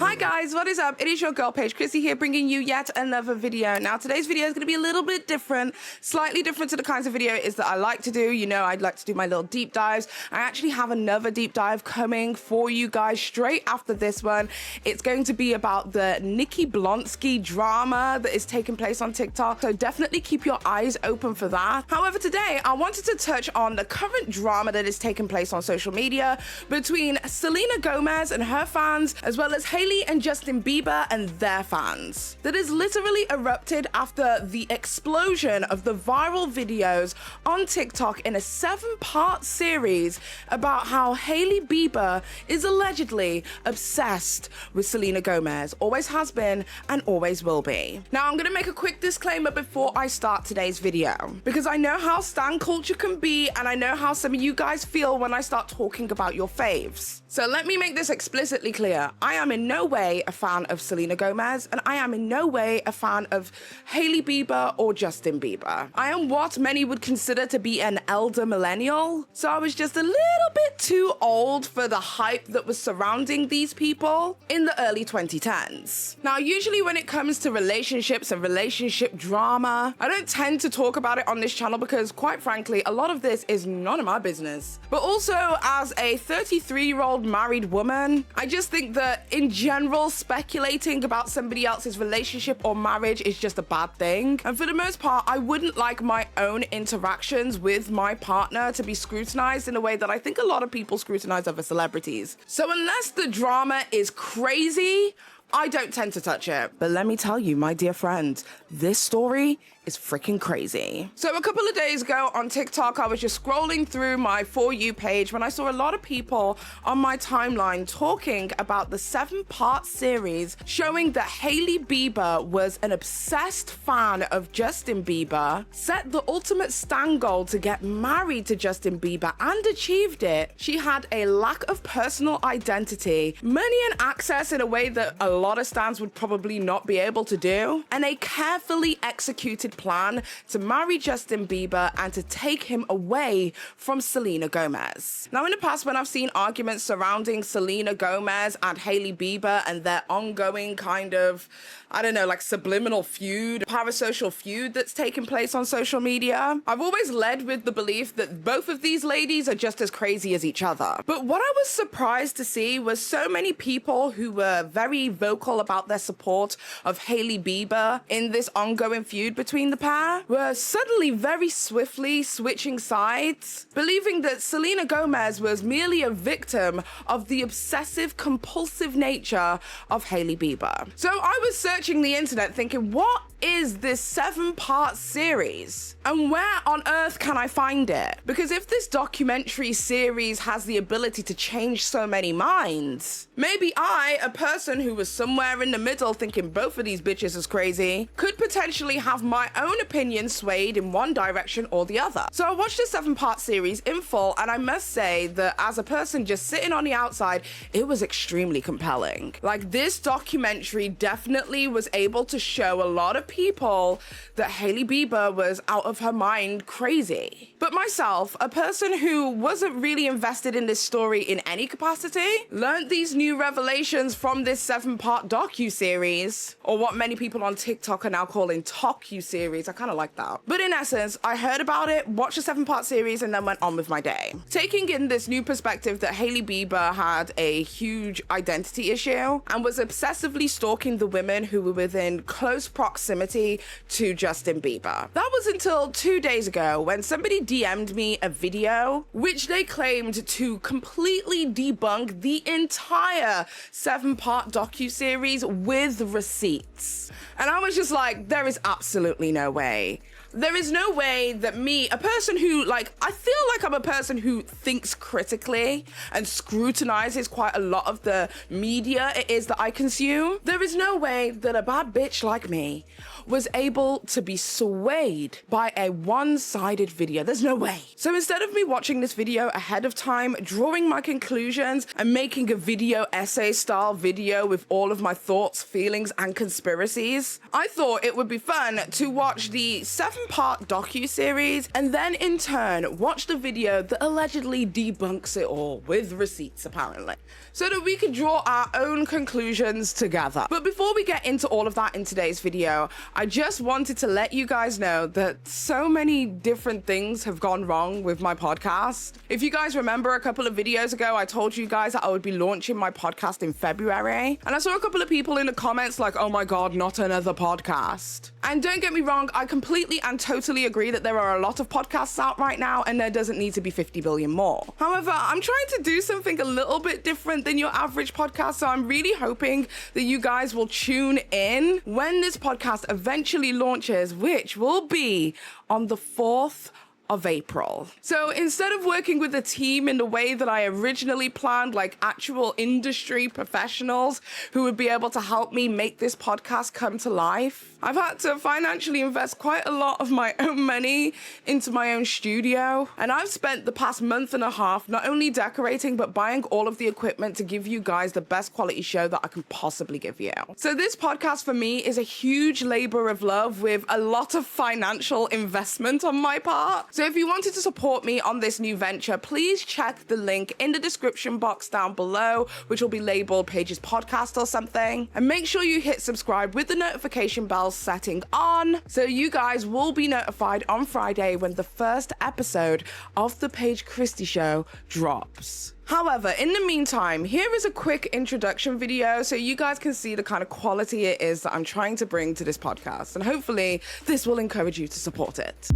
Hi guys, what is up? It is your girl Paige Christie here, bringing you yet another video. Now today's video is going to be a little bit different, slightly different to the kinds of videos that I like to do. You know, I'd like to do my little deep dives. I actually have another deep dive coming for you guys straight after this one. It's going to be about the Nicki Blonsky drama that is taking place on TikTok, so definitely keep your eyes open for that. However, today I wanted to touch on the current drama that is taking place on social media between Selena Gomez and her fans, as well as Hailey and Justin Bieber and their fans, that is literally erupted after the explosion of the viral videos on TikTok in a 7-part series about how Hailey Bieber is allegedly obsessed with Selena Gomez, always has been and always will be. Now I'm gonna make a quick disclaimer before I start today's video, because I know how stan culture can be and I know how some of you guys feel when I start talking about your faves. So let me make this explicitly clear. I am in no way a fan of Selena Gomez, and I am in no way a fan of Hailey Bieber or Justin Bieber. I am what many would consider to be an elder millennial, so I was just a little bit too old for the hype that was surrounding these people in the early 2010s. Now, usually when it comes to relationships and relationship drama, I don't tend to talk about it on this channel because, quite frankly, a lot of this is none of my business. But also, as a 33-year-old married woman, I just think that in general, speculating about somebody else's relationship or marriage is just a bad thing. And for the most part, I wouldn't like my own interactions with my partner to be scrutinized in a way that I think a lot of people scrutinize other celebrities. So unless the drama is crazy, I don't tend to touch it. But let me tell you, my dear friend, this story is freaking crazy. So a couple of days ago on TikTok, I was just scrolling through my For You page when I saw a lot of people on my timeline talking about the 7-part series showing that Hailey Bieber was an obsessed fan of Justin Bieber, set the ultimate stan goal to get married to Justin Bieber and achieved it. She had a lack of personal identity, money and access in a way that a lot of stans would probably not be able to do, and a carefully executed plan to marry Justin Bieber and to take him away from Selena Gomez. Now, in the past, when I've seen arguments surrounding Selena Gomez and Hailey Bieber and their ongoing kind of, I don't know, like subliminal feud, parasocial feud that's taking place on social media, I've always led with the belief that both of these ladies are just as crazy as each other. But what I was surprised to see was so many people who were very vocal about their support of Hailey Bieber in this ongoing feud between the pair were suddenly very swiftly switching sides, believing that Selena Gomez was merely a victim of the obsessive compulsive nature of Hailey Bieber. So I was searching the internet thinking, what is this 7-part series and where on earth can I find it? Because if this documentary series has the ability to change so many minds, maybe I, a person who was somewhere in the middle thinking both of these bitches is crazy, could potentially have my own opinion swayed in one direction or the other. So I watched the 7-part series in full, and I must say that as a person just sitting on the outside, it was extremely compelling. Like, this documentary definitely was able to show a lot of people that Hailey Bieber was out of her mind crazy. But myself, a person who wasn't really invested in this story in any capacity, learned these new revelations from this 7-part docu-series, or what many people on TikTok are now calling Talk-You-series. I kind of like that. But in essence, I heard about it, watched the 7-part series, and then went on with my day, taking in this new perspective that Hailey Bieber had a huge identity issue and was obsessively stalking the women who were within close proximity to Justin Bieber. That was until 2 days ago when somebody DM'd me a video which they claimed to completely debunk the entire 7-part docuseries with receipts. And I was just like, there is absolutely no way. There is no way that me, a person who, like, I feel like I'm a person who thinks critically and scrutinizes quite a lot of the media it is that I consume. There is no way that a bad bitch like me was able to be swayed by a one-sided video. There's no way. So instead of me watching this video ahead of time, drawing my conclusions, and making a video essay style video with all of my thoughts, feelings, and conspiracies, I thought it would be fun to watch the 7-part docu-series and then in turn watch the video that allegedly debunks it all with receipts, apparently, so that we could draw our own conclusions together. But before we get into all of that in today's video, I just wanted to let you guys know that so many different things have gone wrong with my podcast. If you guys remember a couple of videos ago, I told you guys that I would be launching my podcast in February, and I saw a couple of people in the comments like, oh my god, not another podcast. And don't get me wrong, I completely and totally agree that there are a lot of podcasts out right now and there doesn't need to be 50 billion more. However, I'm trying to do something a little bit different than your average podcast, so I'm really hoping that you guys will tune in when this podcast eventually launches, which will be on the 4th of April. So instead of working with a team in the way that I originally planned, like actual industry professionals who would be able to help me make this podcast come to life, I've had to financially invest quite a lot of my own money into my own studio. And I've spent the past month and a half not only decorating, but buying all of the equipment to give you guys the best quality show that I can possibly give you. So this podcast for me is a huge labor of love with a lot of financial investment on my part. So if you wanted to support me on this new venture, please check the link in the description box down below, which will be labeled Paige's Podcast or something. And make sure you hit subscribe with the notification bell setting on, so you guys will be notified on Friday when the first episode of the Paige Christie Show drops. However, in the meantime, here is a quick introduction video so you guys can see the kind of quality it is that I'm trying to bring to this podcast, and hopefully this will encourage you to support it.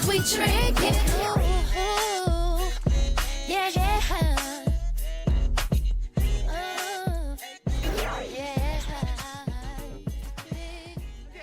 We drink it. Yeah, yeah.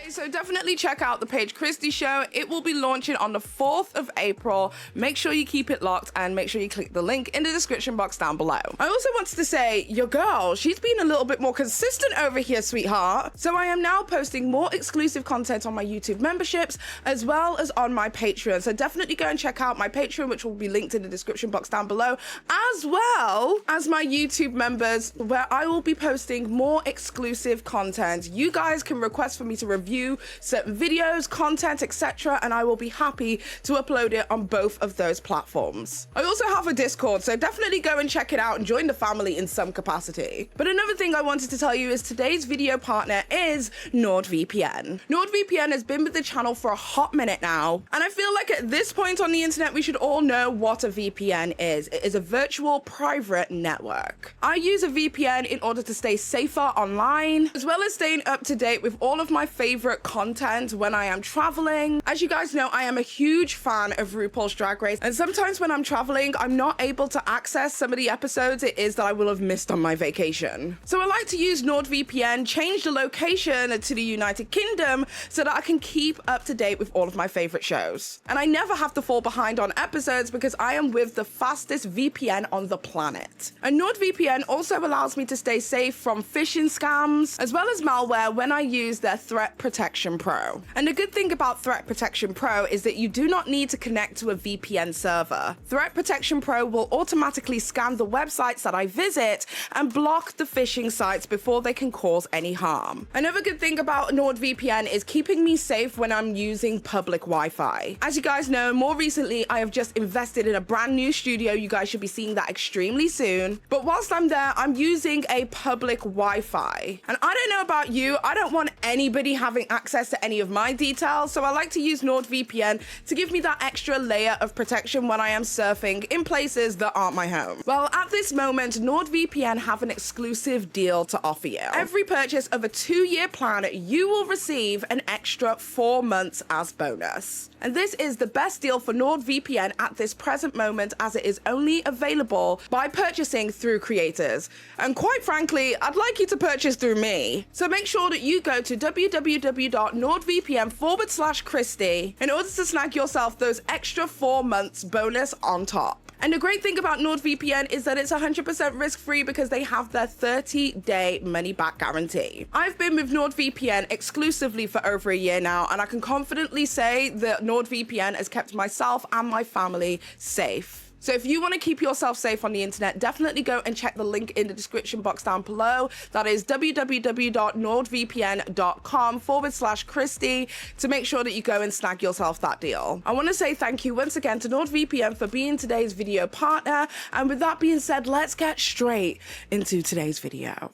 So definitely check out the Paige Christie Show. It will be launching on the 4th of April. Make sure you keep it locked and make sure you click the link in the description box down below. I also wanted to say, your girl, she's been a little bit more consistent over here, sweetheart. So I am now posting more exclusive content on my YouTube memberships as well as on my Patreon. So definitely go and check out my Patreon, which will be linked in the description box down below, as well as my YouTube members, where I will be posting more exclusive content. You guys can request for me to review certain videos, content, etc., and I will be happy to upload it on both of those platforms. I also have a Discord, so definitely go and check it out and join the family in some capacity. But another thing I wanted to tell you is today's video partner is NordVPN. NordVPN has been with the channel for a hot minute now, and I feel like at this point on the internet we should all know what a VPN is. It is a virtual private network. I use a VPN in order to stay safer online, as well as staying up to date with all of my favorite content when I am traveling. As you guys know, I am a huge fan of RuPaul's Drag Race, and sometimes when I'm traveling, I'm not able to access some of the episodes it is that I will have missed on my vacation. So I like to use NordVPN, change the location to the United Kingdom so that I can keep up to date with all of my favorite shows. And I never have to fall behind on episodes because I am with the fastest VPN on the planet. And NordVPN also allows me to stay safe from phishing scams as well as malware when I use their threat protection Pro. And the good thing about Threat Protection Pro is that you do not need to connect to a VPN server. Threat Protection Pro will automatically scan the websites that I visit and block the phishing sites before they can cause any harm. Another good thing about NordVPN is keeping me safe when I'm using public Wi-Fi. As you guys know, more recently I have just invested in a brand new studio. You guys should be seeing that extremely soon. But whilst I'm there, I'm using a public Wi-Fi. And I don't know about you, I don't want anybody having access access to any of my details, so I like to use NordVPN to give me that extra layer of protection when I am surfing in places that aren't my home. Well, at this moment, NordVPN have an exclusive deal to offer you. Every purchase of a 2-year plan, you will receive an extra 4 months as bonus. And this is the best deal for NordVPN at this present moment, as it is only available by purchasing through creators. And quite frankly, I'd like you to purchase through me. So make sure that you go to www.nordvpn/Christie in order to snag yourself those extra 4 months bonus on top. And the great thing about NordVPN is that it's 100% risk-free because they have their 30-day money-back guarantee. I've been with NordVPN exclusively for over a year now, and I can confidently say that NordVPN has kept myself and my family safe. So if you want to keep yourself safe on the internet, definitely go and check the link in the description box down below. That is www.nordvpn.com/Christie to make sure that you go and snag yourself that deal. I want to say thank you once again to NordVPN for being today's video partner. And with that being said, let's get straight into today's video.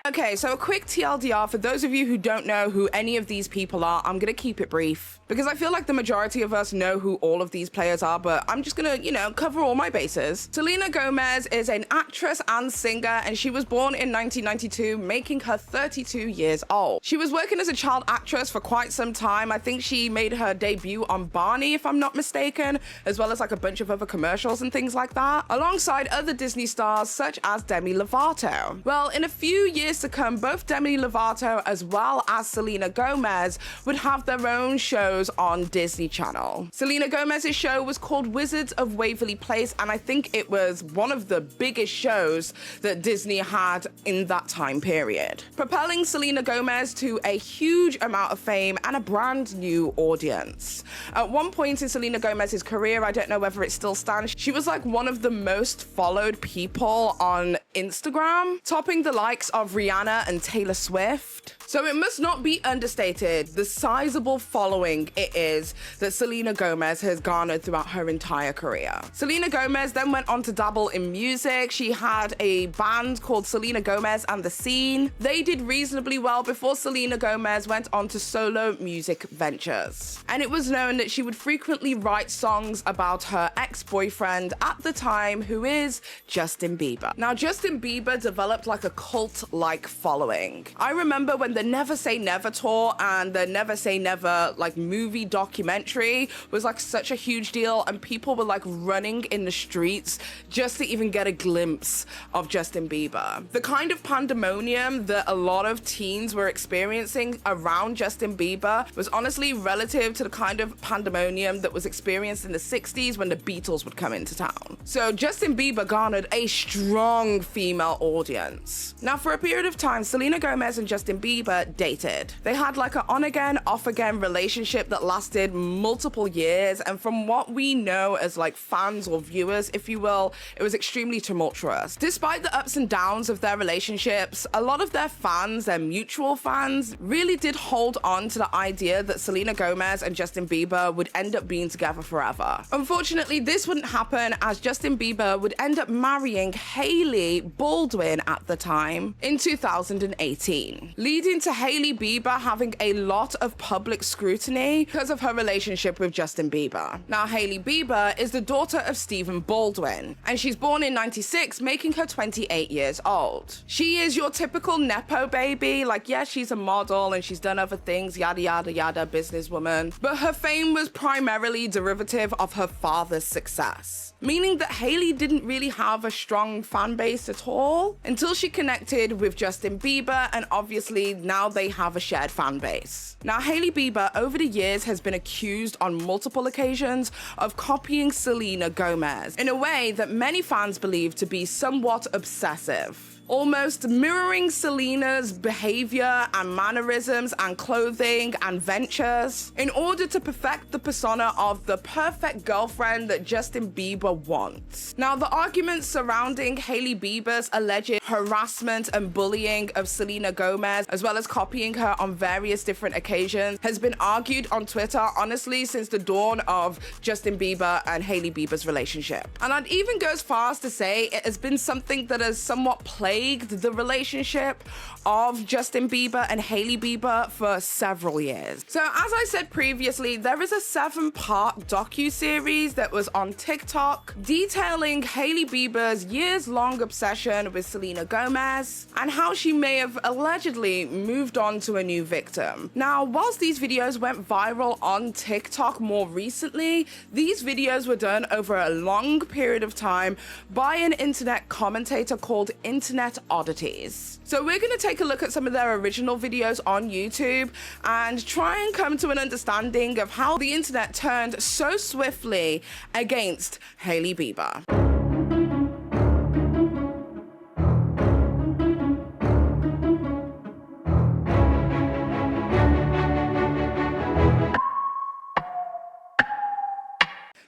Okay, so a quick TLDR for those of you who don't know who any of these people are. I'm gonna keep it brief because I feel like the majority of us know who all of these players are, but I'm just gonna, cover all my bases. Selena Gomez is an actress and singer, and she was born in 1992, making her 32 years old. She was working as a child actress for quite some time. I think she made her debut on Barney, if I'm not mistaken, as well as like a bunch of other commercials and things like that, alongside other Disney stars such as Demi Lovato. Well, in a few years to come, both Demi Lovato as well as Selena Gomez would have their own shows on Disney Channel. Selena Gomez's show was called Wizards of Waverly Place, and I think it was one of the biggest shows that Disney had in that time period, propelling Selena Gomez to a huge amount of fame and a brand new audience. At one point in Selena Gomez's career, I don't know whether it still stands, she was like one of the most followed people on Instagram, topping the likes of Rihanna and Taylor Swift. So it must not be understated the sizable following it is that Selena Gomez has garnered throughout her entire career. Selena Gomez then went on to dabble in music. She had a band called Selena Gomez and the Scene. They did reasonably well before Selena Gomez went on to solo music ventures. And it was known that she would frequently write songs about her ex-boyfriend at the time, who is Justin Bieber. Now, Justin Bieber developed like a cult-like following. I remember when the Never Say Never tour and the Never Say Never like movie documentary was like such a huge deal, and people were like running in the streets just to even get a glimpse of Justin Bieber. The kind of pandemonium that a lot of teens were experiencing around Justin Bieber was honestly relative to the kind of pandemonium that was experienced in the 60s when the Beatles would come into town. So Justin Bieber garnered a strong female audience. Now, for a period of time, Selena Gomez and Justin Bieber dated. They had like an on-again, off-again relationship that lasted multiple years, and from what we know as like fans or viewers, if you will, it was extremely tumultuous. Despite the ups and downs of their relationships, a lot of their fans, their mutual fans, really did hold on to the idea that Selena Gomez and Justin Bieber would end up being together forever. Unfortunately, this wouldn't happen, as Justin Bieber would end up marrying Hailey Baldwin at the time in 2018, leading to Hailey Bieber having a lot of public scrutiny because of her relationship with Justin Bieber. Now, Hailey Bieber is the daughter of Stephen Baldwin, and she's born in '96, making her 28 years old. She is your typical Nepo baby, like, yeah, she's a model and she's done other things, yada, yada, yada, businesswoman, but her fame was primarily derivative of her father's success, meaning that Hailey didn't really have a strong fan base at all until she connected with Justin Bieber, and obviously now they have a shared fan base. Now, Hailey Bieber over the years has been accused on multiple occasions of copying Selena Gomez in a way that many fans believe to be somewhat obsessive. almost mirroring Selena's behavior and mannerisms and clothing and ventures in order to perfect the persona of the perfect girlfriend that Justin Bieber wants. Now, the arguments surrounding Hailey Bieber's alleged harassment and bullying of Selena Gomez, as well as copying her on various different occasions, has been argued on Twitter, honestly, since the dawn of Justin Bieber and Hailey Bieber's relationship. And I'd even go as far as to say it has been something that has somewhat plagued the relationship of Justin Bieber and Hailey Bieber for several years. So as I said previously, there is a 7-part docu-series that was on TikTok detailing Hailey Bieber's years-long obsession with Selena Gomez and how she may have allegedly moved on to a new victim. Now, whilst these videos went viral on TikTok more recently, these videos were done over a long period of time by an internet commentator called Internet Oddities. So we're going to take a look at some of their original videos on YouTube and try and come to an understanding of how the internet turned so swiftly against Hailey Bieber.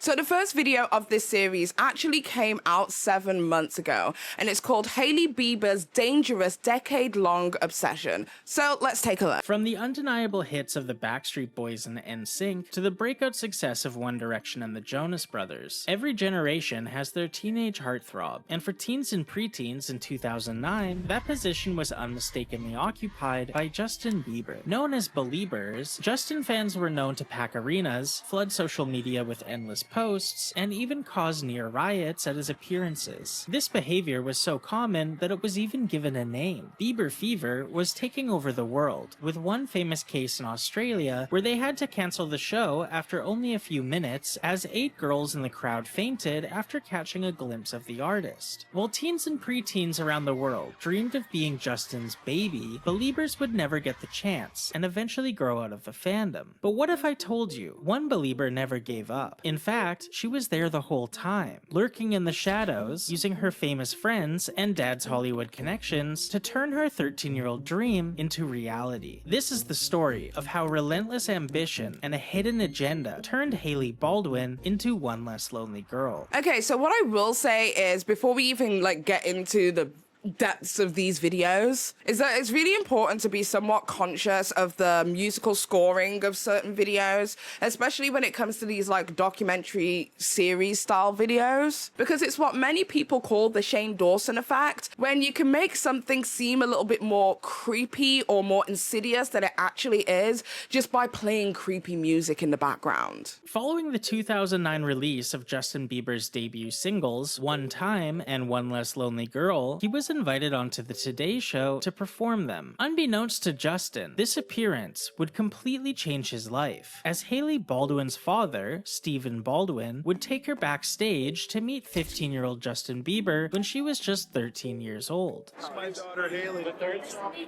So the first video of this series actually came out 7 months ago, and it's called Hailey Bieber's Dangerous Decade-Long Obsession. So let's take a look. From the undeniable hits of the Backstreet Boys and NSYNC to the breakout success of One Direction and the Jonas Brothers, every generation has their teenage heartthrob, and for teens and preteens in 2009, that position was unmistakably occupied by Justin Bieber. Known as Beliebers, Justin fans were known to pack arenas, flood social media with endless posts, and even cause near riots at his appearances. This behavior was so common that it was even given a name. Bieber fever was taking over the world, with one famous case in Australia where they had to cancel the show after only a few minutes as 8 girls in the crowd fainted after catching a glimpse of the artist. While teens and preteens around the world dreamed of being Justin's baby, Beliebers would never get the chance and eventually grow out of the fandom. But what if I told you one Belieber never gave up? In fact, she was there the whole time, lurking in the shadows, using her famous friends and dad's Hollywood connections to turn her 13-year-old dream into reality. This is the story of how relentless ambition and a hidden agenda turned Hailey Baldwin into one less lonely girl. Okay, so what I will say is, before we even get into the depths of these videos, is that it's really important to be somewhat conscious of the musical scoring of certain videos, especially when it comes to these documentary series style videos, because it's what many people call the Shane Dawson effect, when you can make something seem a little bit more creepy or more insidious than it actually is just by playing creepy music in the background. Following the 2009 release of Justin Bieber's debut singles, One Time and One Less Lonely Girl, he was invited onto the Today Show to perform them. Unbeknownst to Justin, this appearance would completely change his life, as Hailey Baldwin's father, Stephen Baldwin, would take her backstage to meet 15-year-old Justin Bieber when she was just 13 years old. This is my daughter Hailey.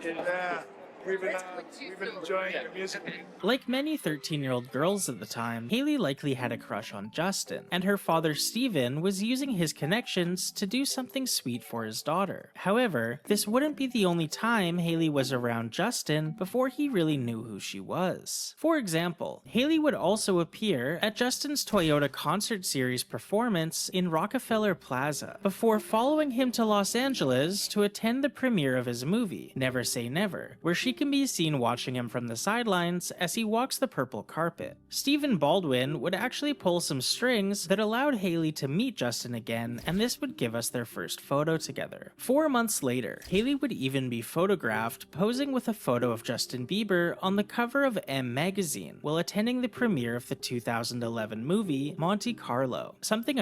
Yeah. We've been enjoying your music. Like many 13-year-old girls at the time, Hailey likely had a crush on Justin, and her father Steven was using his connections to do something sweet for his daughter. However, this wouldn't be the only time Hailey was around Justin before he really knew who she was. For example, Hailey would also appear at Justin's Toyota concert series performance in Rockefeller Plaza, before following him to Los Angeles to attend the premiere of his movie, Never Say Never, where she can be seen watching him from the sidelines as he walks the purple carpet. Stephen Baldwin would actually pull some strings that allowed Hailey to meet Justin again, and this would give us their first photo together. 4 months later, Hailey would even be photographed posing with a photo of Justin Bieber on the cover of M magazine while attending the premiere of the 2011 movie Monte Carlo.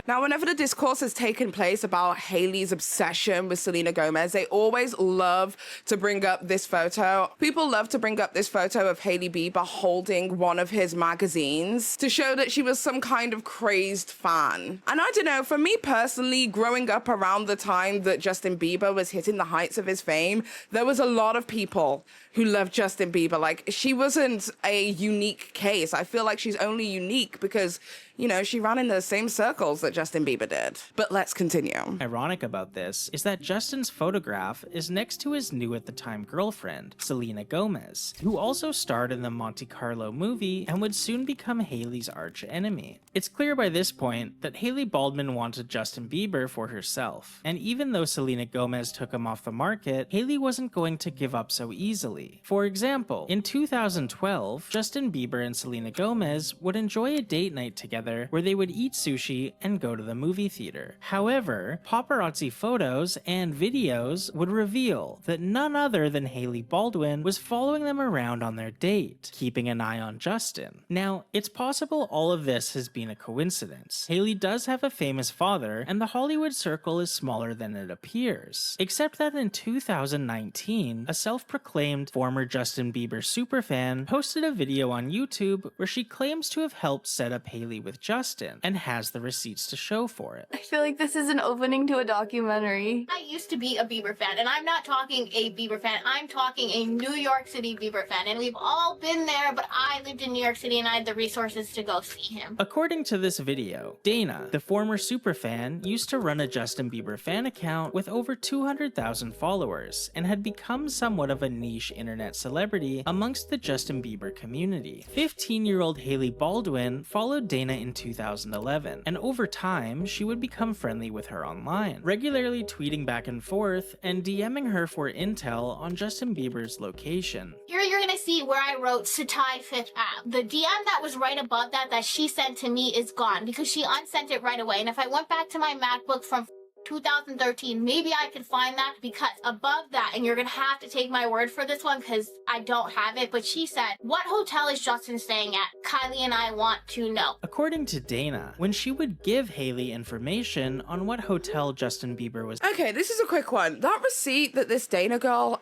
Now, whenever the discourse has taken place about Hailey's obsession with Selena Gomez, they always love to bring up this photo. People love to bring up this photo of Hailey Bieber holding one of his magazines to show that she was some kind of crazed fan. And I don't know, for me personally, growing up around the time that Justin Bieber was hitting the heights of his fame, there was a lot of people who loved Justin Bieber. She wasn't a unique case. I feel like she's only unique because, you know, she ran in the same circles that Justin Bieber did. But let's continue. Ironic about this is that Justin's photograph is next to his new at the time girlfriend, Selena Gomez, who also starred in the Monte Carlo movie and would soon become Hailey's arch enemy. It's clear by this point that Hailey Baldwin wanted Justin Bieber for herself, and even though Selena Gomez took him off the market, Hailey wasn't going to give up so easily. For example, in 2012, Justin Bieber and Selena Gomez would enjoy a date night together where they would eat sushi and go to the movie theater. However, paparazzi photos and videos would reveal that none other than Hailey Baldwin was following them around on their date, keeping an eye on Justin. Now, it's possible all of this has been a coincidence. Hailey does have a famous father, and the Hollywood circle is smaller than it appears. Except that in 2019, a self-proclaimed former Justin Bieber superfan posted a video on YouTube where she claims to have helped set up Hailey with Justin, and has the receipts to show for it. I feel like this is an opening to a documentary. I used to be a Bieber fan, and I'm not talking a Bieber fan, I'm talking a New York City Bieber fan, and we've all been there, but I lived in New York City and I had the resources to go see him. According to this video, Dana, the former superfan, used to run a Justin Bieber fan account with over 200,000 followers, and had become somewhat of a niche internet celebrity amongst the Justin Bieber community. 15-year-old Hailey Baldwin followed Dana in 2011, and over time, she would become friendly with her online, regularly tweeting back and forth and DMing her for intel on Justin Bieber's location. Here you're gonna see where I wrote Satai Fifth app. The DM that was right above that she sent to me is gone because she unsent it right away. And if I went back to my MacBook from 2013, maybe I could find that, because above that, and you're gonna have to take my word for this one because I don't have it, but she said, "What hotel is Justin staying at? Kylie and I want to know." According to Dana, when she would give Hailey information on what hotel Justin Bieber was Okay, this is a quick one. That receipt that this Dana girl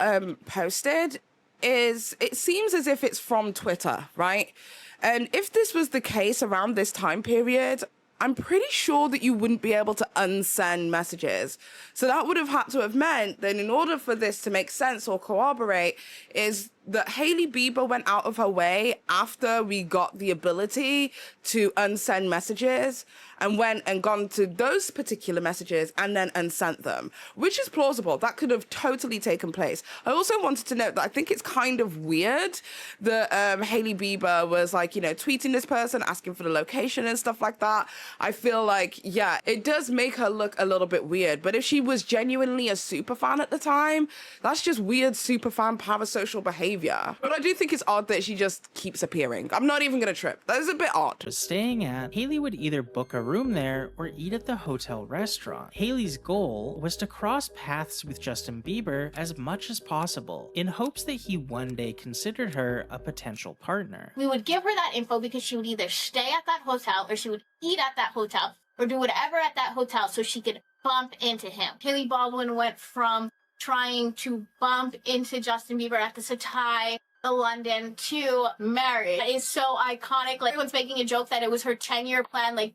posted it seems as if it's from Twitter, right? And if this was the case around this time period, I'm pretty sure that you wouldn't be able to unsend messages. So that would have had to have meant that in order for this to make sense or corroborate is that Hailey Bieber went out of her way after we got the ability to unsend messages and went and gone to those particular messages and then unsent them, which is plausible. That could have totally taken place. I also wanted to note that I think it's kind of weird that Hailey Bieber was like, you know, tweeting this person, asking for the location and stuff like that. I feel like, yeah, it does make her look a little bit weird. But if she was genuinely a super fan at the time, that's just weird super fan parasocial behavior. But I do think it's odd that she just keeps appearing. I'm not even gonna trip. That is a bit odd. was staying at, Hailey would either book a room there or eat at the hotel restaurant. Hailey's goal was to cross paths with Justin Bieber as much as possible, in hopes that he one day considered her a potential partner. We would give her that info because she would either stay at that hotel or she would eat at that hotel or do whatever at that hotel so she could bump into him. Hailey Baldwin went from trying to bump into Justin Bieber at the Satai, the London, to marriage. It is so iconic. Like, everyone's making a joke that it was her 10-year plan. Like,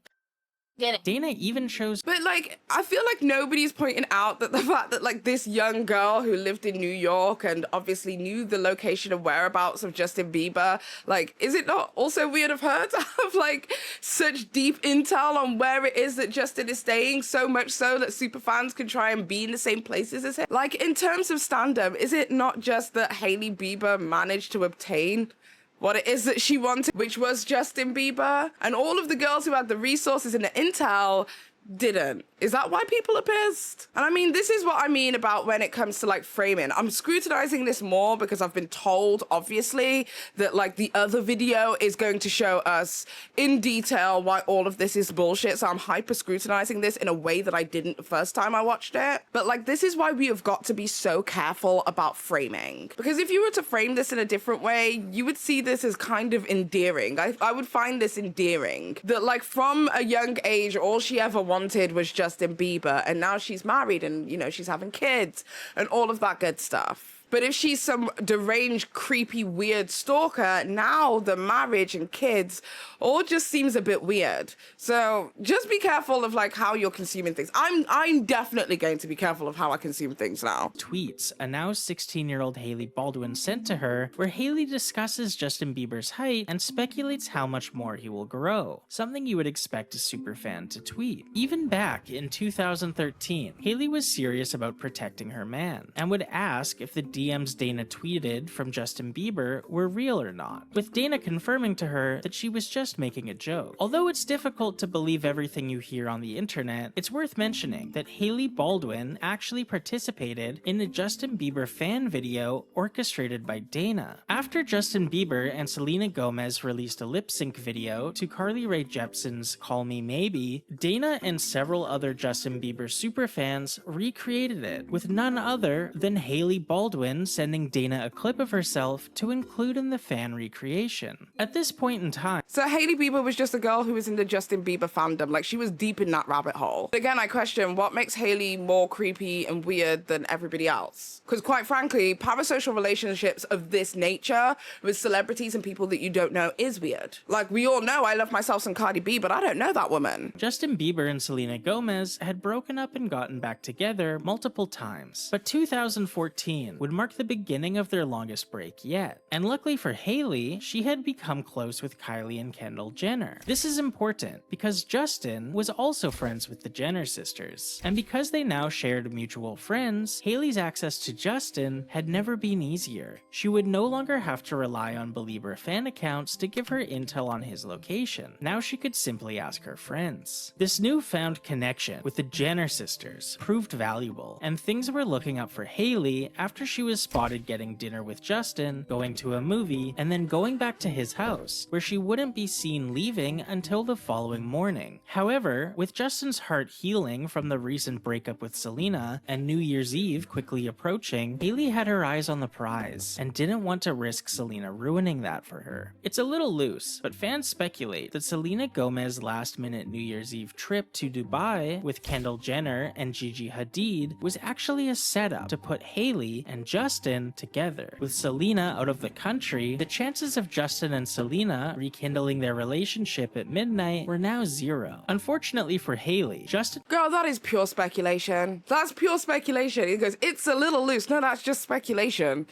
get it. Dana even chose But like, I feel like nobody's pointing out that the fact that like this young girl who lived in New York and obviously knew the location and whereabouts of Justin Bieber, like, is it not also weird of her to have like such deep intel on where it is that Justin is staying, so much so that superfans can try and be in the same places as him? Like, in terms of stand-up, is it not just that Hailey Bieber managed to obtain what it is that she wanted, which was Justin Bieber, and all of the girls who had the resources and the intel didn't? Is that why people are pissed? And I mean, this is what I mean about when it comes to like framing. I'm scrutinizing this more because I've been told, obviously, that like the other video is going to show us in detail why all of this is bullshit. So I'm hyper scrutinizing this in a way that I didn't the first time I watched it. But like, this is why we have got to be so careful about framing. Because if you were to frame this in a different way, you would see this as kind of endearing. I would find this endearing. That like from a young age, all she ever wanted was Justin Bieber, and now she's married and, you know, she's having kids and all of that good stuff. But if she's some deranged, creepy, weird stalker, now the marriage and kids all just seems a bit weird. So just be careful of like how you're consuming things. I'm definitely going to be careful of how I consume things now. Tweets a now 16-year-old Hailey Baldwin sent to her, where Hailey discusses Justin Bieber's height and speculates how much more he will grow, something you would expect a superfan to tweet. Even back in 2013, Hailey was serious about protecting her man, and would ask if the DMs Dana tweeted from Justin Bieber were real or not, with Dana confirming to her that she was just making a joke. Although it's difficult to believe everything you hear on the internet, it's worth mentioning that Hailey Baldwin actually participated in a Justin Bieber fan video orchestrated by Dana. After Justin Bieber and Selena Gomez released a lip-sync video to Carly Rae Jepsen's Call Me Maybe, Dana and several other Justin Bieber superfans recreated it, with none other than Hailey Baldwin sending Dana a clip of herself to include in the fan recreation. At this point in time, So Hailey Bieber was just a girl who was in the Justin Bieber fandom. Like, she was deep in that rabbit hole. Again, I question what makes Hailey more creepy and weird than everybody else. Because quite frankly, parasocial relationships of this nature with celebrities and people that you don't know is weird. Like, we all know I love myself some Cardi B, but I don't know that woman. Justin Bieber and Selena Gomez had broken up and gotten back together multiple times, but 2014 would mark the beginning of their longest break yet. And luckily for Hailey, she had become close with Kylie and Kendall Jenner. This is important because Justin was also friends with the Jenner sisters, and because they now shared mutual friends, Hailey's access to Justin had never been easier. She would no longer have to rely on Belieber fan accounts to give her intel on his location. Now she could simply ask her friends. This newfound connection with the Jenner sisters proved valuable, and things were looking up for Hailey after she was spotted getting dinner with Justin, going to a movie, and then going back to his house, where she wouldn't be seen leaving until the following morning. However, with Justin's heart healing from the recent breakup with Selena and New Year's Eve quickly approaching, Hailey had her eyes on the prize and didn't want to risk Selena ruining that for her. It's a little loose, but fans speculate that Selena Gomez's last-minute New Year's Eve trip to Dubai with Kendall Jenner and Gigi Hadid was actually a setup to put Hailey and Justin together. With Selena out of the country, the chances of Justin and Selena rekindling their relationship at midnight were now zero. Unfortunately for Hailey, Justin— Girl, that is pure speculation. That's pure speculation. He goes, it's a little loose. No, that's just speculation.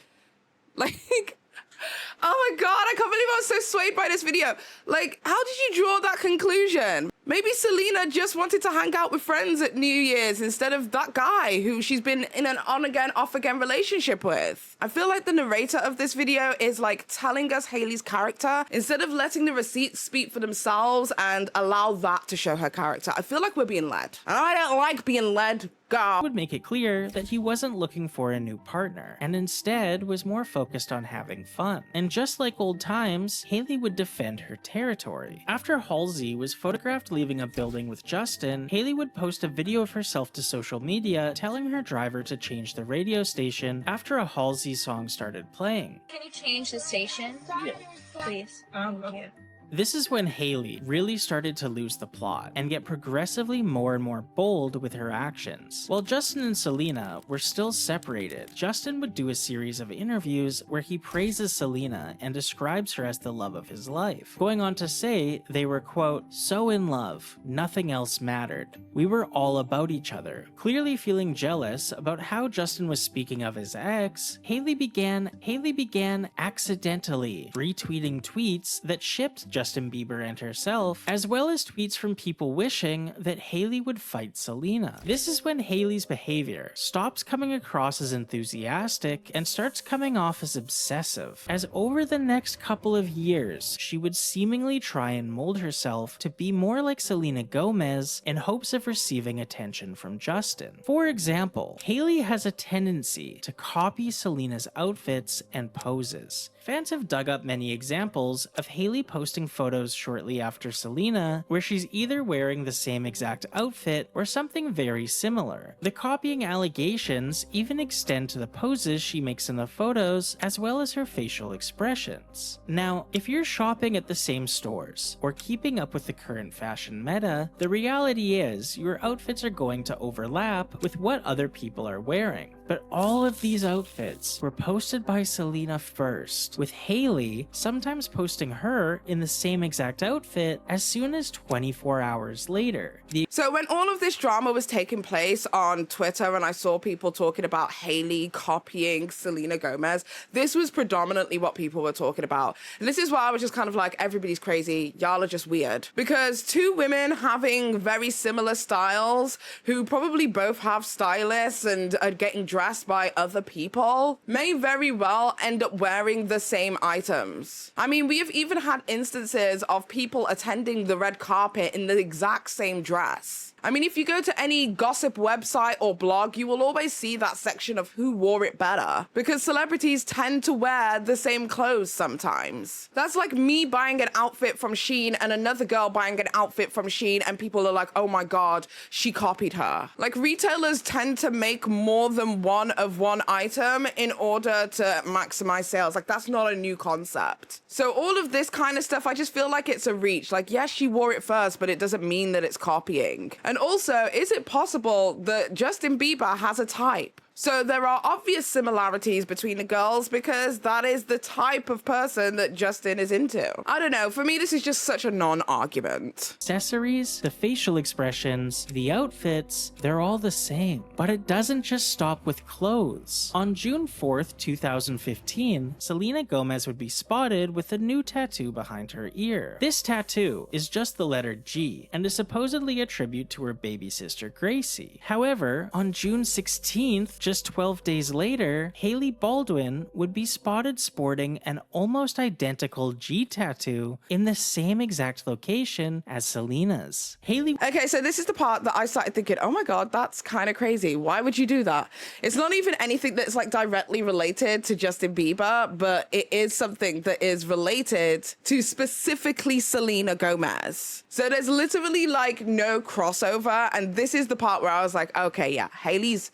Like, oh my God, I can't believe I was so swayed by this video. Like, how did you draw that conclusion? Maybe Selena just wanted to hang out with friends at New Year's instead of that guy who she's been in an on-again, off-again relationship with. I feel like the narrator of this video is like telling us Hailey's character instead of letting the receipts speak for themselves and allow that to show her character. I feel like we're being led. And I don't like being led. God. Would make it clear that he wasn't looking for a new partner, and instead was more focused on having fun. And just like old times, Hailey would defend her territory. After Halsey was photographed leaving a building with Justin, Hailey would post a video of herself to social media telling her driver to change the radio station after a Halsey song started playing. Can you change the station? Yeah. Please. Thank you. This is when Hailey really started to lose the plot and get progressively more and more bold with her actions. While Justin and Selena were still separated, Justin would do a series of interviews where he praises Selena and describes her as the love of his life, going on to say they were, quote, so in love, nothing else mattered. We were all about each other. Clearly feeling jealous about how Justin was speaking of his ex, Hailey began accidentally retweeting tweets that shipped Justin Bieber and herself, as well as tweets from people wishing that Hailey would fight Selena. This is when Hailey's behavior stops coming across as enthusiastic and starts coming off as obsessive, as over the next couple of years, she would seemingly try and mold herself to be more like Selena Gomez in hopes of receiving attention from Justin. For example, Hailey has a tendency to copy Selena's outfits and poses. Fans have dug up many examples of Hailey posting photos shortly after Selena where she's either wearing the same exact outfit or something very similar. The copying allegations even extend to the poses she makes in the photos as well as her facial expressions. Now, if you're shopping at the same stores or keeping up with the current fashion meta, the reality is your outfits are going to overlap with what other people are wearing. But all of these outfits were posted by Selena first, with Hailey sometimes posting her in the same exact outfit as soon as 24 hours later. So when all of this drama was taking place on Twitter and I saw people talking about Hailey copying Selena Gomez, this was predominantly what people were talking about. And this is why I was just kind of like, everybody's crazy, y'all are just weird. Because two women having very similar styles, who probably both have stylists and are getting dressed by other people, may very well end up wearing the same items. I mean, we have even had instances of people attending the red carpet in the exact same dress. I mean, if you go to any gossip website or blog, you will always see that section of who wore it better, because celebrities tend to wear the same clothes sometimes. That's like me buying an outfit from Shein and another girl buying an outfit from Shein and people are like, oh my God, she copied her. Like, retailers tend to make more than one of one item in order to maximize sales. Like, that's not a new concept. So all of this kind of stuff, I just feel like it's a reach. Like, yes, she wore it first, but it doesn't mean that it's copying. And also, is it possible that Justin Bieber has a type? So there are obvious similarities between the girls because that is the type of person that Justin is into. I don't know, for me this is just such a non-argument. Accessories, the facial expressions, the outfits, they're all the same. But it doesn't just stop with clothes. On June 4th, 2015, Selena Gomez would be spotted with a new tattoo behind her ear. This tattoo is just the letter G and is supposedly a tribute to her baby sister Gracie. However, on June 16th, just 12 days later, Hailey Baldwin would be spotted sporting an almost identical G tattoo in the same exact location as Selena's. Hailey... Okay, so this is the part that I started thinking, oh my God, that's kind of crazy. Why would you do that? It's not even anything that's like directly related to Justin Bieber, but it is something that is related to specifically Selena Gomez. So there's literally like no crossover. And this is the part where I was like, okay, yeah, Hailey's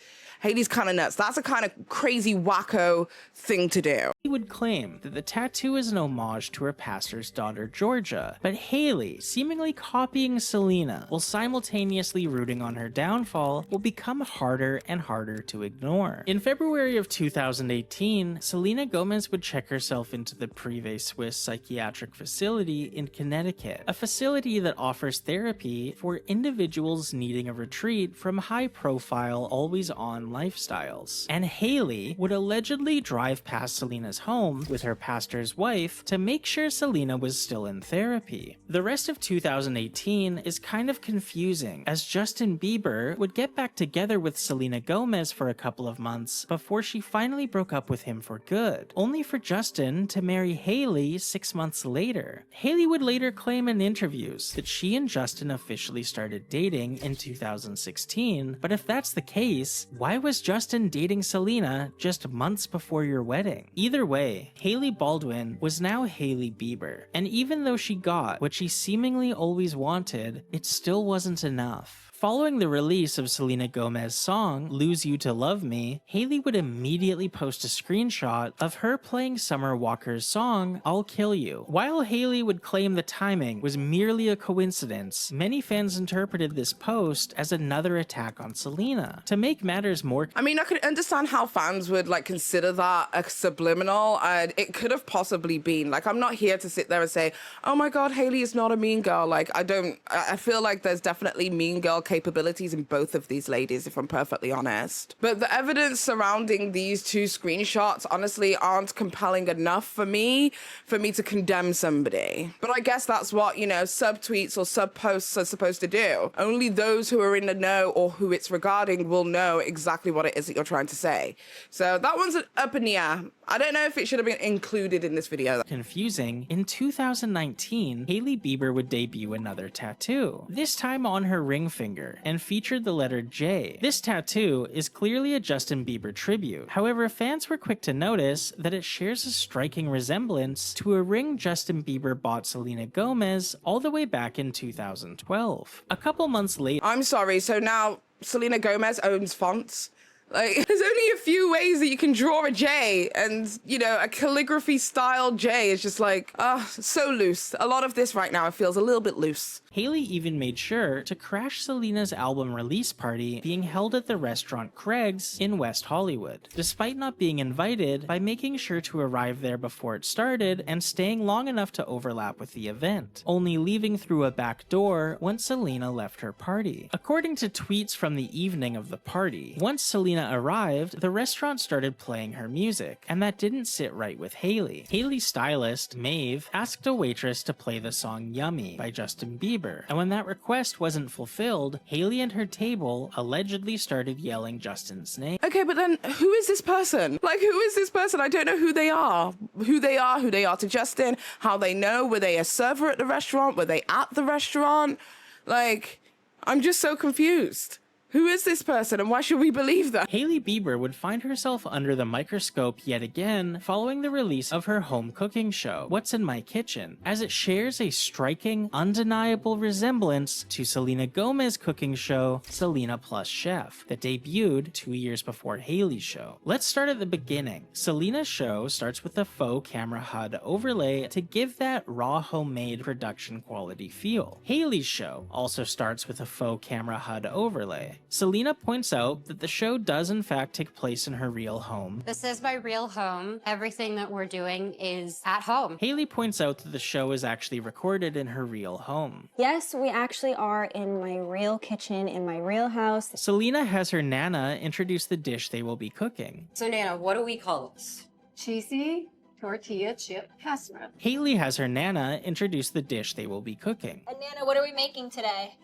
kind of nuts. That's a kind of crazy wacko thing to do. He would claim that the tattoo is an homage to her pastor's daughter Georgia, but Hailey, seemingly copying Selena while simultaneously rooting on her downfall, will become harder and harder to ignore. In February of 2018, Selena Gomez would check herself into the Privé Swiss psychiatric facility in Connecticut, a facility that offers therapy for individuals needing a retreat from high-profile, always-on lifestyles. And Hailey would allegedly drive past Selena's home with her pastor's wife to make sure Selena was still in therapy. The rest of 2018 is kind of confusing, as Justin Bieber would get back together with Selena Gomez for a couple of months before she finally broke up with him for good, only for Justin to marry Hailey 6 months later. Hailey would later claim in interviews that she and Justin officially started dating in 2016, but if that's the case, why was Justin dating Selena just months before your wedding? Either way, Hailey Baldwin was now Hailey Bieber, and even though she got what she seemingly always wanted, it still wasn't enough. Following the release of Selena Gomez's song, Lose You to Love Me, Hailey would immediately post a screenshot of her playing Summer Walker's song, I'll Kill You. While Hailey would claim the timing was merely a coincidence, many fans interpreted this post as another attack on Selena. To make matters more... I mean, I could understand how fans would like consider that a subliminal, and it could have possibly been. Like, I'm not here to sit there and say, oh my God, Hailey is not a mean girl. Like, I feel like there's definitely mean girl capabilities in both of these ladies, if I'm perfectly honest. But the evidence surrounding these two screenshots honestly aren't compelling enough for me to condemn somebody. But I guess that's what, you know, subtweets or sub posts are supposed to do. Only those who are in the know or who it's regarding will know exactly what it is that you're trying to say. So that one's up in the air. I don't know if it should have been included in this video. Confusing, in 2019, Hailey Bieber would debut another tattoo, this time on her ring finger, and featured the letter J. This tattoo is clearly a Justin Bieber tribute. However, fans were quick to notice that it shares a striking resemblance to a ring Justin Bieber bought Selena Gomez all the way back in 2012. A couple months later, I'm sorry, so now Selena Gomez owns fonts? Like, there's only a few ways that you can draw a J, and, you know, a calligraphy style J is just like, so loose. A lot of this right now, it feels a little bit loose. Hailey even made sure to crash Selena's album release party being held at the restaurant Craig's in West Hollywood, despite not being invited, by making sure to arrive there before it started and staying long enough to overlap with the event, only leaving through a back door once Selena left her party. According to tweets from the evening of the party, once Selena arrived, the restaurant started playing her music, and that didn't sit right with Hailey. Hailey's stylist, Maeve, asked a waitress to play the song Yummy by Justin Bieber, and when that request wasn't fulfilled, Hailey and her table allegedly started yelling Justin's name. Okay, but then who is this person? Like, who is this person? I don't know who they are. Who they are to Justin, how they know, were they a server at the restaurant? Were they at the restaurant? Like, I'm just so confused. Who is this person and why should we believe that? Hailey Bieber would find herself under the microscope yet again following the release of her home cooking show, What's in My Kitchen, as it shares a striking, undeniable resemblance to Selena Gomez's cooking show, Selena Plus Chef, that debuted 2 years before Hailey's show. Let's start at the beginning. Selena's show starts with a faux camera HUD overlay to give that raw homemade production quality feel. Hailey's show also starts with a faux camera HUD overlay. Selena points out that the show does in fact take place in her real home. This is my real home. Everything that we're doing is at home. Hailey points out that the show is actually recorded in her real home. Yes, we actually are in my real kitchen, in my real house. Selena has her Nana introduce the dish they will be cooking. So Nana, what do we call this? Cheesy tortilla chip casserole. Hailey has her Nana introduce the dish they will be cooking. And Nana, what are we making today?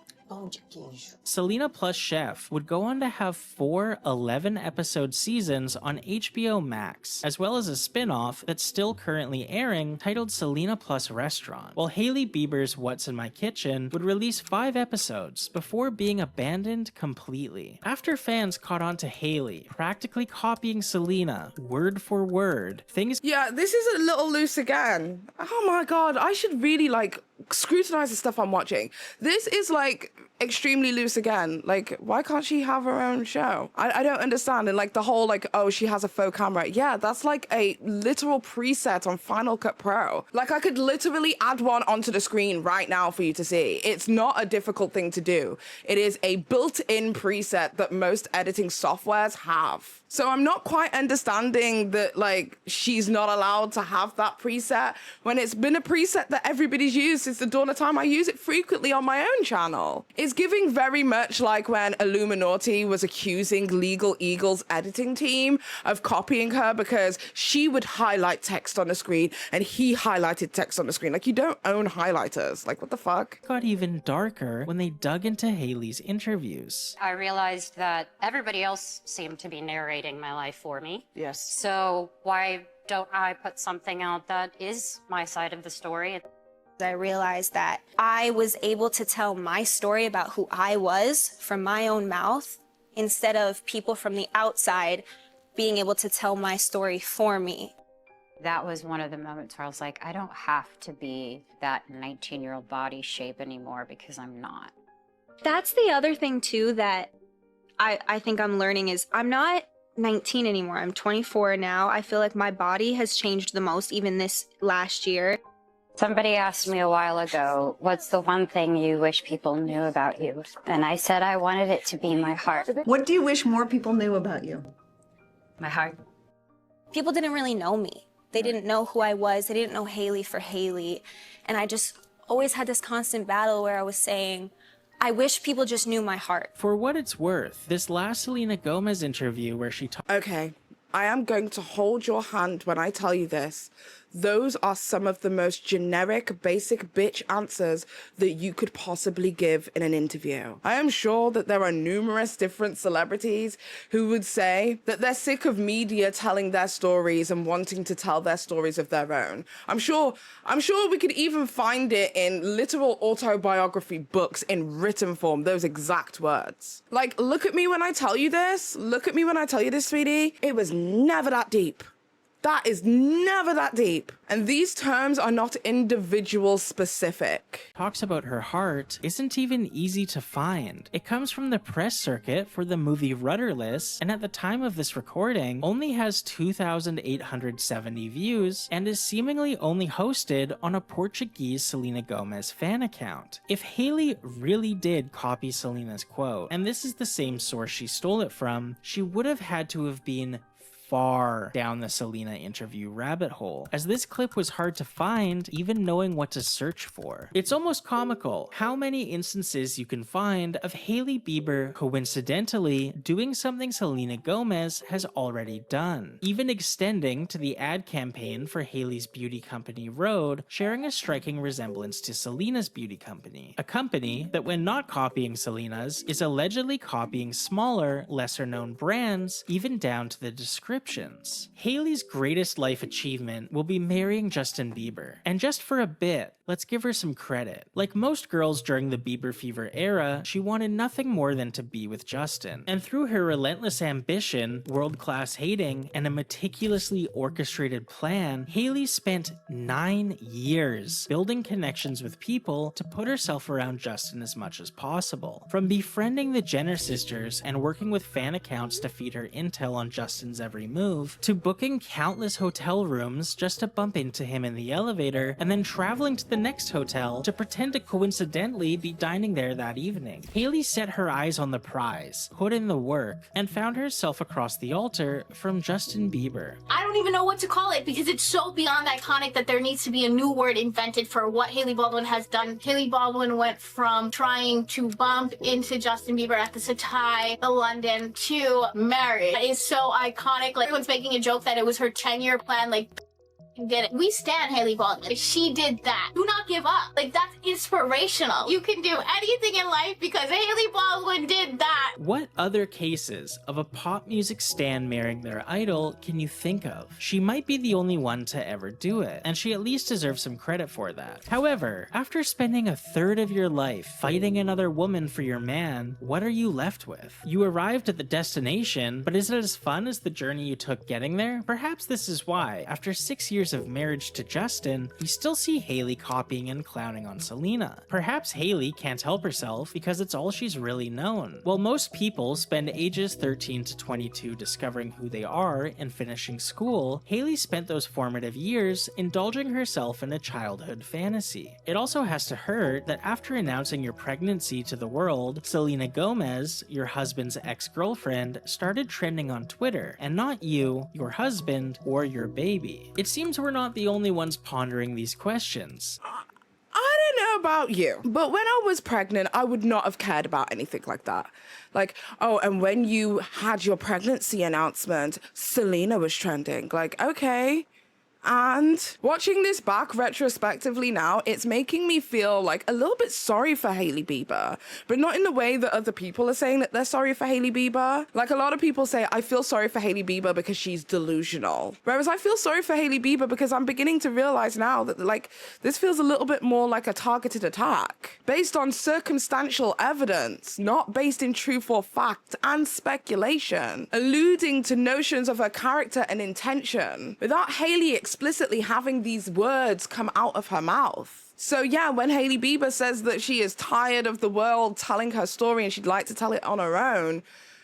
Selena Plus Chef would go on to have 4 11-episode seasons on HBO Max, as well as a spin-off that's still currently airing titled Selena Plus Restaurant, while Hailey Bieber's What's in My Kitchen would release 5 episodes before being abandoned completely. After fans caught on to Hailey practically copying Selena word for word, things... Yeah, this is a little loose again. Oh my god, I should really, like, scrutinize the stuff I'm watching. This is, like, extremely loose again. Like, why can't she have her own show? I don't understand. And like the whole like, oh, she has a faux camera. Yeah, that's like a literal preset on Final Cut Pro. Like, I could literally add one onto the screen right now for you to see. It's not a difficult thing to do. It is a built-in preset that most editing softwares have. So I'm not quite understanding that, like, she's not allowed to have that preset when it's been a preset that everybody's used since the dawn of time. I use it frequently on my own channel. It's giving very much like when Illuminati was accusing Legal Eagle's editing team of copying her because she would highlight text on the screen and he highlighted text on the screen. Like, you don't own highlighters. Like, what the fuck? It got even darker when they dug into Hailey's interviews. I realized that everybody else seemed to be narrating my life for me. Yes. So why don't I put something out that is my side of the story? I realized that I was able to tell my story about who I was from my own mouth instead of people from the outside being able to tell my story for me. That was one of the moments where I was like, I don't have to be that 19-year-old body shape anymore because I'm not. That's the other thing too that I think I'm learning is I'm not 19 anymore. I'm 24 now. I feel like my body has changed the most even this last year. Somebody asked me a while ago, what's the one thing you wish people knew about you? And I said I wanted it to be my heart. What do you wish more people knew about you? My heart. People didn't really know me. They didn't know who I was. They didn't know Hailey for Hailey. And I just always had this constant battle where I was saying, I wish people just knew my heart. For what it's worth, this last Selena Gomez interview where she talked... Okay, I am going to hold your hand when I tell you this. Those are some of the most generic, basic bitch answers that you could possibly give in an interview. I am sure that there are numerous different celebrities who would say that they're sick of media telling their stories and wanting to tell their stories of their own. I'm sure we could even find it in literal autobiography books in written form, those exact words. Like, look at me when I tell you this. Look at me when I tell you this, sweetie. It was never that deep. That is never that deep. And these terms are not individual specific. Talks about her heart isn't even easy to find. It comes from the press circuit for the movie Rudderless, and at the time of this recording, only has 2,870 views and is seemingly only hosted on a Portuguese Selena Gomez fan account. If Hailey really did copy Selena's quote, and this is the same source she stole it from, she would have had to have been far down the Selena interview rabbit hole, as this clip was hard to find even knowing what to search for. It's almost comical how many instances you can find of Hailey Bieber coincidentally doing something Selena Gomez has already done, even extending to the ad campaign for Hailey's beauty company Rhode, sharing a striking resemblance to Selena's beauty company, a company that when not copying Selena's is allegedly copying smaller, lesser known brands, even down to the description. Hailey's greatest life achievement will be marrying Justin Bieber. And just for a bit, let's give her some credit. Like most girls during the Bieber fever era, she wanted nothing more than to be with Justin. And through her relentless ambition, world-class hating, and a meticulously orchestrated plan, Hailey spent 9 years building connections with people to put herself around Justin as much as possible. From befriending the Jenner sisters and working with fan accounts to feed her intel on Justin's every move, to booking countless hotel rooms just to bump into him in the elevator, and then traveling to the next hotel to pretend to coincidentally be dining there that evening. Hailey set her eyes on the prize, put in the work, and found herself across the altar from Justin Bieber. I don't even know what to call it because it's so beyond iconic that there needs to be a new word invented for what Hailey Baldwin has done. Hailey Baldwin went from trying to bump into Justin Bieber at the Satai, the London, to marriage. It is so iconic. Like, everyone's making a joke that it was her 10-year plan. Like, get it. We stand Hailey Baldwin. She did that. Do not give up. Like, that's inspirational. You can do anything in life because Hailey Baldwin did that. What other cases of a pop music stan marrying their idol can you think of? She might be the only one to ever do it, and she at least deserves some credit for that. However, after spending a third of your life fighting another woman for your man, what are you left with? You arrived at the destination, but is it as fun as the journey you took getting there? Perhaps this is why, after 6 years of marriage to Justin, we still see Hailey copying and clowning on Selena. Perhaps Hailey can't help herself because it's all she's really known. While most people spend ages 13 to 22 discovering who they are and finishing school, Hailey spent those formative years indulging herself in a childhood fantasy. It also has to hurt that after announcing your pregnancy to the world, Selena Gomez, your husband's ex-girlfriend, started trending on Twitter, and not you, your husband, or your baby. It seems we're not the only ones pondering these questions. I don't know about you, but when I was pregnant, I would not have cared about anything like that. Like, oh, and when you had your pregnancy announcement, Selena was trending. Like, okay. And watching this back retrospectively now, it's making me feel like a little bit sorry for Hailey Bieber, but not in the way that other people are saying that they're sorry for Hailey Bieber. Like, a lot of people say, I feel sorry for Hailey Bieber because she's delusional. Whereas I feel sorry for Hailey Bieber because I'm beginning to realize now that, like, this feels a little bit more like a targeted attack based on circumstantial evidence, not based in truth or fact and speculation, alluding to notions of her character and intention without Hailey explicitly having these words come out of her mouth. So yeah, when Hailey Bieber says that she is tired of the world telling her story and she'd like to tell it on her own,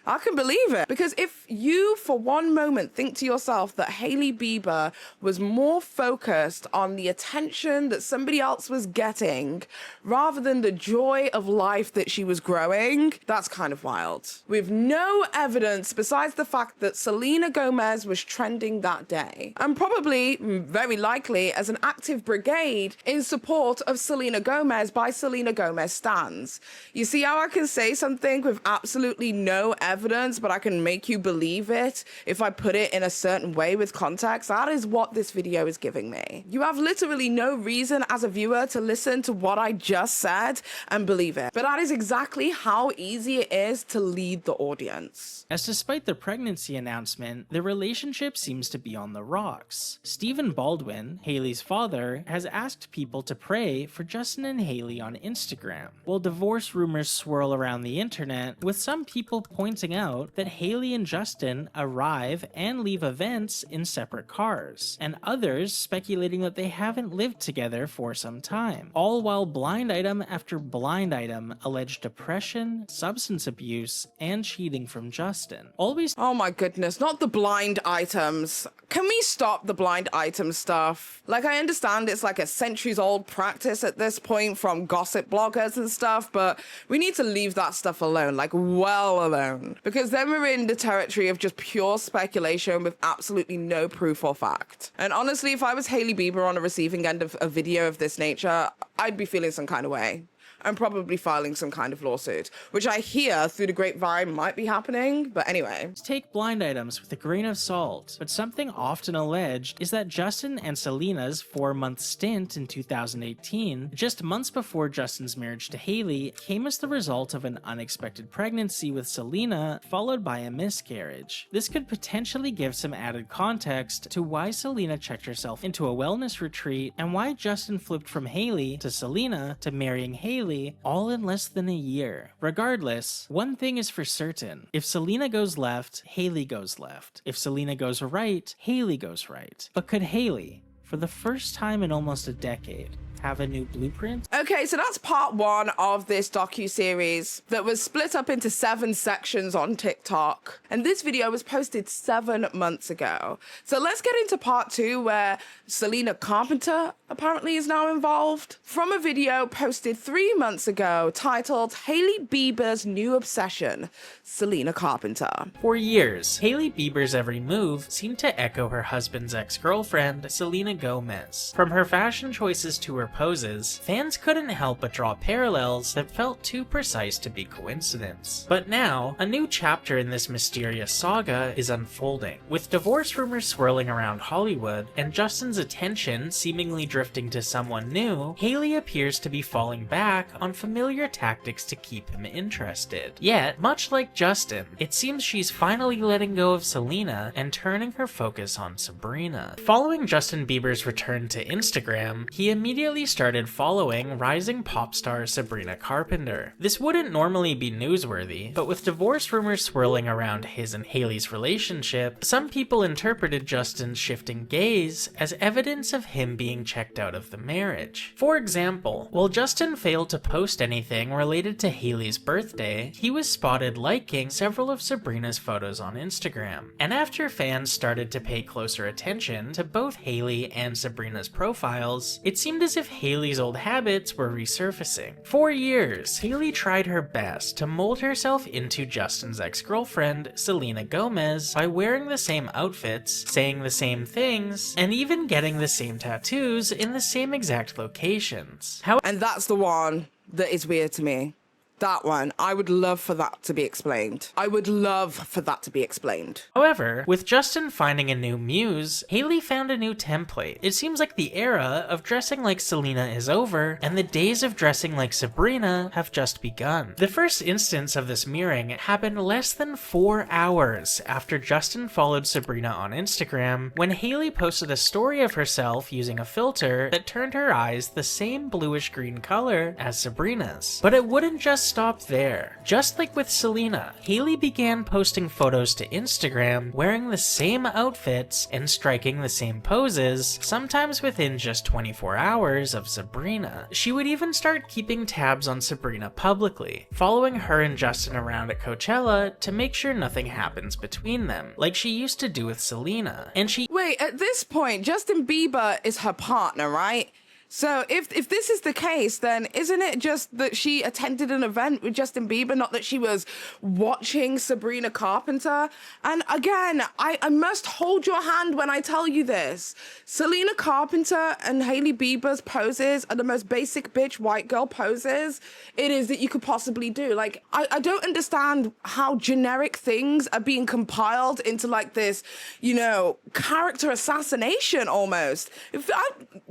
I can believe it. Because if you, for one moment, think to yourself that Hailey Bieber was more focused on the attention that somebody else was getting rather than the joy of life that she was growing, that's kind of wild. With no evidence besides the fact that Selena Gomez was trending that day. And probably, very likely, as an active brigade in support of Selena Gomez by Selena Gomez stans. You see how I can say something with absolutely no evidence evidence, but I can make you believe it if I put it in a certain way with context. That is what this video is giving me. You have literally no reason as a viewer to listen to what I just said and believe it. But that is exactly how easy it is to lead the audience. As despite the pregnancy announcement, the relationship seems to be on the rocks. Stephen Baldwin, Hailey's father, has asked people to pray for Justin and Hailey on Instagram, while divorce rumors swirl around the internet, with some people pointing out that Hailey and Justin arrive and leave events in separate cars, and others speculating that they haven't lived together for some time, all while blind item after blind item allege depression, substance abuse, and cheating from Justin. Always— oh my goodness, not the blind items. Can we stop the blind item stuff? Like, I understand it's like a centuries old practice at this point from gossip bloggers and stuff, but we need to leave that stuff alone, like well alone, because then we're in the territory of just pure speculation with absolutely no proof or fact. And honestly, if I was Hailey Bieber on the receiving end of a video of this nature, I'd be feeling some kind of way. I'm probably filing some kind of lawsuit, which I hear through the grapevine might be happening, but anyway. Take blind items with a grain of salt, but something often alleged is that Justin and Selena's 4-month stint in 2018, just months before Justin's marriage to Hailey, came as the result of an unexpected pregnancy with Selena, followed by a miscarriage. This could potentially give some added context to why Selena checked herself into a wellness retreat, and why Justin flipped from Hailey to Selena to marrying Hailey all in less than a year. Regardless, one thing is for certain: if Selena goes left, Hailey goes left. If Selena goes right, Hailey goes right. But could Hailey, for the first time in almost a decade, have a new blueprint? Okay, so that's part 1 of this docu-series that was split up into 7 sections on TikTok. And this video was posted 7 months ago. So let's get into part 2, where Selena Carpenter apparently is now involved. From a video posted 3 months ago titled Hailey Bieber's New Obsession, Selena Carpenter. For years, Hailey Bieber's every move seemed to echo her husband's ex-girlfriend, Selena Gomez. From her fashion choices to her poses, fans couldn't help but draw parallels that felt too precise to be coincidence. But now, a new chapter in this mysterious saga is unfolding. With divorce rumors swirling around Hollywood, and Justin's attention seemingly drifting to someone new, Hailey appears to be falling back on familiar tactics to keep him interested. Yet, much like Justin, it seems she's finally letting go of Selena and turning her focus on Sabrina. Following Justin Bieber's return to Instagram, he immediately started following rising pop star Sabrina Carpenter. This wouldn't normally be newsworthy, but with divorce rumors swirling around his and Hailey's relationship, some people interpreted Justin's shifting gaze as evidence of him being checked out of the marriage. For example, while Justin failed to post anything related to Hailey's birthday, he was spotted liking several of Sabrina's photos on Instagram. And after fans started to pay closer attention to both Hailey and Sabrina's profiles, it seemed as if Hailey's old habits were resurfacing. For years, Hailey tried her best to mold herself into Justin's ex-girlfriend, Selena Gomez, by wearing the same outfits, saying the same things, and even getting the same tattoos in the same exact locations. And that's the one that is weird to me. That one, I would love for that to be explained. I would love for that to be explained. However, with Justin finding a new muse, Hailey found a new template. It seems like the era of dressing like Selena is over, and the days of dressing like Sabrina have just begun. The first instance of this mirroring happened less than 4 hours after Justin followed Sabrina on Instagram, when Hailey posted a story of herself using a filter that turned her eyes the same bluish-green color as Sabrina's. But it wouldn't just stop there. Just like with Selena, Hailey began posting photos to Instagram wearing the same outfits and striking the same poses, sometimes within just 24 hours of Sabrina. She would even start keeping tabs on Sabrina publicly, following her and Justin around at Coachella to make sure nothing happens between them, like she used to do with Selena. And Wait, at this point, Justin Bieber is her partner, right? So if this is the case, then isn't it just that she attended an event with Justin Bieber, not that she was watching Sabrina Carpenter? And again, I must hold your hand when I tell you this. Selena Carpenter and Hailey Bieber's poses are the most basic bitch white girl poses it is that you could possibly do. Like, I don't understand how generic things are being compiled into like this, you know, character assassination almost.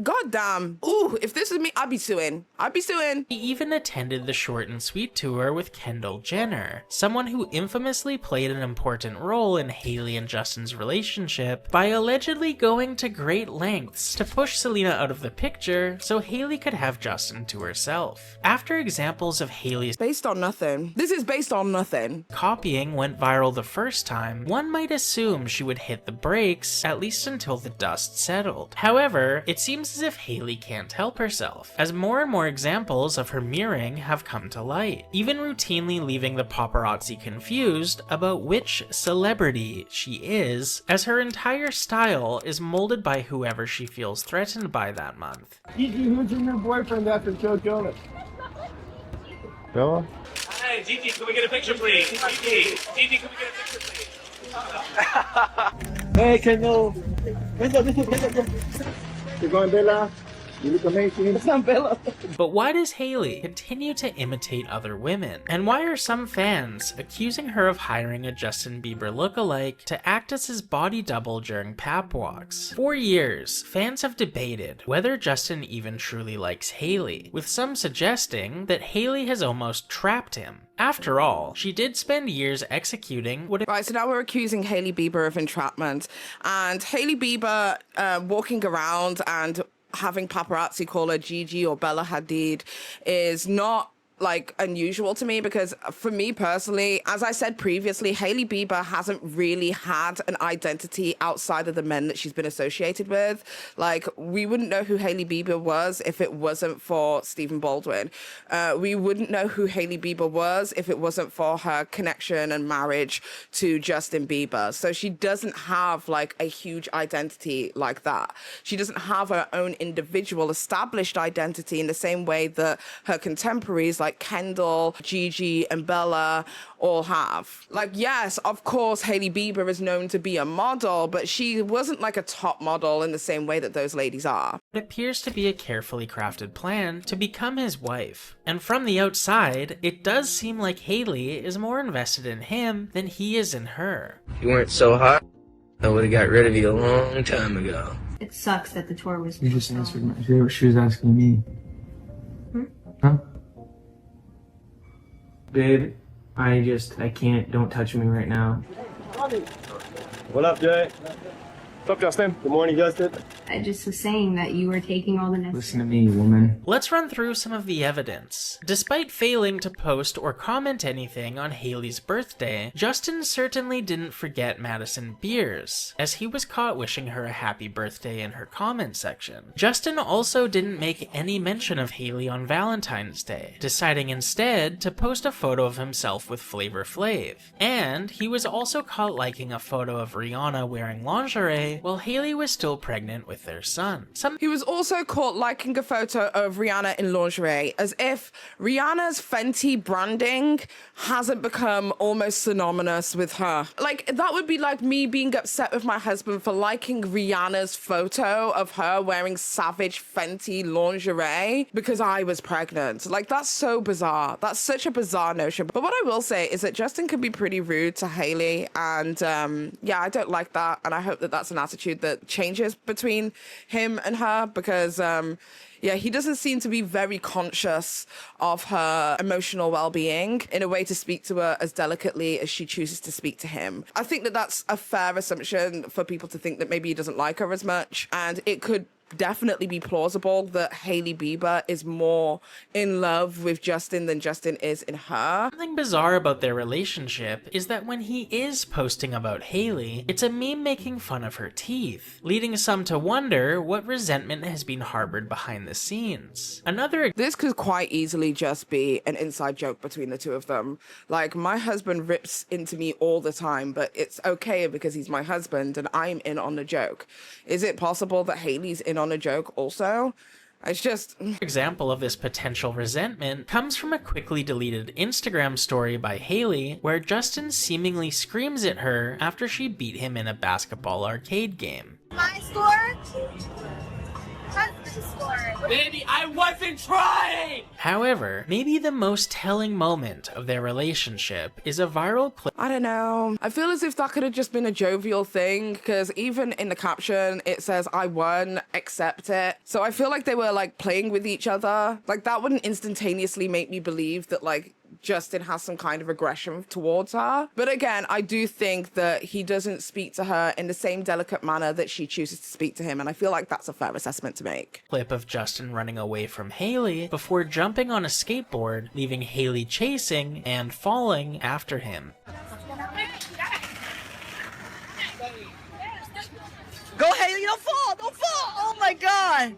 Goddamn. Ooh, if this is me, I'd be suing. I'd be suing. He even attended the Short and Sweet tour with Kendall Jenner, someone who infamously played an important role in Hailey and Justin's relationship by allegedly going to great lengths to push Selena out of the picture so Hailey could have Justin to herself. After examples of Hailey's based on nothing. This is based on nothing. Copying went viral the first time, one might assume she would hit the brakes, at least until the dust settled. However, it seems as if Hailey can't help herself, as more and more examples of her mirroring have come to light, even routinely leaving the paparazzi confused about which celebrity she is, as her entire style is molded by whoever she feels threatened by that month. Gigi, who's your new boyfriend after Joe Jonas? Bella? Hey, Gigi, can we get a picture, please? Gigi, can we get a picture, please? Hey, Kendall. You're going, Bella? You look amazing. It's not Bella. But why does Hailey continue to imitate other women? And why are some fans accusing her of hiring a Justin Bieber lookalike to act as his body double during pap walks? For years, fans have debated whether Justin even truly likes Hailey, with some suggesting that Hailey has almost trapped him. After all, she did spend years executing what... Right, so now we're accusing Hailey Bieber of entrapment. And Hailey Bieber walking around and having paparazzi call her Gigi or Bella Hadid is not like unusual to me, because for me personally, as I said previously, Hailey Bieber hasn't really had an identity outside of the men that she's been associated with. Like, we wouldn't know who Hailey Bieber was if it wasn't for Stephen Baldwin. We wouldn't know who Hailey Bieber was if it wasn't for her connection and marriage to Justin Bieber. So she doesn't have like a huge identity like that. She doesn't have her own individual established identity in the same way that her contemporaries like Kendall, Gigi, and Bella all have. Like, yes, of course, Hailey Bieber is known to be a model, but she wasn't like a top model in the same way that those ladies are. It appears to be a carefully crafted plan to become his wife. And from the outside, it does seem like Hailey is more invested in him than he is in her. If you weren't so hot, I would have got rid of you a long time ago. It sucks that the tour was... You just answered my... She was asking me. Huh? Babe, I can't, don't touch me right now. What up, Jay? What's up, Justin? Good morning, Justin. I just was saying that you were taking all the necessary... Listen to me, woman. Let's run through some of the evidence. Despite failing to post or comment anything on Hailey's birthday, Justin certainly didn't forget Madison Beers, as he was caught wishing her a happy birthday in her comment section. Justin also didn't make any mention of Hailey on Valentine's Day, deciding instead to post a photo of himself with Flavor Flav. And he was also caught liking a photo of Rihanna wearing lingerie while Hailey was still pregnant with their son. He was also caught liking a photo of Rihanna in lingerie, as if Rihanna's Fenty branding hasn't become almost synonymous with her. Like, that would be like me being upset with my husband for liking Rihanna's photo of her wearing savage Fenty lingerie because I was pregnant. Like, that's so bizarre. That's such a bizarre notion. But what I will say is that Justin can be pretty rude to Hailey, and yeah, I don't like that, and I hope that that's an attitude that changes between him and her, because yeah, he doesn't seem to be very conscious of her emotional well-being in a way to speak to her as delicately as she chooses to speak to him. I think that that's a fair assumption for people to think that maybe he doesn't like her as much, and it could definitely be plausible that Hailey Bieber is more in love with Justin than Justin is in her. Something bizarre about their relationship is that when he is posting about Hailey, it's a meme making fun of her teeth, leading some to wonder what resentment has been harbored behind the scenes. This could quite easily just be an inside joke between the two of them. Like, my husband rips into me all the time, but it's okay because he's my husband and I'm in on the joke. Is it possible that Hailey's in on a joke also? It's just... Example of this potential resentment comes from a quickly deleted Instagram story by Hailey, where Justin seemingly screams at her after she beat him in a basketball arcade game. My score? Baby, I wasn't trying! However, maybe the most telling moment of their relationship is a viral clip. I don't know. I feel as if that could have just been a jovial thing, because even in the caption, it says, I won, accept it. So I feel like they were like playing with each other. Like that wouldn't instantaneously make me believe that like Justin has some kind of aggression towards her. But again, I do think that he doesn't speak to her in the same delicate manner that she chooses to speak to him, and I feel like that's a fair assessment to make. Clip of Justin running away from Hailey before jumping on a skateboard, leaving Hailey chasing and falling after him. Go, Hailey, don't fall! Don't fall! Oh my god!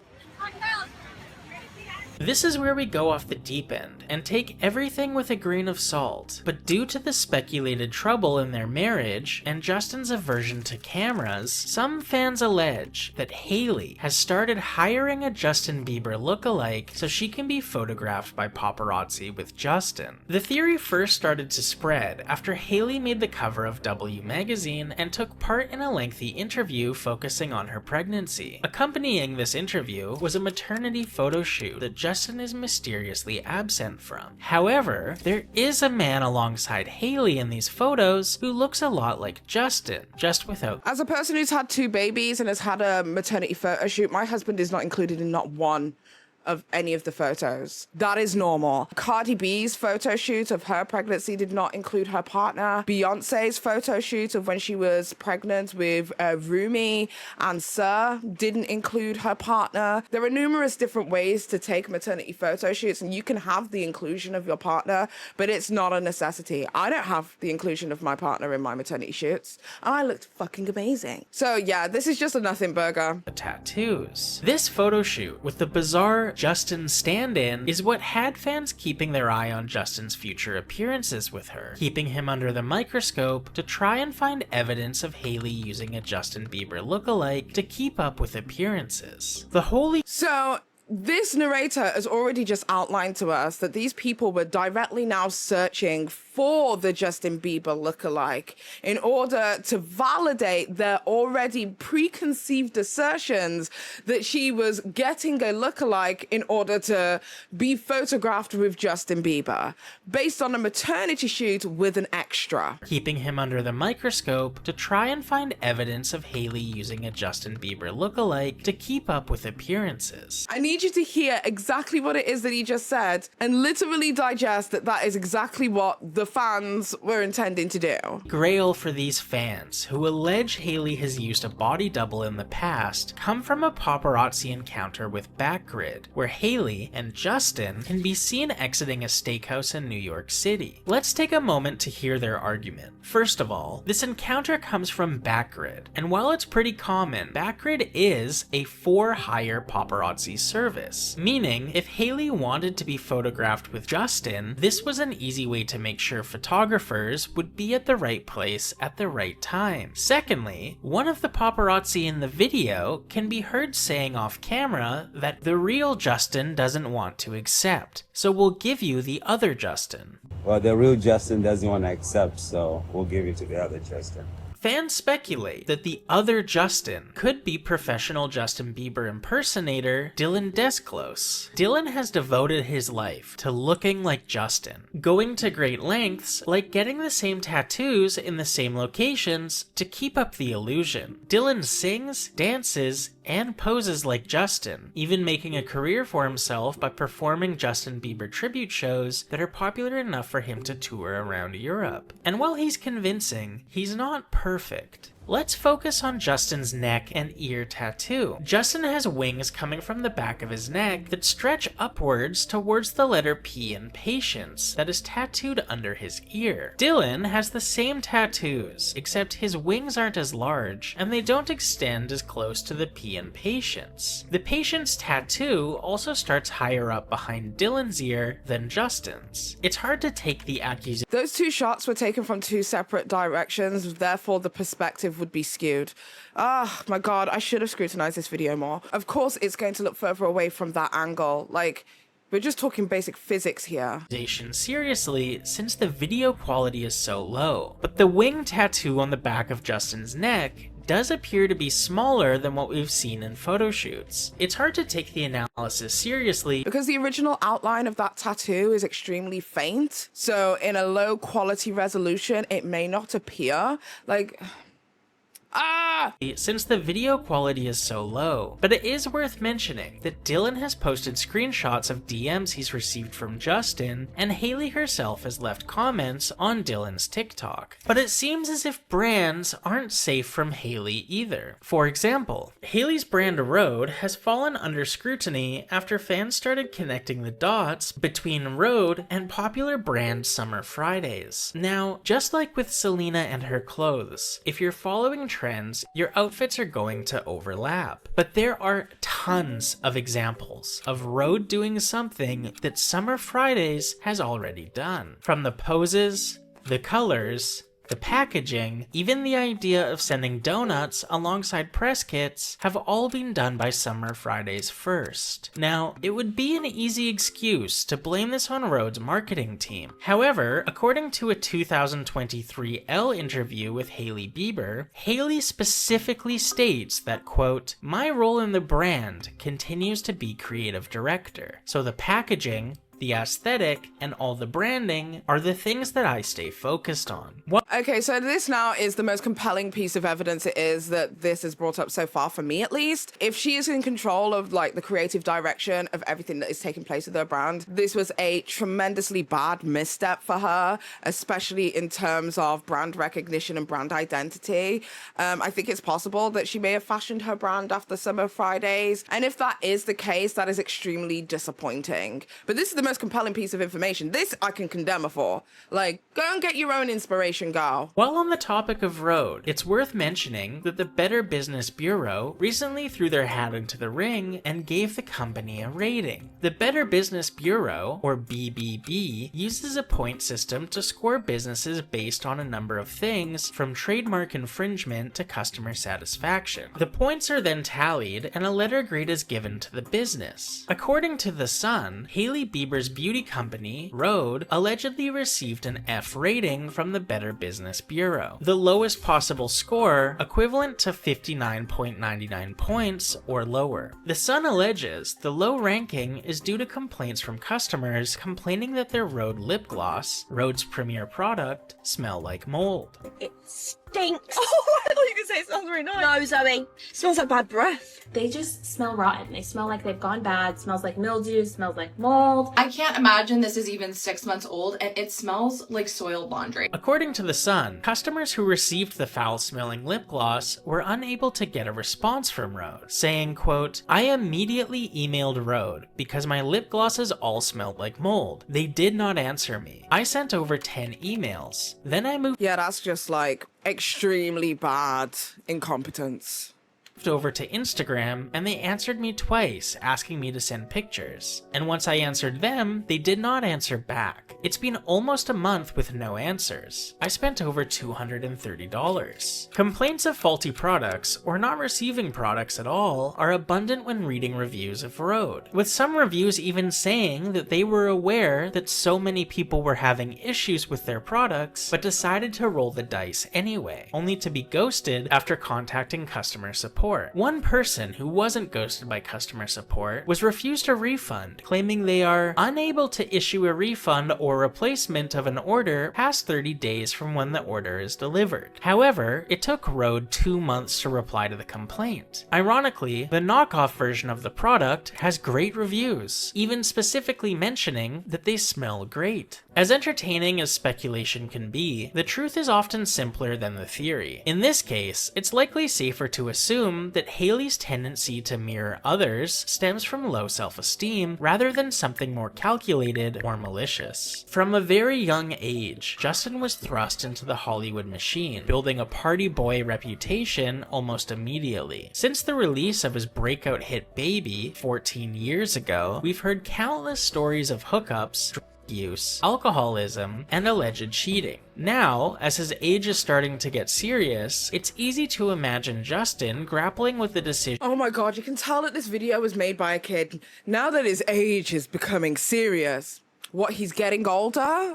This is where we go off the deep end and take everything with a grain of salt, but due to the speculated trouble in their marriage and Justin's aversion to cameras, some fans allege that Hailey has started hiring a Justin Bieber lookalike so she can be photographed by paparazzi with Justin. The theory first started to spread after Hailey made the cover of W magazine and took part in a lengthy interview focusing on her pregnancy. Accompanying this interview was a maternity photo shoot that Justin is mysteriously absent from. However, there is a man alongside Hailey in these photos who looks a lot like Justin, just without. As a person who's had 2 babies and has had a maternity photo shoot, my husband is not included in not one of any of the photos. That is normal. Cardi B's photo shoot of her pregnancy did not include her partner. Beyonce's photo shoot of when she was pregnant with Rumi and Sir didn't include her partner. There are numerous different ways to take maternity photo shoots, and you can have the inclusion of your partner, but it's not a necessity. I don't have the inclusion of my partner in my maternity shoots, and I looked fucking amazing. So yeah, this is just a nothing burger. The tattoos. This photo shoot with the bizarre Justin stand-in is what had fans keeping their eye on Justin's future appearances with her, keeping him under the microscope to try and find evidence of Hailey using a Justin Bieber lookalike to keep up with appearances. The holy... So this narrator has already just outlined to us that these people were directly now searching for the Justin Bieber lookalike in order to validate their already preconceived assertions that she was getting a lookalike in order to be photographed with Justin Bieber, based on a maternity shoot with an extra. Keeping him under the microscope to try and find evidence of Hailey using a Justin Bieber lookalike to keep up with appearances. I need you to hear exactly what it is that he just said and literally digest that that is exactly what the fans were intending to do. Grail for these fans who allege Hailey has used a body double in the past come from a paparazzi encounter with Backgrid, where Hailey and Justin can be seen exiting a steakhouse in New York City. Let's take a moment to hear their argument. First of all, this encounter comes from Backgrid, and while it's pretty common, Backgrid is a for-hire paparazzi service, meaning if Hailey wanted to be photographed with Justin, this was an easy way to make sure photographers would be at the right place at the right time. Secondly, one of the paparazzi in the video can be heard saying off camera that the real Justin doesn't want to accept, so we'll give you the other Justin. Well, the real Justin doesn't want to accept, so we'll give it to the other Justin. Fans speculate that the other Justin could be professional Justin Bieber impersonator Dylan Desclose. Dylan has devoted his life to looking like Justin, going to great lengths like getting the same tattoos in the same locations to keep up the illusion. Dylan sings, dances, and poses like Justin, even making a career for himself by performing Justin Bieber tribute shows that are popular enough for him to tour around Europe. And while he's convincing, he's not perfect. Let's focus on Justin's neck and ear tattoo. Justin has wings coming from the back of his neck that stretch upwards towards the letter P in patience that is tattooed under his ear. Dylan has the same tattoos, except his wings aren't as large and they don't extend as close to the P in patience. The patience tattoo also starts higher up behind Dylan's ear than Justin's. It's hard to take the accusation. Those two shots were taken from two separate directions, therefore the perspective perspective would be skewed. Ah, my God, I should have scrutinized this video more. Of course, it's going to look further away from that angle. Like, we're just talking basic physics here. Seriously, since the video quality is so low. But the wing tattoo on the back of Justin's neck does appear to be smaller than what we've seen in photo shoots. It's hard to take the analysis seriously because the original outline of that tattoo is extremely faint. So in a low quality resolution, it may not appear like... since the video quality is so low. But it is worth mentioning that Dylan has posted screenshots of DMs he's received from Justin, and Hailey herself has left comments on Dylan's TikTok. But it seems as if brands aren't safe from Hailey either. For example, Hailey's brand Rhode has fallen under scrutiny after fans started connecting the dots between Rhode and popular brand Summer Fridays. Now, just like with Selena and her clothes, if you're following trends, your outfits are going to overlap. But there are tons of examples of Rhode doing something that Summer Fridays has already done. From the poses, the colors, the packaging, even the idea of sending donuts alongside press kits have all been done by Summer Fridays first. Now, it would be an easy excuse to blame this on Rhode's marketing team. However, according to a 2023 Elle interview with Hailey Bieber, Hailey specifically states that, quote, "My role in the brand continues to be creative director, so the packaging, the aesthetic, and all the branding are the things that I stay focused on." Okay, so this now is the most compelling piece of evidence it is that this is brought up so far, for me at least. If she is in control of like the creative direction of everything that is taking place with her brand, this was a tremendously bad misstep for her, especially in terms of brand recognition and brand identity. I think it's possible that she may have fashioned her brand after Summer Fridays, and if that is the case, that is extremely disappointing. But this is the most compelling piece of information. This I can condemn her for. Like, go and get your own inspiration, girl. While on the topic of Rhode, it's worth mentioning that the Better Business Bureau recently threw their hat into the ring and gave the company a rating. The Better Business Bureau, or BBB, uses a point system to score businesses based on a number of things, from trademark infringement to customer satisfaction. The points are then tallied and a letter grade is given to the business. According to The Sun, Hailey Bieber's beauty company, Rhode, allegedly received an F rating from the Better Business Bureau, the lowest possible score, equivalent to 59.99 points or lower. The Sun alleges the low ranking is due to complaints from customers complaining that their Rhode lip gloss, Rhode's premier product, smell like mold. It stinks. Oh, I thought you could say it smells really nice. No, Zoe. It smells like bad breath. They just smell rotten. They smell like they've gone bad. Smells like mildew, smells like mold. I can't imagine this is even 6 months old, and it smells like soiled laundry. According to The Sun, customers who received the foul-smelling lip gloss were unable to get a response from Rhode, saying, quote, "I immediately emailed Rhode because my lip glosses all smelled like mold. They did not answer me. I sent over 10 emails. Then I moved..." Yeah, that's just like extremely bad incompetence. Over to Instagram, and they answered me twice, asking me to send pictures. And once I answered them, they did not answer back. It's been almost a month with no answers. I spent over $230. Complaints of faulty products, or not receiving products at all, are abundant when reading reviews of Rhode, with some reviews even saying that they were aware that so many people were having issues with their products, but decided to roll the dice anyway, only to be ghosted after contacting customer support. One person who wasn't ghosted by customer support was refused a refund, claiming they are unable to issue a refund or replacement of an order past 30 days from when the order is delivered. However, it took Rhode 2 months to reply to the complaint. Ironically, the knockoff version of the product has great reviews, even specifically mentioning that they smell great. As entertaining as speculation can be, the truth is often simpler than the theory. In this case, it's likely safer to assume that Hailey's tendency to mirror others stems from low self-esteem rather than something more calculated or malicious. From a very young age, Justin was thrust into the Hollywood machine, building a party boy reputation almost immediately. Since the release of his breakout hit Baby 14 years ago, we've heard countless stories of hookups, use, alcoholism, and alleged cheating. Now, as his age is starting to get serious, it's easy to imagine Justin grappling with the decision. Oh my god, you can tell that this video was made by a kid. Now that his age is becoming serious. What, he's getting older?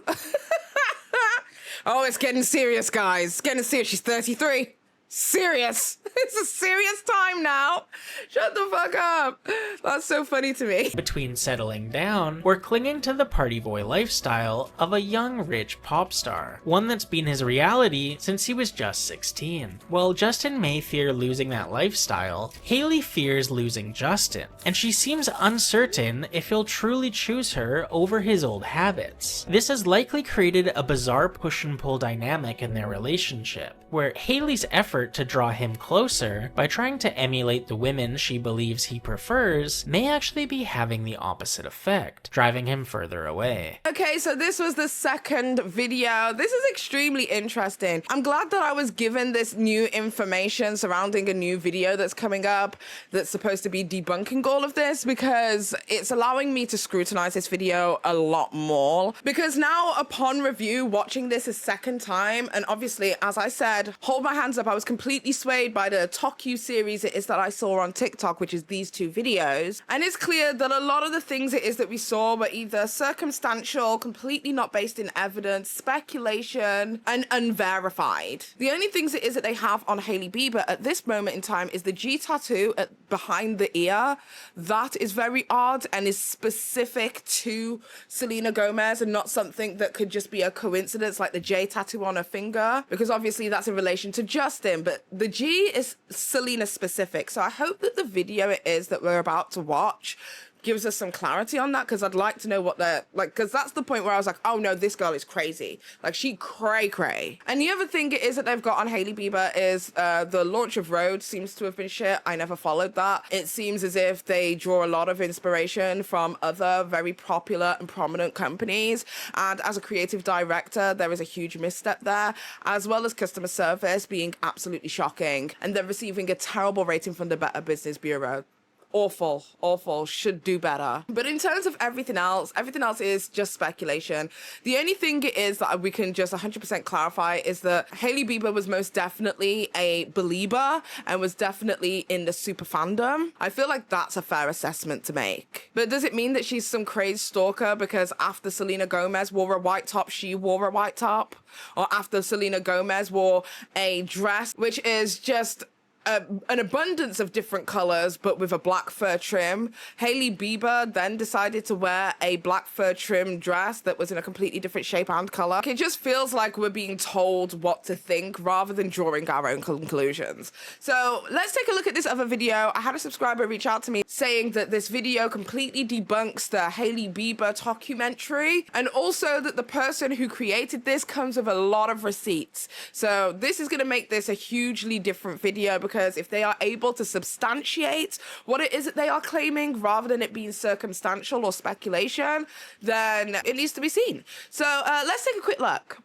Oh, it's getting serious, guys. It's getting serious. She's 33. Serious. It's a serious time now. Shut the fuck up. That's so funny to me. Between settling down or clinging to the party boy lifestyle of a young rich pop star, one that's been his reality since he was just 16. While Justin may fear losing that lifestyle, Hailey fears losing Justin, and she seems uncertain if he'll truly choose her over his old habits. This has likely created a bizarre push and pull dynamic in their relationship, where Hailey's effort to draw him closer by trying to emulate the women she believes he prefers may actually be having the opposite effect, driving him further away. Okay, so this was the second video. This is extremely interesting. I'm glad that I was given this new information surrounding a new video that's coming up that's supposed to be debunking all of this, because it's allowing me to scrutinize this video a lot more. Because now, upon review, watching this a second time, and obviously, as I said, hold my hands up, I was completely swayed by the TLDR series it is that I saw on TikTok, which is these two videos. And it's clear that a lot of the things it is that we saw were either circumstantial, completely not based in evidence, speculation, and unverified. The only things it is that they have on Hailey Bieber at this moment in time is the G tattoo behind the ear. That is very odd and is specific to Selena Gomez and not something that could just be a coincidence like the J tattoo on her finger, because obviously that's in relation to Justin, but the G is Selena specific. So I hope that the video it is that we're about to watch gives us some clarity on that, because I'd like to know what they're like, because that's the point where I was like, oh no, this girl is crazy. Like, she cray. And the other thing it is that they've got on Hailey Bieber is the launch of Road seems to have been shit. I never followed that. It seems as if they draw a lot of inspiration from other very popular and prominent companies, and as a creative director there is a huge misstep there, as well as customer service being absolutely shocking, and they're receiving a terrible rating from the Better Business Bureau. Awful, should do better. But in terms of everything else is just speculation. The only thing it is that we can just 100% clarify is that Hailey Bieber was most definitely a believer and was definitely in the super fandom. I feel like that's a fair assessment to make. But does it mean that she's some crazed stalker because after Selena Gomez wore a white top, she wore a white top? Or after Selena Gomez wore a dress, which is just an abundance of different colors, but with a black fur trim, Hailey Bieber then decided to wear a black fur trim dress that was in a completely different shape and color. It just feels like we're being told what to think rather than drawing our own conclusions. So let's take a look at this other video. I had a subscriber reach out to me saying that this video completely debunks the Hailey Bieber documentary, and also that the person who created this comes with a lot of receipts. So this is going to make this a hugely different video, because if they are able to substantiate what it is that they are claiming rather than it being circumstantial or speculation, then it needs to be seen. So let's take a quick look.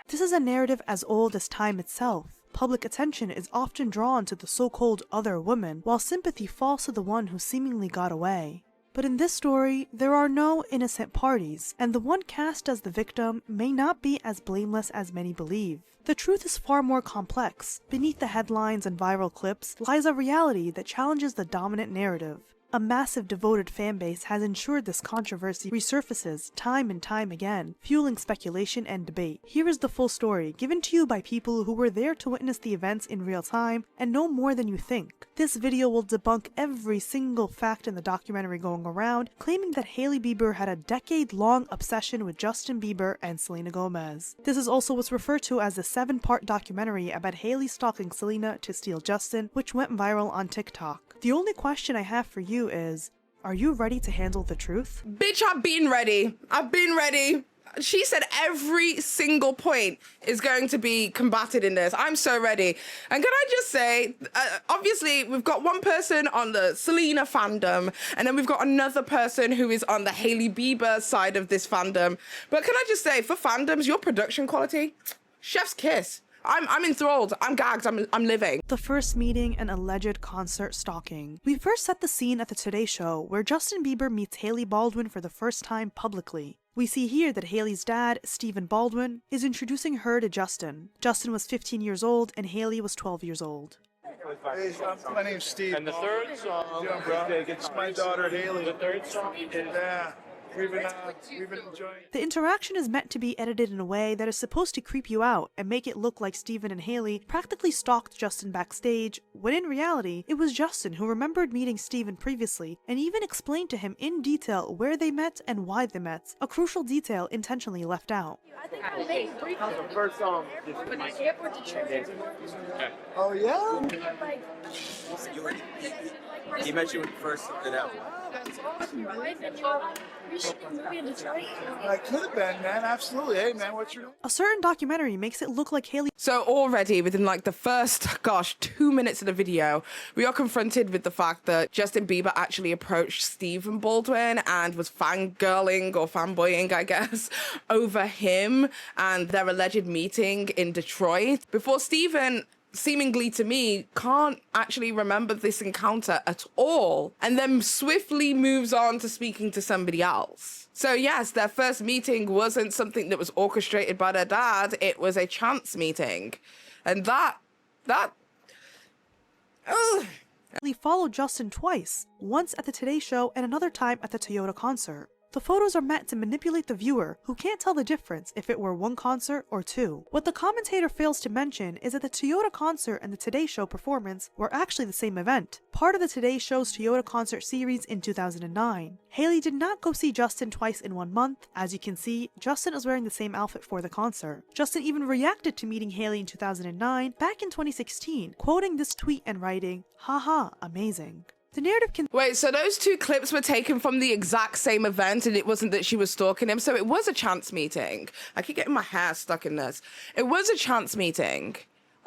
This is a narrative as old as time itself. Public attention is often drawn to the so-called other woman, while sympathy falls to the one who seemingly got away. But in this story, there are no innocent parties, and the one cast as the victim may not be as blameless as many believe. The truth is far more complex. Beneath the headlines and viral clips lies a reality that challenges the dominant narrative. A massive devoted fanbase has ensured this controversy resurfaces time and time again, fueling speculation and debate. Here is the full story, given to you by people who were there to witness the events in real time and know more than you think. This video will debunk every single fact in the documentary going around, claiming that Hailey Bieber had a decade-long obsession with Justin Bieber and Selena Gomez. This is also what's referred to as the 7-part documentary about Hailey stalking Selena to steal Justin, which went viral on TikTok. The only question I have for you is, are you ready to handle the truth? Bitch, I've been ready. She said every single point is going to be combated in this. I'm so ready. And can I just say, obviously, we've got one person on the Selena fandom, and then we've got another person who is on the Hailey Bieber side of this fandom. But can I just say, for fandoms, your production quality, chef's kiss. I'm enthralled. I'm gagged. I'm living. The first meeting and alleged concert stalking. We first set the scene at the Today Show, where Justin Bieber meets Hailey Baldwin for the first time publicly. We see here that Hailey's dad, Stephen Baldwin, is introducing her to Justin. Justin was 15 years old and Hailey was 12 years old. Hey, my name's Steve. And the third song, it's my daughter Hailey. The third song, yeah. We've been enjoying. The interaction is meant to be edited in a way that is supposed to creep you out and make it look like Stephen and Hailey practically stalked Justin backstage, when in reality, it was Justin who remembered meeting Stephen previously and even explained to him in detail where they met and why they met, a crucial detail intentionally left out. The first song. Oh yeah? He met you when you first did that. That's awesome. I could have been, man. Absolutely. Hey, man, what's your name? A certain documentary makes it look like Hailey. So already within like the first, 2 minutes of the video, we are confronted with the fact that Justin Bieber actually approached Stephen Baldwin and was fangirling or fanboying, I guess, over him and their alleged meeting in Detroit. Before Stephen, seemingly to me, can't actually remember this encounter at all, and then swiftly moves on to speaking to somebody else. So yes, their first meeting wasn't something that was orchestrated by their dad, it was a chance meeting. And that Hailey followed Justin twice, once at the Today Show and another time at the Toyota concert. The photos are meant to manipulate the viewer, who can't tell the difference if it were one concert or two. What the commentator fails to mention is that the Toyota concert and the Today Show performance were actually the same event, part of the Today Show's Toyota concert series in 2009. Hailey did not go see Justin twice in 1 month. As you can see, Justin is wearing the same outfit for the concert. Justin even reacted to meeting Hailey in 2009 back in 2016, quoting this tweet and writing, "Haha, amazing." The narrative can— Wait, so those two clips were taken from the exact same event and it wasn't that she was stalking him, so it was a chance meeting. I keep getting my hair stuck in this. It was a chance meeting.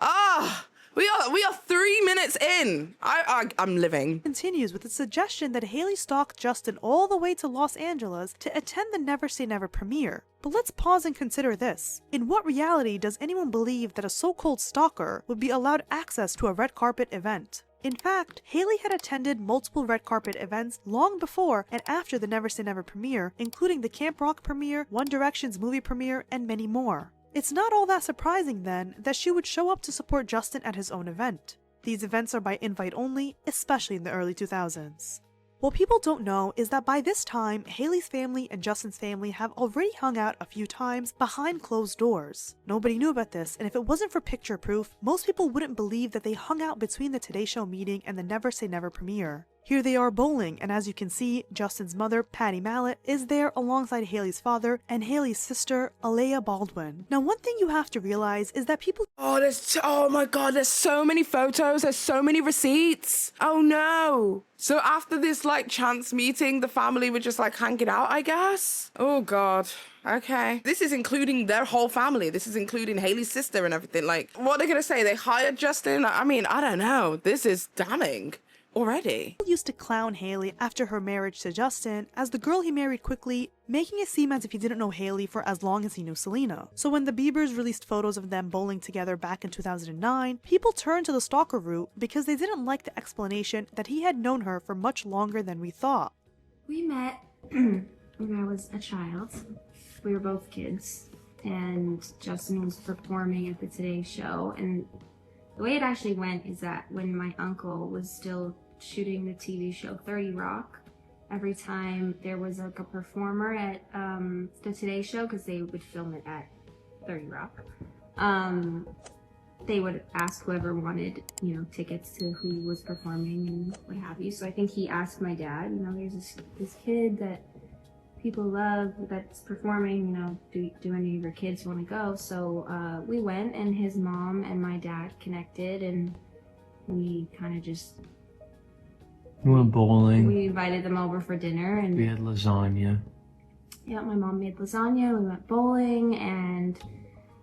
We are 3 minutes in. I'm living. Continues with the suggestion that Hailey stalked Justin all the way to Los Angeles to attend the Never Say Never premiere. But let's pause and consider this. In what reality does anyone believe that a so-called stalker would be allowed access to a red carpet event? In fact, Hailey had attended multiple red carpet events long before and after the Never Say Never premiere, including the Camp Rock premiere, One Direction's movie premiere, and many more. It's not all that surprising then that she would show up to support Justin at his own event. These events are by invite only, especially in the early 2000s. What people don't know is that by this time, Hailey's family and Justin's family have already hung out a few times behind closed doors. Nobody knew about this, and if it wasn't for picture proof, most people wouldn't believe that they hung out between the Today Show meeting and the Never Say Never premiere. Here they are bowling, and as you can see, Justin's mother, POTTY MOUTHS, is there alongside Hailey's father and Hailey's sister, Hailey Baldwin. Now, one thing you have to realize is that people— oh my god, there's so many photos, there's so many receipts. Oh no. So after this like chance meeting, the family were just like hanging out, I guess? Oh god. Okay. This is including their whole family. This is including Hailey's sister and everything. Like, what are they gonna say? They hired Justin? I mean, I don't know. This is damning. Already. People used to clown Hailey after her marriage to Justin as the girl he married quickly, making it seem as if he didn't know Hailey for as long as he knew Selena. So when the Biebers released photos of them bowling together back in 2009, people turned to the stalker route because they didn't like the explanation that he had known her for much longer than we thought. We met when I was a child. We were both kids, and Justin was performing at the Today Show, and the way it actually went is that when my uncle was still shooting the TV show 30 Rock, every time there was like a performer at the Today Show, because they would film it at 30 Rock, they would ask whoever wanted, tickets to who was performing and what have you. So I think he asked my dad, there's this kid that people love that's performing, do any of your kids want to go? So we went, and his mom and my dad connected, and we kind of just... We went bowling. We invited them over for dinner, and we had lasagna. Yeah, my mom made lasagna, we went bowling, and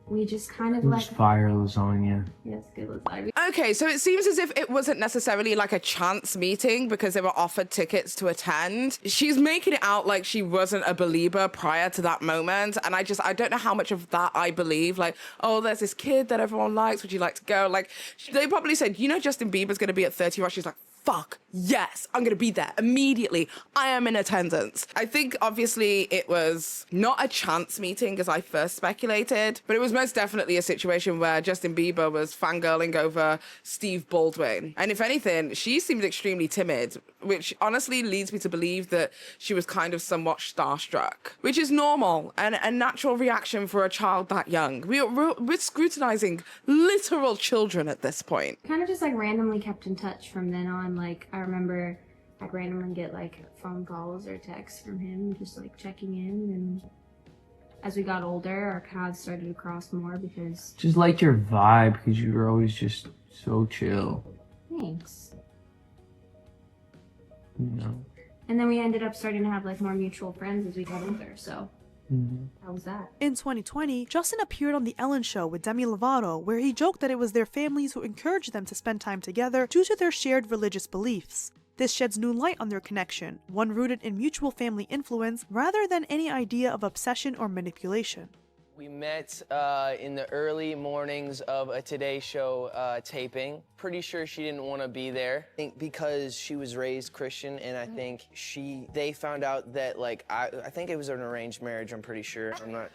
we just kind of It was fire lasagna. Yes, good lasagna. Okay, so it seems as if it wasn't necessarily like a chance meeting because they were offered tickets to attend. She's making it out like she wasn't a believer prior to that moment, and I don't know how much of that I believe. Like, oh, there's this kid that everyone likes, would you like to go? Like, they probably said, you know, Justin Bieber's gonna be at 30 Rock. She's like, fuck, yes, I'm gonna be there immediately. I am in attendance. I think obviously it was not a chance meeting as I first speculated, but it was most definitely a situation where Justin Bieber was fangirling over Steve Baldwin. And if anything, she seemed extremely timid, which honestly leads me to believe that she was kind of somewhat starstruck, which is normal and a natural reaction for a child that young. We're scrutinizing literal children at this point. Kind of just like randomly kept in touch from then on. Like, I remember I'd randomly get like phone calls or texts from him, just like checking in. And as we got older, our paths started to cross more because... Just liked your vibe because you were always just so chill. Thanks. You know? And then we ended up starting to have like more mutual friends as we got older, so... How was that? In 2020, Justin appeared on The Ellen Show with Demi Lovato, where he joked that it was their families who encouraged them to spend time together due to their shared religious beliefs. This sheds new light on their connection, one rooted in mutual family influence rather than any idea of obsession or manipulation. We met in the early mornings of a Today Show taping. Pretty sure she didn't want to be there. I think because she was raised Christian, and I think they found out that, like, I think it was an arranged marriage, I'm pretty sure. I'm not...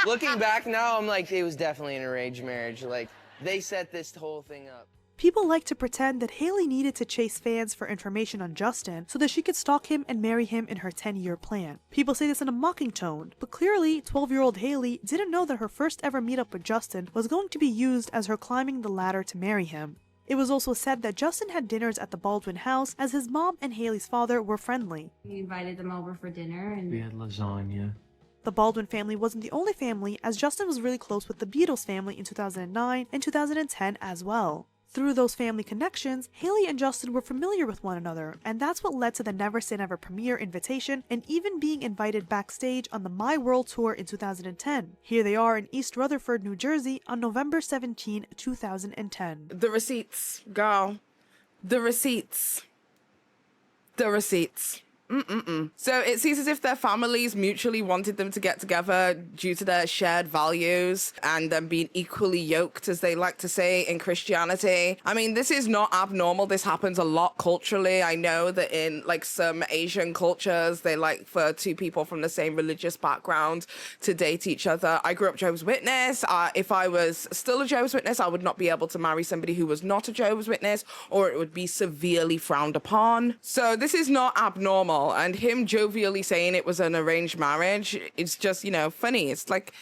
Looking back now, I'm like, it was definitely an arranged marriage. Like, they set this whole thing up. People like to pretend that Hailey needed to chase fans for information on Justin so that she could stalk him and marry him in her 10-year plan. People say this in a mocking tone, but clearly 12-year-old Hailey didn't know that her first ever meetup with Justin was going to be used as her climbing the ladder to marry him. It was also said that Justin had dinners at the Baldwin house as his mom and Hailey's father were friendly. We invited them over for dinner and... We had lasagna. The Baldwin family wasn't the only family, as Justin was really close with the Beatles family in 2009 and 2010 as well. Through those family connections, Hailey and Justin were familiar with one another, and that's what led to the Never Say Never premiere invitation and even being invited backstage on the My World Tour in 2010. Here they are in East Rutherford, New Jersey on November 17, 2010. The receipts, girl. The receipts. The receipts. So it seems as if their families mutually wanted them to get together due to their shared values and them being equally yoked, as they like to say in Christianity. I mean, this is not abnormal. This happens a lot culturally. I know that in like some Asian cultures, they like for two people from the same religious background to date each other. I grew up Jehovah's Witness. If I was still a Jehovah's Witness, I would not be able to marry somebody who was not a Jehovah's Witness, or it would be severely frowned upon. So this is not abnormal. And him jovially saying it was an arranged marriage, it's just, you know, funny. It's like,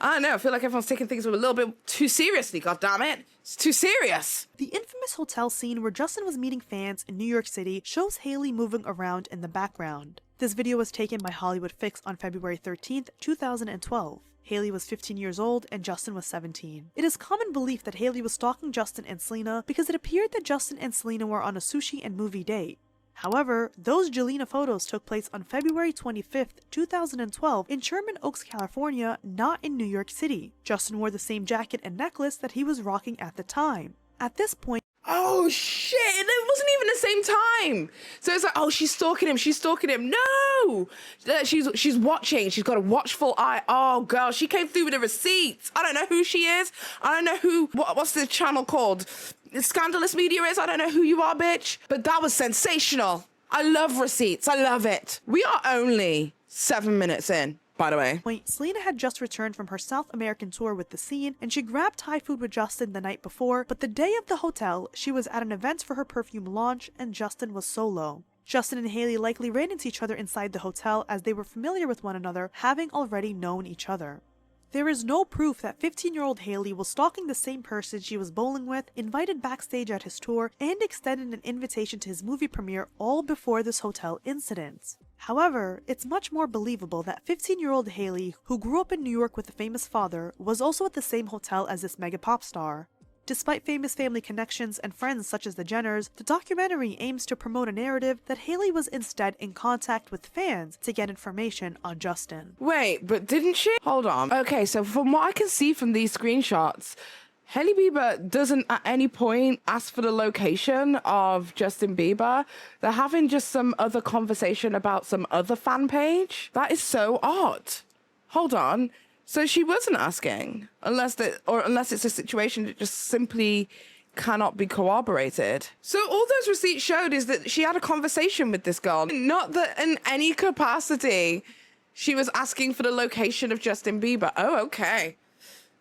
I don't know, I feel like everyone's taking things a little bit too seriously, goddammit. It's too serious. The infamous hotel scene where Justin was meeting fans in New York City shows Hailey moving around in the background. This video was taken by Hollywood Fix on February 13th, 2012. Hailey was 15 years old and Justin was 17. It is common belief that Hailey was stalking Justin and Selena because it appeared that Justin and Selena were on a sushi and movie date. However, those Jelena photos took place on February 25th, 2012 in Sherman Oaks, California, not in New York City. Justin wore the same jacket and necklace that he was rocking at the time. At this point, oh shit, it wasn't even the same time. So it's like, oh, she's stalking him, she's stalking him. No! She's watching, she's got a watchful eye. Oh, girl, she came through with the receipts. I don't know who she is. I don't know who, what's the channel called? Scandalous Media is. I don't know who you are, bitch. But that was sensational. I love receipts. I love it. We are only 7 minutes in, by the way. Selena had just returned from her South American tour with The Scene, and she grabbed Thai food with Justin the night before, but the day of the hotel, she was at an event for her perfume launch, and Justin was solo. Justin and Hailey likely ran into each other inside the hotel as they were familiar with one another, having already known each other. There is no proof that 15-year-old Hailey was stalking the same person she was bowling with, invited backstage at his tour, and extended an invitation to his movie premiere all before this hotel incident. However, it's much more believable that 15-year-old Hailey, who grew up in New York with a famous father, was also at the same hotel as this mega pop star. Despite famous family connections and friends such as the Jenners, the documentary aims to promote a narrative that Hailey was instead in contact with fans to get information on Justin. Wait, but didn't she? Hold on. Okay, so from what I can see from these screenshots, Hailey Bieber doesn't at any point ask for the location of Justin Bieber. They're having just some other conversation about some other fan page. That is so odd. Hold on. So she wasn't asking, unless it's a situation that just simply cannot be corroborated. So all those receipts showed is that she had a conversation with this girl. Not that in any capacity she was asking for the location of Justin Bieber. Oh, okay.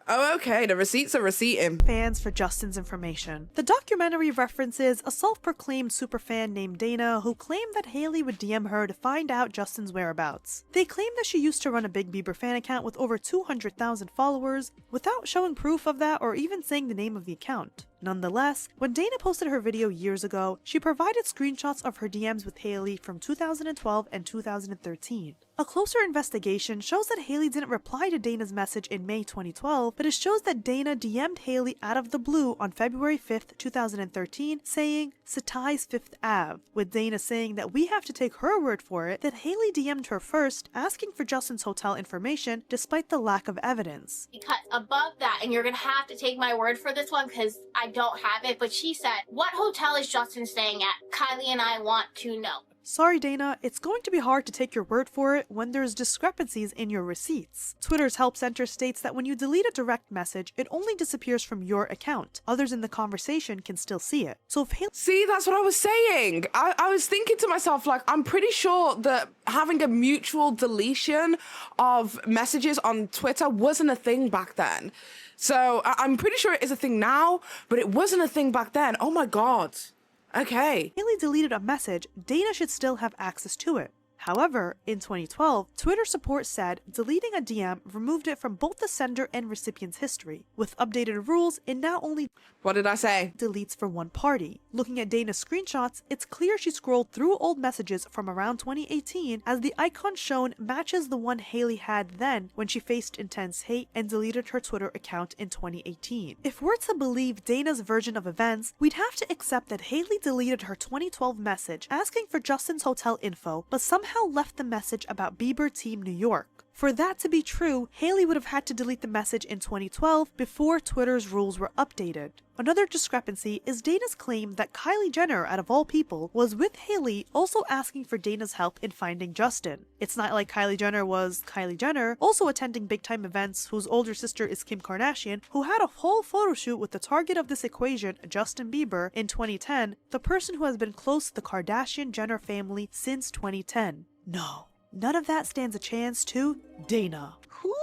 Oh, okay, the receipts are receipting. Fans for Justin's information. The documentary references a self-proclaimed superfan named Dana who claimed that Hailey would DM her to find out Justin's whereabouts. They claim that she used to run a big Bieber fan account with over 200,000 followers without showing proof of that or even saying the name of the account. Nonetheless, when Dana posted her video years ago, she provided screenshots of her DMs with Hailey from 2012 and 2013. A closer investigation shows that Hailey didn't reply to Dana's message in May 2012, but it shows that Dana DM'd Hailey out of the blue on February 5th, 2013, saying, "Satai's 5th Ave", with Dana saying that we have to take her word for it, that Hailey DM'd her first, asking for Justin's hotel information despite the lack of evidence. Because above that, and you're gonna have to take my word for this one because I don't have it, but she said, "What hotel is Justin staying at? Kylie and I want to know." Sorry Dana, it's going to be hard to take your word for it when there's discrepancies in your receipts. Twitter's Help Center states that when you delete a direct message, it only disappears from your account. Others in the conversation can still see it. So if Hailey— See, that's what I was saying. I was thinking to myself, like, I'm pretty sure that having a mutual deletion of messages on Twitter wasn't a thing back then. So I'm pretty sure it is a thing now, but it wasn't a thing back then. Oh my God. Okay. Hailey deleted a message, Dana should still have access to it. However, in 2012, Twitter support said deleting a DM removed it from both the sender and recipient's history. With updated rules, it now only— What did I say? Deletes for one party. Looking at Dana's screenshots, it's clear she scrolled through old messages from around 2018 as the icon shown matches the one Hailey had then when she faced intense hate and deleted her Twitter account in 2018. If we're to believe Dana's version of events, we'd have to accept that Hailey deleted her 2012 message asking for Justin's hotel info, but somehow left the message about Bieber Team New York. For that to be true, Hailey would have had to delete the message in 2012 before Twitter's rules were updated. Another discrepancy is Dana's claim that Kylie Jenner, out of all people, was with Hailey also asking for Dana's help in finding Justin. It's not like Kylie Jenner was Kylie Jenner, also attending big-time events, whose older sister is Kim Kardashian, who had a whole photo shoot with the target of this equation, Justin Bieber, in 2010, the person who has been close to the Kardashian-Jenner family since 2010. No. None of that stands a chance to Dana. Who?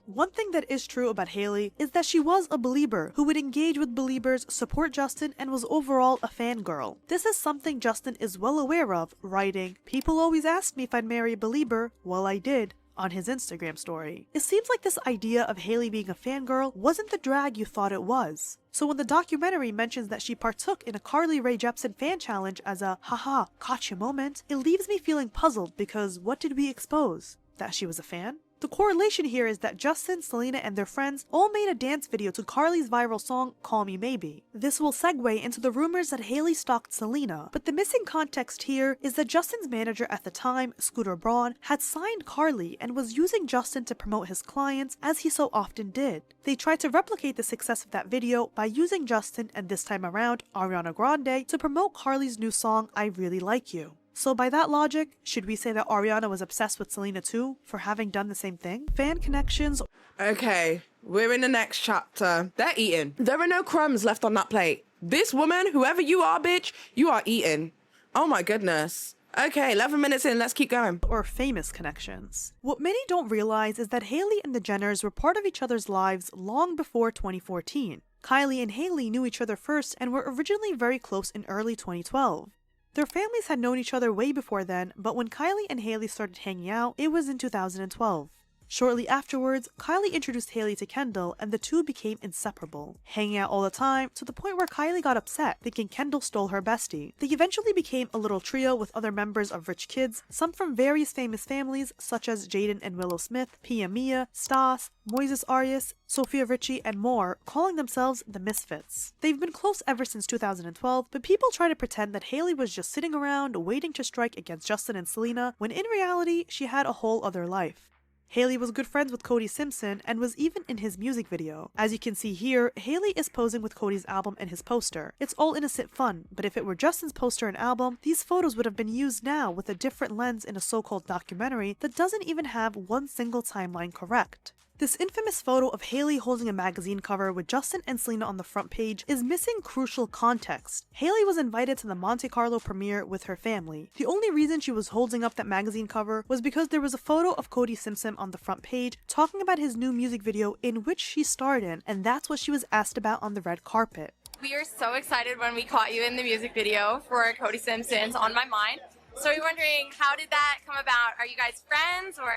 One thing that is true about Hailey is that she was a believer who would engage with believers, support Justin, and was overall a fangirl. This is something Justin is well aware of, writing, "People always asked me if I'd marry a believer. Well, I did," on his Instagram story. It seems like this idea of Hailey being a fangirl wasn't the drag you thought it was. So when the documentary mentions that she partook in a Carly Rae Jepsen fan challenge as a haha, caught you moment, it leaves me feeling puzzled because what did we expose? That she was a fan? The correlation here is that Justin, Selena, and their friends all made a dance video to Carly's viral song, Call Me Maybe. This will segue into the rumors that Hailey stalked Selena, but the missing context here is that Justin's manager at the time, Scooter Braun, had signed Carly and was using Justin to promote his clients as he so often did. They tried to replicate the success of that video by using Justin and this time around Ariana Grande to promote Carly's new song, I Really Like You. So by that logic, should we say that Ariana was obsessed with Selena too, for having done the same thing? Fan connections— Okay, we're in the next chapter. They're eating. There are no crumbs left on that plate. This woman, whoever you are, bitch, you are eating. Oh my goodness. Okay, 11 minutes in, let's keep going. Or famous connections. What many don't realize is that Hailey and the Jenners were part of each other's lives long before 2014. Kylie and Hailey knew each other first and were originally very close in early 2012. Their families had known each other way before then, but when Kylie and Hailey started hanging out, it was in 2012. Shortly afterwards, Kylie introduced Hailey to Kendall and the two became inseparable, hanging out all the time to the point where Kylie got upset, thinking Kendall stole her bestie. They eventually became a little trio with other members of rich kids, some from various famous families such as Jaden and Willow Smith, Pia Mia, Stas, Moises Arias, Sophia Richie, and more, calling themselves the Misfits. They've been close ever since 2012, but people try to pretend that Hailey was just sitting around waiting to strike against Justin and Selena, when in reality, she had a whole other life. Hailey was good friends with Cody Simpson and was even in his music video. As you can see here, Hailey is posing with Cody's album and his poster. It's all innocent fun, but if it were Justin's poster and album, these photos would have been used now with a different lens in a so-called documentary that doesn't even have one single timeline correct. This infamous photo of Hailey holding a magazine cover with Justin and Selena on the front page is missing crucial context. Hailey was invited to the Monte Carlo premiere with her family. The only reason she was holding up that magazine cover was because there was a photo of Cody Simpson on the front page talking about his new music video in which she starred in, and that's what she was asked about on the red carpet. We were so excited when we caught you in the music video for Cody Simpson's On My Mind. So we're wondering, how did that come about? Are you guys friends or?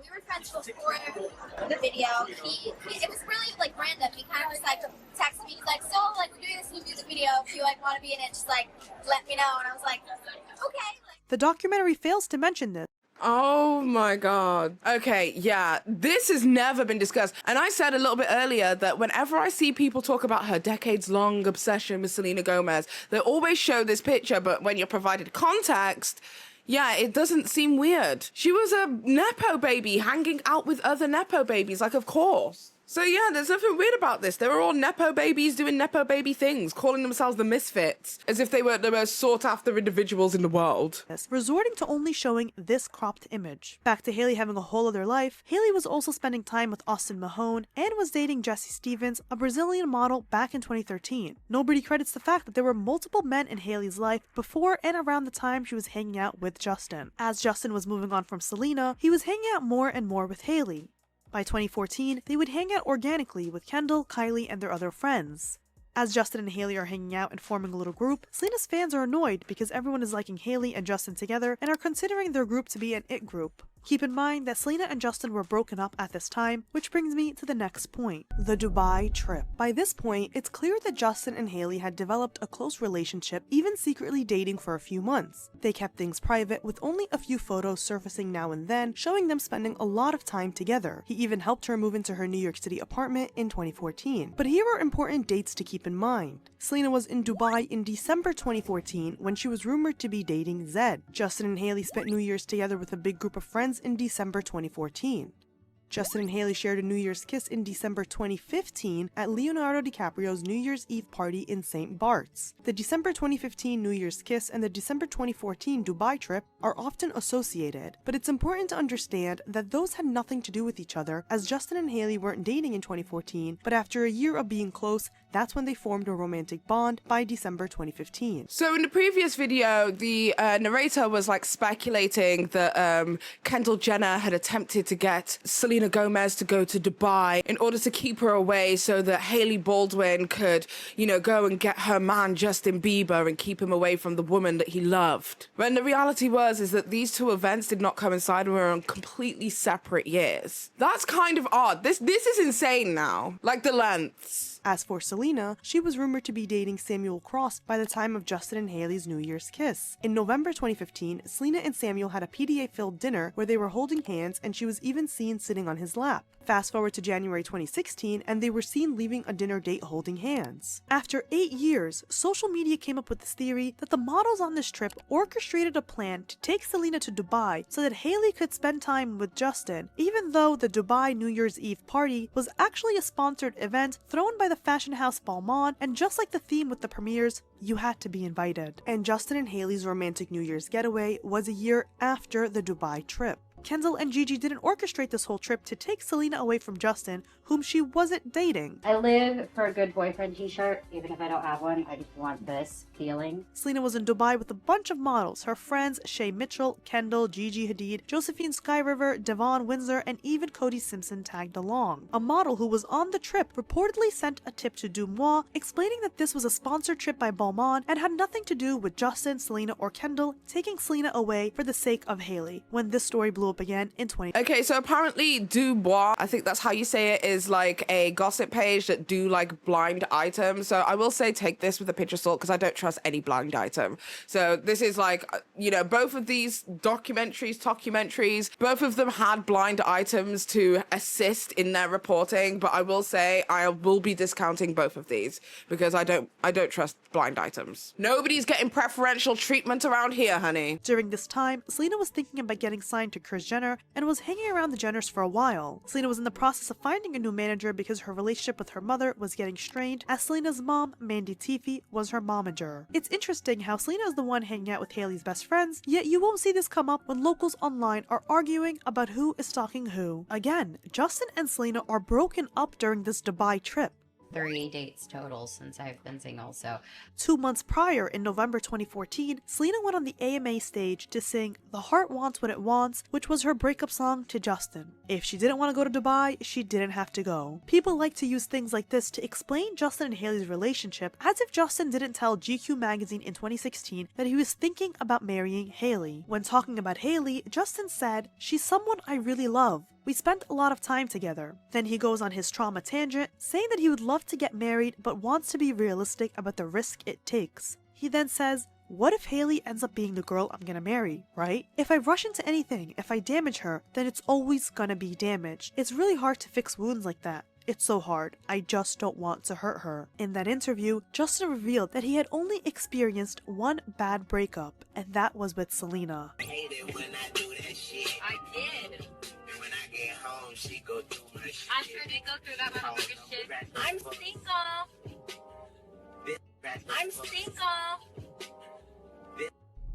We were friends before the video. It was really like random. He kind of just like texted me. He's like, so like we're doing this new music video. If you like want to be in it, just like let me know. And I was like, okay. The documentary fails to mention this. Oh my god. Okay, yeah, this has never been discussed. And I said a little bit earlier that whenever I see people talk about her decades-long obsession with Selena Gomez, they always show this picture, but when you're provided context, yeah, it doesn't seem weird. She was a Nepo baby hanging out with other Nepo babies, like, of course. So yeah, there's nothing weird about this. They were all Nepo babies doing Nepo baby things, calling themselves the Misfits, as if they were the most sought-after individuals in the world. Resorting to only showing this cropped image. Back to Hailey having a whole other life, Hailey was also spending time with Austin Mahone and was dating Jessie Stevens, a Brazilian model, back in 2013. Nobody credits the fact that there were multiple men in Hailey's life before and around the time she was hanging out with Justin. As Justin was moving on from Selena, he was hanging out more and more with Hailey. By 2014, they would hang out organically with Kendall, Kylie, and their other friends. As Justin and Hailey are hanging out and forming a little group, Selena's fans are annoyed because everyone is liking Hailey and Justin together and are considering their group to be an it group. Keep in mind that Selena and Justin were broken up at this time, which brings me to the next point, the Dubai trip. By this point, it's clear that Justin and Hailey had developed a close relationship, even secretly dating for a few months. They kept things private, with only a few photos surfacing now and then, showing them spending a lot of time together. He even helped her move into her New York City apartment in 2014. But here are important dates to keep in mind. Selena was in Dubai in December 2014 when she was rumored to be dating Zed. Justin and Hailey spent New Year's together with a big group of friends in December 2014. Justin and Hailey shared a New Year's kiss in December 2015 at Leonardo DiCaprio's New Year's Eve party in St. Bart's. The December 2015 New Year's kiss and the December 2014 Dubai trip are often associated, but it's important to understand that those had nothing to do with each other, as Justin and Hailey weren't dating in 2014, but after a year of being close, that's when they formed a romantic bond by December 2015. So in the previous video, the narrator was like speculating that Kendall Jenner had attempted to get Selena Gomez to go to Dubai in order to keep her away so that Hailey Baldwin could, you know, go and get her man Justin Bieber and keep him away from the woman that he loved. When the reality is that these two events did not coincide and were on completely separate years. That's kind of odd. This is insane now. Like the lengths. As for Selena, she was rumored to be dating Samuel Cross by the time of Justin and Hailey's New Year's kiss. In November 2015, Selena and Samuel had a PDA-filled dinner where they were holding hands and she was even seen sitting on his lap. Fast forward to January 2016 and they were seen leaving a dinner date holding hands. After 8 years, social media came up with this theory that the models on this trip orchestrated a plan to take Selena to Dubai so that Hailey could spend time with Justin, even though the Dubai New Year's Eve party was actually a sponsored event thrown by the fashion house Balmain, and just like the theme with the premieres, you had to be invited. And Justin and Hailey's romantic New Year's getaway was a year after the Dubai trip. Kendall and Gigi didn't orchestrate this whole trip to take Selena away from Justin, who whom she wasn't dating. I live for a good boyfriend t-shirt. Even if I don't have one, I just want this feeling. Selena was in Dubai with a bunch of models, her friends Shay Mitchell, Kendall, Gigi Hadid, Josephine Skyriver, Devon Windsor, and even Cody Simpson tagged along. A model who was on the trip reportedly sent a tip to Dumois, explaining that this was a sponsored trip by Balmain and had nothing to do with Justin, Selena, or Kendall taking Selena away for the sake of Hailey, when this story blew up again in 2020. Okay, so apparently Dubois, I think that's how you say it, is like a gossip page that do like blind items. So I will say take this with a pinch of salt because I don't trust any blind item. So this is like, you know, both of these documentaries, both of them had blind items to assist in their reporting, but I will say I will be discounting both of these because I don't trust blind items. Nobody's getting preferential treatment around here, honey. During this time, Selena was thinking about getting signed to Kris Jenner and was hanging around the Jenners for a while. Selena was in the process of finding a new manager because her relationship with her mother was getting strained, as Selena's mom, Mandy Teefey, was her momager. It's interesting how Selena is the one hanging out with Hailey's best friends, yet you won't see this come up when locals online are arguing about who is stalking who. Again, Justin and Selena are broken up during this Dubai trip. 3 dates total since I've been single, so. 2 months prior, in November 2014, Selena went on the AMA stage to sing The Heart Wants What It Wants, which was her breakup song to Justin. If she didn't want to go to Dubai, she didn't have to go. People like to use things like this to explain Justin and Hailey's relationship, as if Justin didn't tell GQ magazine in 2016 that he was thinking about marrying Hailey. When talking about Hailey, Justin said, "She's someone I really love. We spent a lot of time together." Then he goes on his trauma tangent, saying that he would love to get married but wants to be realistic about the risk it takes. He then says, "What if Hailey ends up being the girl I'm gonna marry, right? If I rush into anything, if I damage her, then it's always gonna be damage. It's really hard to fix wounds like that. It's so hard. I just don't want to hurt her." In that interview, Justin revealed that he had only experienced one bad breakup, and that was with Selena. I did. She go through my shit. I sure did go through that motherfucker shit. I'm single. I'm single.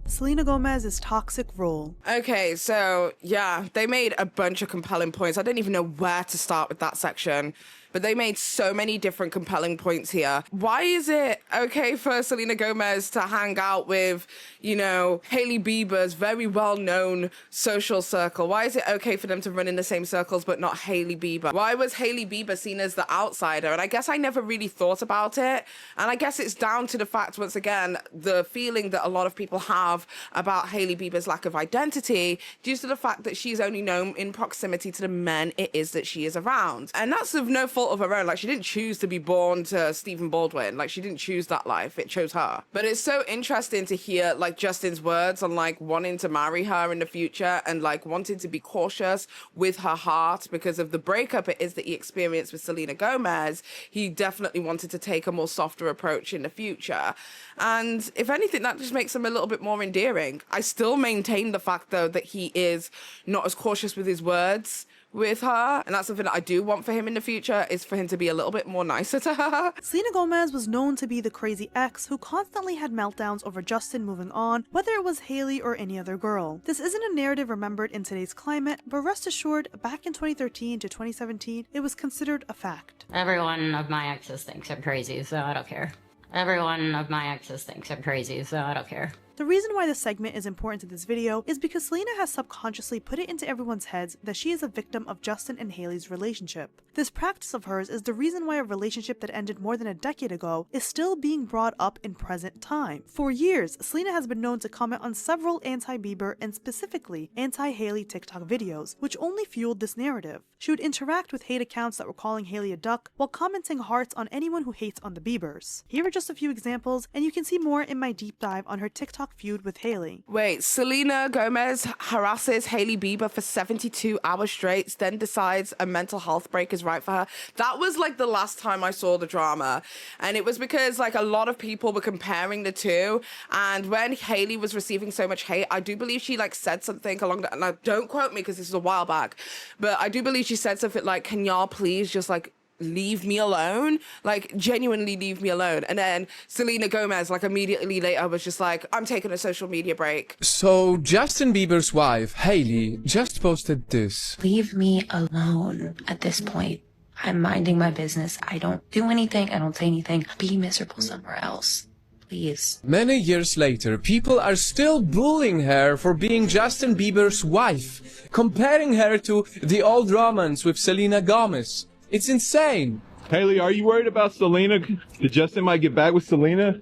Selena Gomez's toxic role. Okay, so yeah, they made a bunch of compelling points. I don't even know where to start with that section, but they made so many different compelling points here. Why is it okay for Selena Gomez to hang out with, you know, Hailey Bieber's very well-known social circle? Why is it okay for them to run in the same circles but not Hailey Bieber? Why was Hailey Bieber seen as the outsider? And I guess I never really thought about it. And I guess it's down to the fact, once again, the feeling that a lot of people have about Hailey Bieber's lack of identity due to the fact that she's only known in proximity to the men it is that she is around. And that's of no fault of her own. Like, she didn't choose to be born to Stephen Baldwin. Like, she didn't choose that life. It chose her. But it's so interesting to hear, like, Justin's words on, like, wanting to marry her in the future and, like, wanting to be cautious with her heart because of the breakup it is that he experienced with Selena Gomez. He definitely wanted to take a more softer approach in the future. And if anything, that just makes him a little bit more endearing. I still maintain the fact, though, that he is not as cautious with his words with her, and that's something that I do want for him in the future, is for him to be a little bit more nicer to her. Selena Gomez was known to be the crazy ex who constantly had meltdowns over Justin moving on, whether it was Hailey or any other girl. This isn't a narrative remembered in today's climate, but rest assured, back in 2013 to 2017, it was considered a fact. Everyone of my exes thinks I'm crazy, so I don't care. Everyone of my exes thinks I'm crazy, so I don't care. The reason why this segment is important to this video is because Selena has subconsciously put it into everyone's heads that she is a victim of Justin and Hailey's relationship. This practice of hers is the reason why a relationship that ended more than a decade ago is still being brought up in present time. For years, Selena has been known to comment on several anti-Bieber and specifically anti-Hailey TikTok videos, which only fueled this narrative. She would interact with hate accounts that were calling Hailey a duck while commenting hearts on anyone who hates on the Biebers. Here are just a few examples, and you can see more in my deep dive on her TikTok feud with Hailey. Wait, Selena Gomez harasses Hailey Bieber for 72 hours straight, then decides a mental health break is right for her. That was like the last time I saw the drama. And it was because like a lot of people were comparing the two. And when Hailey was receiving so much hate, I do believe she like said something along that, now don't quote me because this is a while back, but I do believe she said something like, "Can y'all please just like leave me alone?" Like, genuinely leave me alone. And then Selena Gomez, like, immediately later was just like, "I'm taking a social media break." So Justin Bieber's wife, Hailey, just posted this. Leave me alone at this point. I'm minding my business. I don't do anything. I don't say anything. Be miserable somewhere else. Please. Many years later, people are still bullying her for being Justin Bieber's wife, comparing her to the old romance with Selena Gomez. It's insane. Hailey, are you worried about Selena? That Justin might get back with Selena?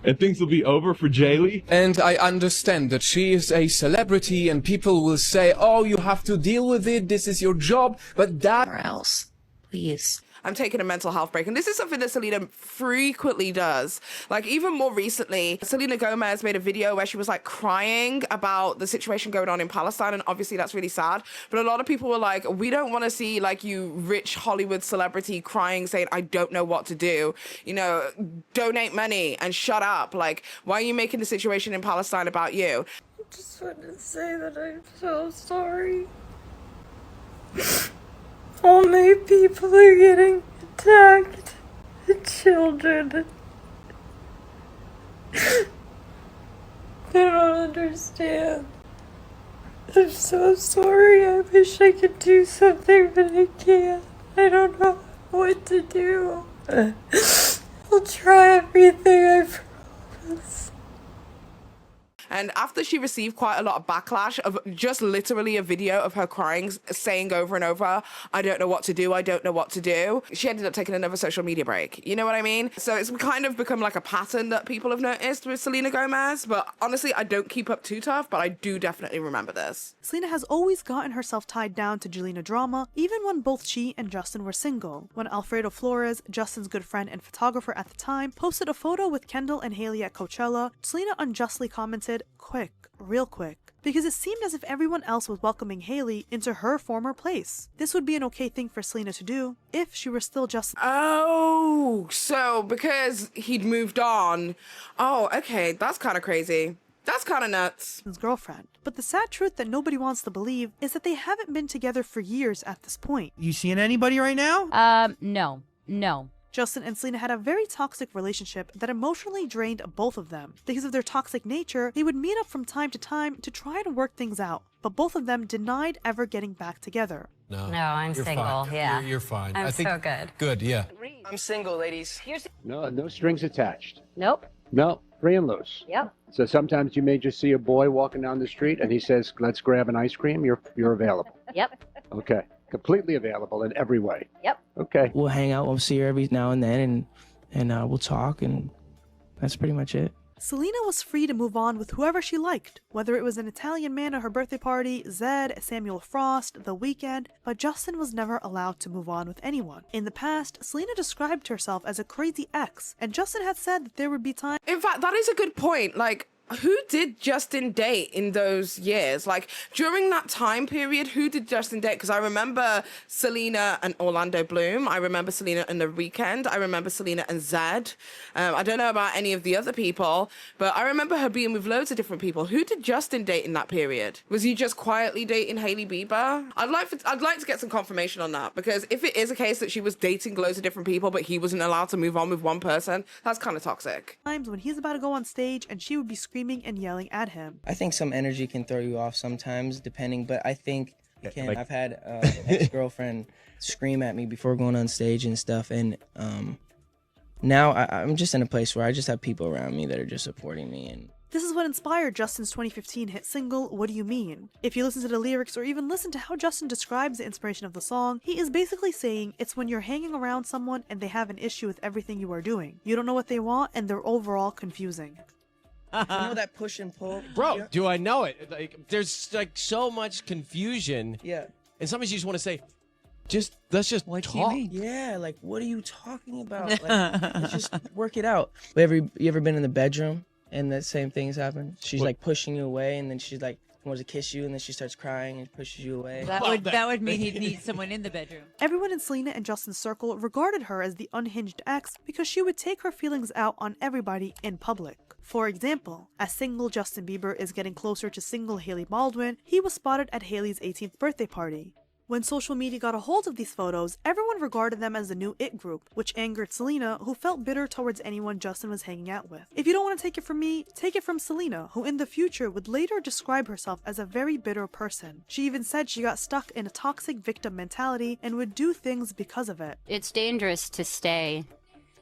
And things will be over for Jaylee? And I understand that she is a celebrity and people will say, oh, you have to deal with it, this is your job, but that... Or else. Please. I'm taking a mental health break. And this is something that Selena frequently does. Like, even more recently, Selena Gomez made a video where she was like crying about the situation going on in Palestine. And obviously that's really sad. But a lot of people were like, we don't want to see like you rich Hollywood celebrity crying, saying, I don't know what to do. You know, donate money and shut up. Like, why are you making the situation in Palestine about you? I just wanted to say that I'm so sorry. All my people are getting attacked. The children. I don't understand. I'm so sorry. I wish I could do something, but I can't. I don't know what to do. I'll try everything, I promise. And after she received quite a lot of backlash of just literally a video of her crying, saying over and over, I don't know what to do, I don't know what to do, she ended up taking another social media break. You know what I mean? So it's kind of become like a pattern that people have noticed with Selena Gomez. But honestly, I don't keep up too tough, but I do definitely remember this. Selena has always gotten herself tied down to Jelena drama, even when both she and Justin were single. When Alfredo Flores, Justin's good friend and photographer at the time, posted a photo with Kendall and Hailey at Coachella, Selena unjustly commented, quick, real quick, because it seemed as if everyone else was welcoming Hailey into her former place. This would be an okay thing for Selena to do if she were still Justin. Oh, so because he'd moved on. Oh, okay, that's kind of crazy. That's kind of nuts. His girlfriend. But the sad truth that nobody wants to believe is that they haven't been together for years at this point. You seeing anybody right now? No. Justin and Selena had a very toxic relationship that emotionally drained both of them. Because of their toxic nature, they would meet up from time to time to try to work things out, but both of them denied ever getting back together. No, I'm single, fine. yeah. You're fine. I'm I think, so good. Good, yeah. I'm single, ladies. No strings attached. Nope. No, free and loose. Yep. So sometimes you may just see a boy walking down the street and he says, let's grab an ice cream, you're available. Yep. Okay. Completely available in every way. Yep. Okay. We'll hang out, we'll see her every now and then, and we'll talk, and that's pretty much it. Selena was free to move on with whoever she liked, whether it was an Italian man at her birthday party, Zed, Samuel Frost, The Weeknd, but Justin was never allowed to move on with anyone. In the past, Selena described herself as a crazy ex, and Justin had said that there would be times— In fact, that is a good point. Like, who did Justin date in those years? Like, during that time period, who did Justin date? Because I remember Selena and Orlando Bloom. I remember Selena and The Weeknd. I remember Selena and Zed. I don't know about any of the other people, but I remember her being with loads of different people. Who did Justin date in that period? Was he just quietly dating Hailey Bieber? I'd like to get some confirmation on that, because if it is a case that she was dating loads of different people, but he wasn't allowed to move on with one person, that's kind of toxic. times when he's about to go on stage and she would be screaming and yelling at him. I think some energy can throw you off sometimes, depending, but I think you can. I've had an ex-girlfriend scream at me before going on stage and stuff, and now I'm just in a place where I just have people around me that are just supporting me. And this is what inspired Justin's 2015 hit single, What Do You Mean? If you listen to the lyrics or even listen to how Justin describes the inspiration of the song, he is basically saying it's when you're hanging around someone and they have an issue with everything you are doing. You don't know what they want and they're overall confusing. you know that push and pull? Bro, do I know it? Like, there's like so much confusion. Yeah. And sometimes you just want to say, let's just talk. Yeah, like, what are you talking about? Like, let's just work it out. You ever been in the bedroom and the same things happen? She's like pushing you away, and then she's like wants to kiss you, and then she starts crying and pushes you away. That would mean he'd need someone in the bedroom. Everyone in Selena and Justin's circle regarded her as the unhinged ex because she would take her feelings out on everybody in public. For example, as single Justin Bieber is getting closer to single Hailey Baldwin, he was spotted at Hailey's 18th birthday party. When social media got a hold of these photos, everyone regarded them as the new it group, which angered Selena, who felt bitter towards anyone Justin was hanging out with. If you don't want to take it from me, take it from Selena, who in the future would later describe herself as a very bitter person. She even said she got stuck in a toxic victim mentality and would do things because of it. It's dangerous to stay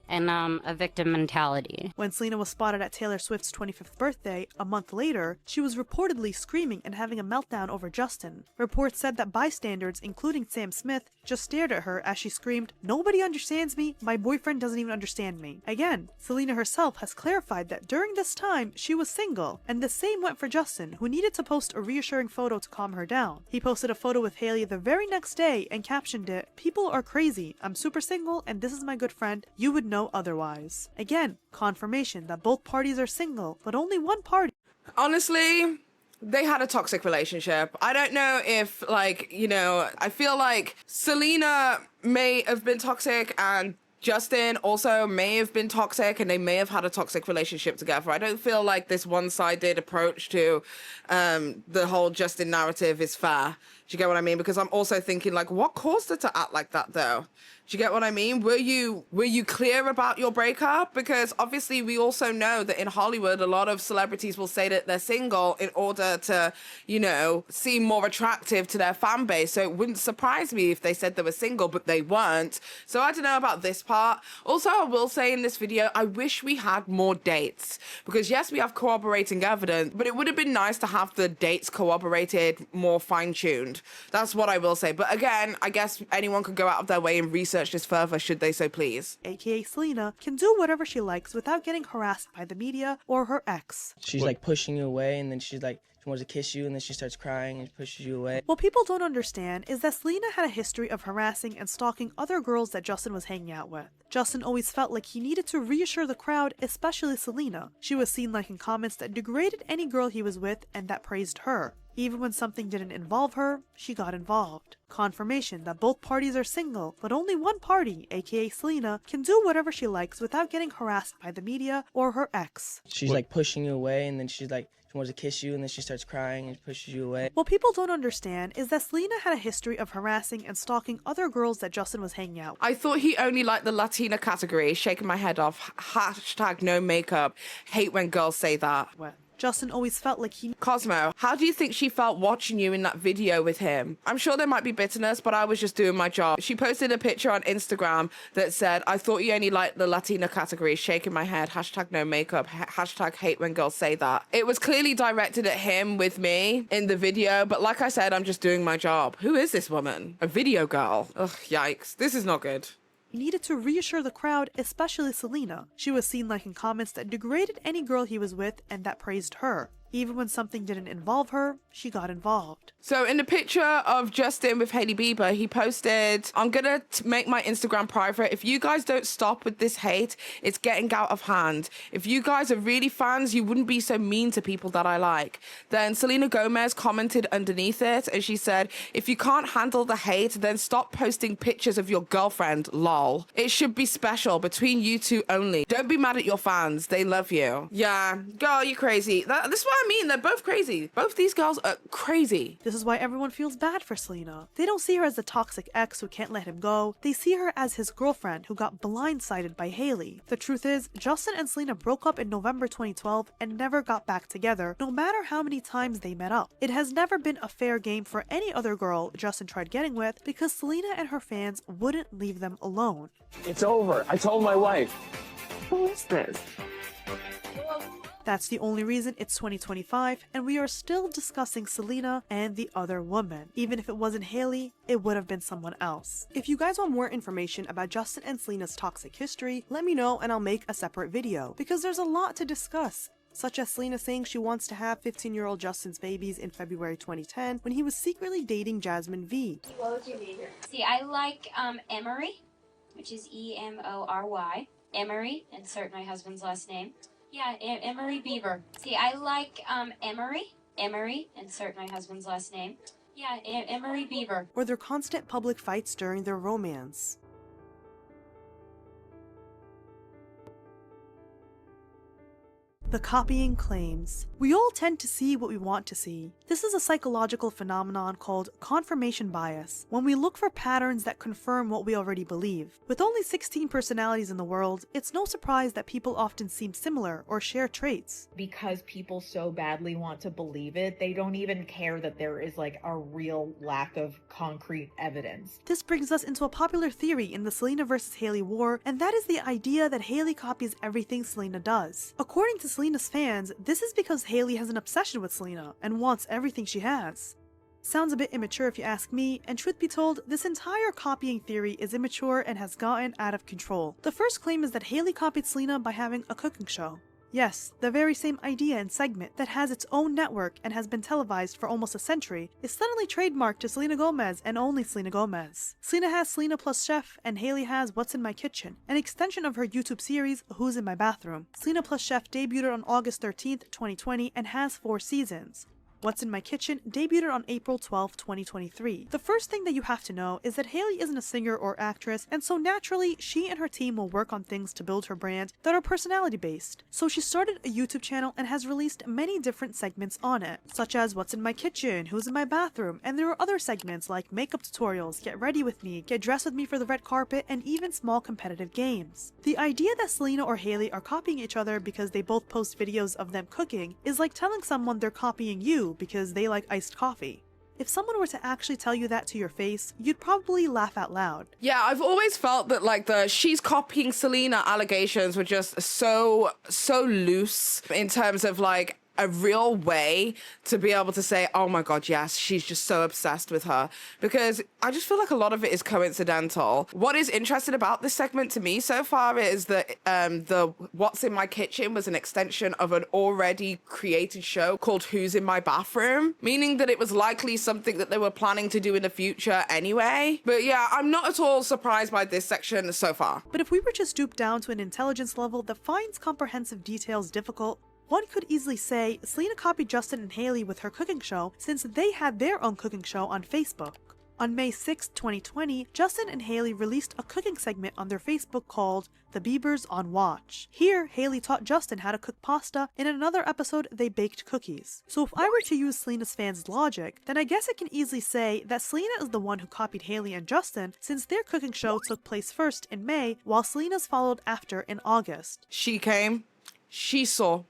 in a victim mentality. When Selena was spotted at Taylor Swift's 25th birthday, a month later, she was reportedly screaming and having a meltdown over Justin. Reports said that bystanders, including Sam Smith, just stared at her as she screamed, "Nobody understands me, my boyfriend doesn't even understand me." Again, Selena herself has clarified that during this time, she was single, and the same went for Justin, who needed to post a reassuring photo to calm her down. He posted a photo with Hailey the very next day and captioned it, "People are crazy, I'm super single and this is my good friend, you would know otherwise." Again, confirmation that both parties are single, but only one party. Honestly, they had a toxic relationship. I don't know if, like, you know, I feel like Selena may have been toxic and Justin also may have been toxic, and they may have had a toxic relationship together. I don't feel like this one-sided approach to the whole Justin narrative is fair. Do you get what I mean? Because I'm also thinking, like, what caused her to act like that, though? Do you get what I mean? Were you clear about your breakup? Because obviously we also know that in Hollywood, a lot of celebrities will say that they're single in order to, you know, seem more attractive to their fan base. So it wouldn't surprise me if they said they were single, but they weren't. So I don't know about this part. Also, I will say in this video, I wish we had more dates. Because yes, we have corroborating evidence, but it would have been nice to have the dates corroborated, more fine-tuned. That's what I will say. But again, I guess anyone could go out of their way and research this further should they so please. AKA Selena can do whatever she likes without getting harassed by the media or her ex. She's like pushing you away, and then she's like, she wants to kiss you, and then she starts crying and pushes you away. What people don't understand is that Selena had a history of harassing and stalking other girls that Justin was hanging out with. Justin always felt like he needed to reassure the crowd, especially Selena. She was seen liking comments that degraded any girl he was with and that praised her. Even when something didn't involve her, she got involved. Confirmation that both parties are single, but only one party, aka Selena, can do whatever she likes without getting harassed by the media or her ex. She's like pushing you away, and then she's like, she wants to kiss you, and then she starts crying and pushes you away. What people don't understand is that Selena had a history of harassing and stalking other girls that Justin was hanging out with. I thought he only liked the Latina category, shaking my head off. Hashtag no makeup. Hate when girls say that. Justin always felt like he... Cosmo, how do you think she felt watching you in that video with him? I'm sure there might be bitterness, but I was just doing my job. She posted a picture on Instagram that said, "I thought you only liked the Latina category, shaking my head, hashtag no makeup, hashtag hate when girls say that." It was clearly directed at him with me in the video, but like I said, I'm just doing my job. Who is this woman? A video girl? Ugh, yikes. This is not good. He needed to reassure the crowd, especially Selena. She was seen liking comments that degraded any girl he was with and that praised her. Even when something didn't involve her, she got involved. So in the picture of Justin with Hailey Bieber, he posted, "I'm gonna make my Instagram private. If you guys don't stop with this hate, it's getting out of hand. If you guys are really fans, you wouldn't be so mean to people that I like." Then Selena Gomez commented underneath it, and she said, "If you can't handle the hate, then stop posting pictures of your girlfriend, lol. It should be special between you two only. Don't be mad at your fans. They love you." Yeah, girl, you crazy. This is what I mean. They're both crazy. Both these girls are crazy. This is why everyone feels bad for Selena. They don't see her as the toxic ex who can't let him go. They see her as his girlfriend who got blindsided by Hailey. The truth is, Justin and Selena broke up in November 2012 and never got back together, no matter how many times they met up. It has never been a fair game for any other girl Justin tried getting with because Selena and her fans wouldn't leave them alone. It's over. I told my wife. Who is this? That's the only reason it's 2025 and we are still discussing Selena and the other woman. Even if it wasn't Hailey, it would have been someone else. If you guys want more information about Justin and Selena's toxic history, let me know and I'll make a separate video because there's a lot to discuss. Such as Selena saying she wants to have 15-year-old Justin's babies in February 2010 when he was secretly dating Jasmine V. What was your major? See, I like Emery, which is E-M-O-R-Y. Emery, insert my husband's last name. Yeah, Hailey Bieber. See, I like Emery, insert my husband's last name. Yeah, Hailey Bieber. Or their constant public fights during their romance. The copying claims. We all tend to see what we want to see. This is a psychological phenomenon called confirmation bias, when we look for patterns that confirm what we already believe. With only 16 personalities in the world, it's no surprise that people often seem similar or share traits. Because people so badly want to believe it, they don't even care that there is like a real lack of concrete evidence. This brings us into a popular theory in the Selena versus Hailey war, and that is the idea that Hailey copies everything Selena does. According to Selena's fans, this is because Hailey has an obsession with Selena and wants everything she has. Sounds a bit immature if you ask me, and truth be told, this entire copying theory is immature and has gotten out of control. The first claim is that Hailey copied Selena by having a cooking show. Yes, the very same idea and segment that has its own network and has been televised for almost a century is suddenly trademarked to Selena Gomez and only Selena Gomez. Selena has Selena Plus Chef and Hailey has What's in My Kitchen, an extension of her YouTube series Who's in My Bathroom. Selena Plus Chef debuted on August 13th, 2020 and has 4 seasons. What's in My Kitchen debuted on April 12, 2023. The first thing that you have to know is that Hailey isn't a singer or actress, and so naturally, she and her team will work on things to build her brand that are personality based. So she started a YouTube channel and has released many different segments on it, such as What's in My Kitchen, Who's in My Bathroom, and there are other segments like makeup tutorials, Get Ready With Me, Get Dressed With Me for the Red Carpet, and even small competitive games. The idea that Selena or Hailey are copying each other because they both post videos of them cooking is like telling someone they're copying you because they like iced coffee. If someone were to actually tell you that to your face, you'd probably laugh out loud. Yeah, I've always felt that like the she's copying Selena allegations were just so loose in terms of like a real way to be able to say, oh my god, yes, she's just so obsessed with her, because I just feel like a lot of it is coincidental. What is interesting about this segment to me so far is that the What's in My Kitchen was an extension of an already created show called Who's in My Bathroom, meaning that it was likely something that they were planning to do in the future anyway. But yeah, I'm not at all surprised by this section so far. But if we were to stoop down to an intelligence level that finds comprehensive details difficult, one could easily say Selena copied Justin and Hailey with her cooking show since they had their own cooking show on Facebook. On May 6, 2020, Justin and Hailey released a cooking segment on their Facebook called The Biebers on Watch. Here, Hailey taught Justin how to cook pasta, and in another episode, they baked cookies. So if I were to use Selena's fans' logic, then I guess I can easily say that Selena is the one who copied Hailey and Justin since their cooking show took place first in May, while Selena's followed after in August. She came, she saw,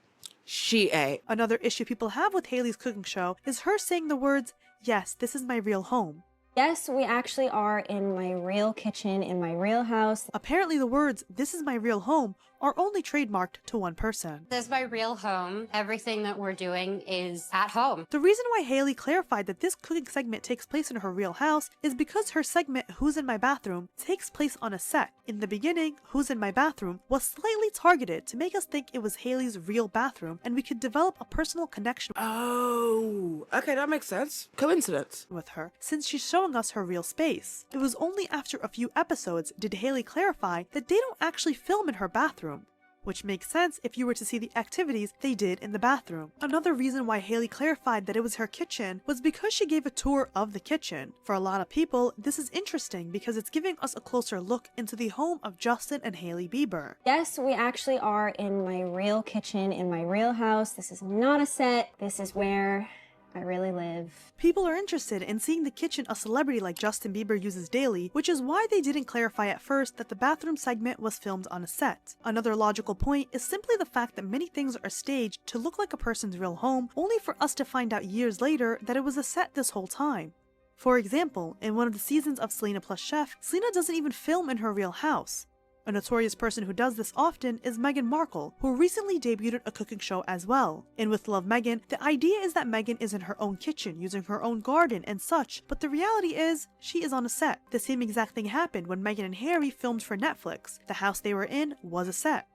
she ate. Another issue people have with Hailey's cooking show is her saying the words, "Yes, this is my real home." Yes, we actually are in my real kitchen, in my real house. Apparently the words, "This is my real home," are only trademarked to one person. This is my real home. Everything that we're doing is at home. The reason why Hailey clarified that this cooking segment takes place in her real house is because her segment, Who's in My Bathroom, takes place on a set. In the beginning, Who's in My Bathroom was slightly targeted to make us think it was Hailey's real bathroom and we could develop a personal connection Oh, okay, that makes sense. Coincidence. With her, since she's showing us her real space. It was only after a few episodes did Hailey clarify that they don't actually film in her bathroom, which makes sense if you were to see the activities they did in the bathroom. Another reason why Hailey clarified that it was her kitchen was because she gave a tour of the kitchen. For a lot of people, this is interesting because it's giving us a closer look into the home of Justin and Hailey Bieber. Yes, we actually are in my real kitchen, in my real house. This is not a set. This is where I really live. People are interested in seeing the kitchen a celebrity like Justin Bieber uses daily, which is why they didn't clarify at first that the bathroom segment was filmed on a set. Another logical point is simply the fact that many things are staged to look like a person's real home, only for us to find out years later that it was a set this whole time. For example, in one of the seasons of Selena Plus Chef, Selena doesn't even film in her real house. A notorious person who does this often is Meghan Markle, who recently debuted a cooking show as well. In With Love Meghan, the idea is that Meghan is in her own kitchen using her own garden and such, but the reality is she is on a set. The same exact thing happened when Meghan and Harry filmed for Netflix. The house they were in was a set.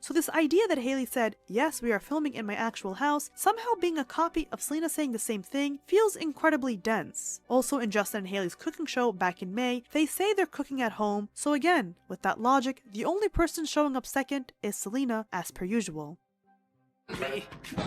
So this idea that Hailey said, "Yes, we are filming in my actual house," somehow being a copy of Selena saying the same thing feels incredibly dense. Also in Justin and Hailey's cooking show back in May, they say they're cooking at home, so again, with that logic, the only person showing up second is Selena as per usual.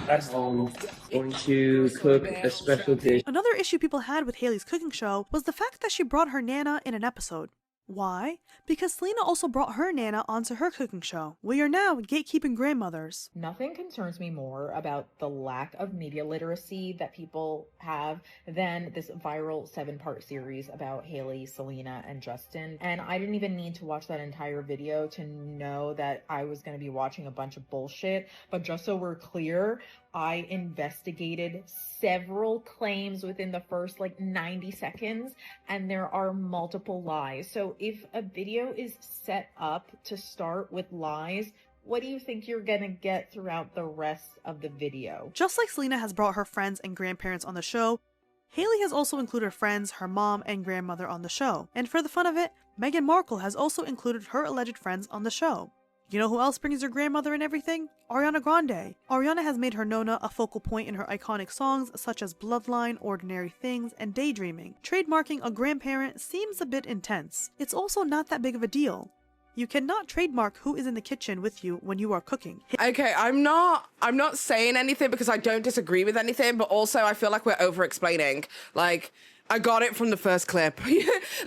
At home, going to cook a special dish. Another issue people had with Hailey's cooking show was the fact that she brought her Nana in an episode. Why? Because Selena also brought her Nana onto her cooking show. We are now gatekeeping grandmothers. Nothing concerns me more about the lack of media literacy that people have than this viral 7-part series about Hailey, Selena, and Justin. And I didn't even need to watch that entire video to know that I was going to be watching a bunch of bullshit. But just so we're clear, I investigated several claims within the first 90 seconds, and there are multiple lies. So if a video is set up to start with lies, what do you think you're gonna get throughout the rest of the video? Just like Selena has brought her friends and grandparents on the show, Hailey has also included friends, her mom, and grandmother on the show. And for the fun of it, Meghan Markle has also included her alleged friends on the show. You know who else brings her grandmother and everything? Ariana Grande. Ariana has made her Nona a focal point in her iconic songs such as Bloodline, Ordinary Things, and Daydreaming. Trademarking a grandparent seems a bit intense. It's also not that big of a deal. You cannot trademark who is in the kitchen with you when you are cooking. Okay, I'm not saying anything because I don't disagree with anything, but also I feel like we're over-explaining. Like, I got it from the first clip.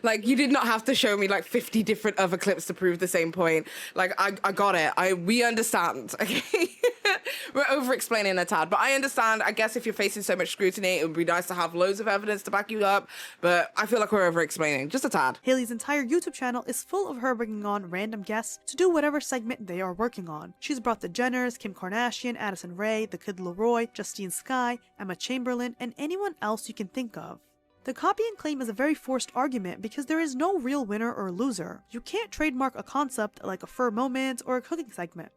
Like, you did not have to show me 50 different other clips to prove the same point. Like, I got it. We understand, okay? We're over-explaining a tad, but I understand. I guess if you're facing so much scrutiny, it would be nice to have loads of evidence to back you up, but I feel like we're over-explaining, just a tad. Hailey's entire YouTube channel is full of her bringing on random guests to do whatever segment they are working on. She's brought the Jenners, Kim Kardashian, Addison Rae, The Kid Laroi, Justine Skye, Emma Chamberlain, and anyone else you can think of. The copy and claim is a very forced argument because there is no real winner or loser. You can't trademark a concept like a fur moment or a cooking segment.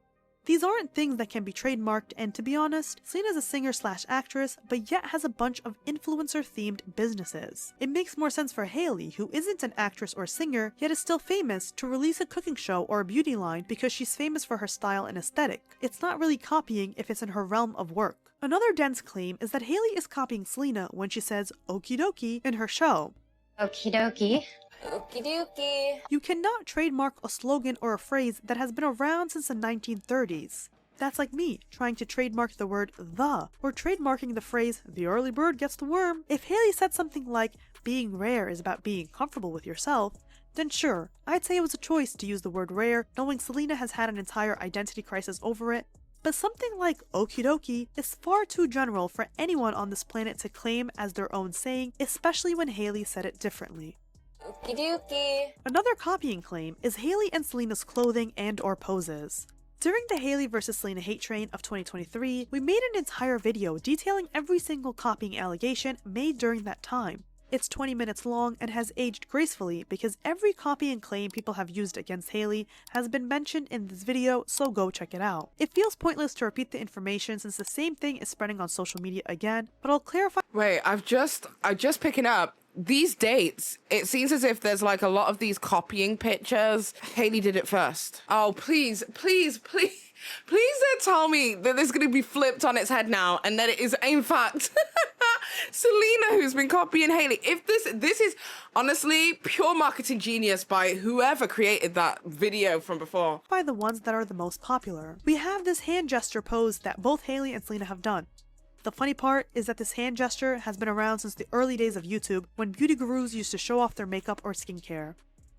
These aren't things that can be trademarked, and to be honest, Selena's a singer/actress, but yet has a bunch of influencer-themed businesses. It makes more sense for Hailey, who isn't an actress or singer, yet is still famous, to release a cooking show or a beauty line because she's famous for her style and aesthetic. It's not really copying if it's in her realm of work. Another dense claim is that Hailey is copying Selena when she says okie dokie in her show. Okie dokie. Okie dokie. You cannot trademark a slogan or a phrase that has been around since the 1930s. That's like me trying to trademark the word the, or trademarking the phrase the early bird gets the worm. If Hailey said something like being rare is about being comfortable with yourself, then sure, I'd say it was a choice to use the word rare, knowing Selena has had an entire identity crisis over it. But something like okie dokie is far too general for anyone on this planet to claim as their own saying, especially when Hailey said it differently. Okie dokie. Another copying claim is Hailey and Selena's clothing and or poses. During the Hailey vs. Selena hate train of 2023, we made an entire video detailing every single copying allegation made during that time. It's 20 minutes long and has aged gracefully because every copy and claim people have used against Hailey has been mentioned in this video, so go check it out. It feels pointless to repeat the information since the same thing is spreading on social media again, but I'll clarify. Wait, I'm just picking up. These dates, it seems as if there's a lot of these copying pictures. Hailey did it first. Oh, please don't tell me that this is going to be flipped on its head now and that it is, in fact, Selena who's been copying Hailey. If this is honestly pure marketing genius by whoever created that video from before. By the ones that are the most popular. We have this hand gesture pose that both Hailey and Selena have done. The funny part is that this hand gesture has been around since the early days of YouTube when beauty gurus used to show off their makeup or skincare.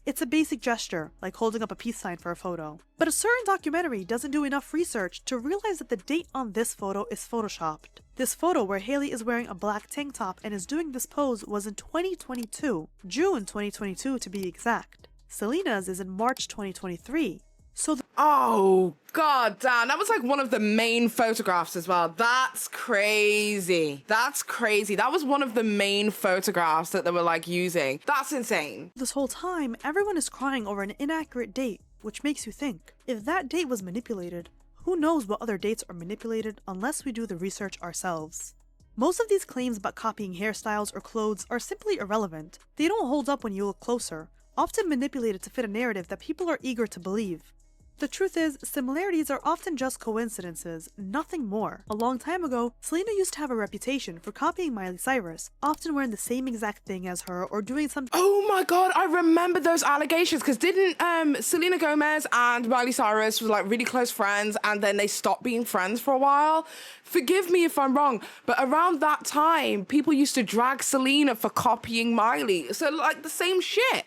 It's a basic gesture, like holding up a peace sign for a photo. But a certain documentary doesn't do enough research to realize that the date on this photo is photoshopped. This photo where Hailey is wearing a black tank top and is doing this pose was in 2022, June 2022 to be exact. Selena's is in March 2023. So oh god damn, that was one of the main photographs as well. That's crazy. That's crazy. That was one of the main photographs that they were using. That's insane. This whole time, everyone is crying over an inaccurate date, which makes you think, if that date was manipulated, who knows what other dates are manipulated unless we do the research ourselves. Most of these claims about copying hairstyles or clothes are simply irrelevant. They don't hold up when you look closer, often manipulated to fit a narrative that people are eager to believe. The truth is, similarities are often just coincidences, nothing more. A long time ago, Selena used to have a reputation for copying Miley Cyrus, often wearing the same exact thing as her or doing something. Oh my god, I remember those allegations, because didn't Selena Gomez and Miley Cyrus was really close friends and then they stopped being friends for a while? Forgive me if I'm wrong, but around that time, people used to drag Selena for copying Miley. So the same shit.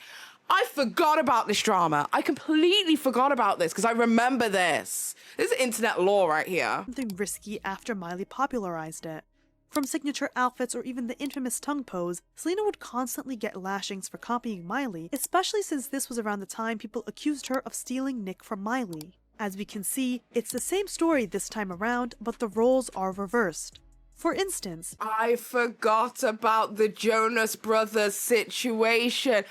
I forgot about this drama. I completely forgot about this because I remember this. This is internet lore right here. Something risky after Miley popularized it. From signature outfits or even the infamous tongue pose, Selena would constantly get lashings for copying Miley, especially since this was around the time people accused her of stealing Nick from Miley. As we can see, it's the same story this time around, but the roles are reversed. For instance, I forgot about the Jonas Brothers situation.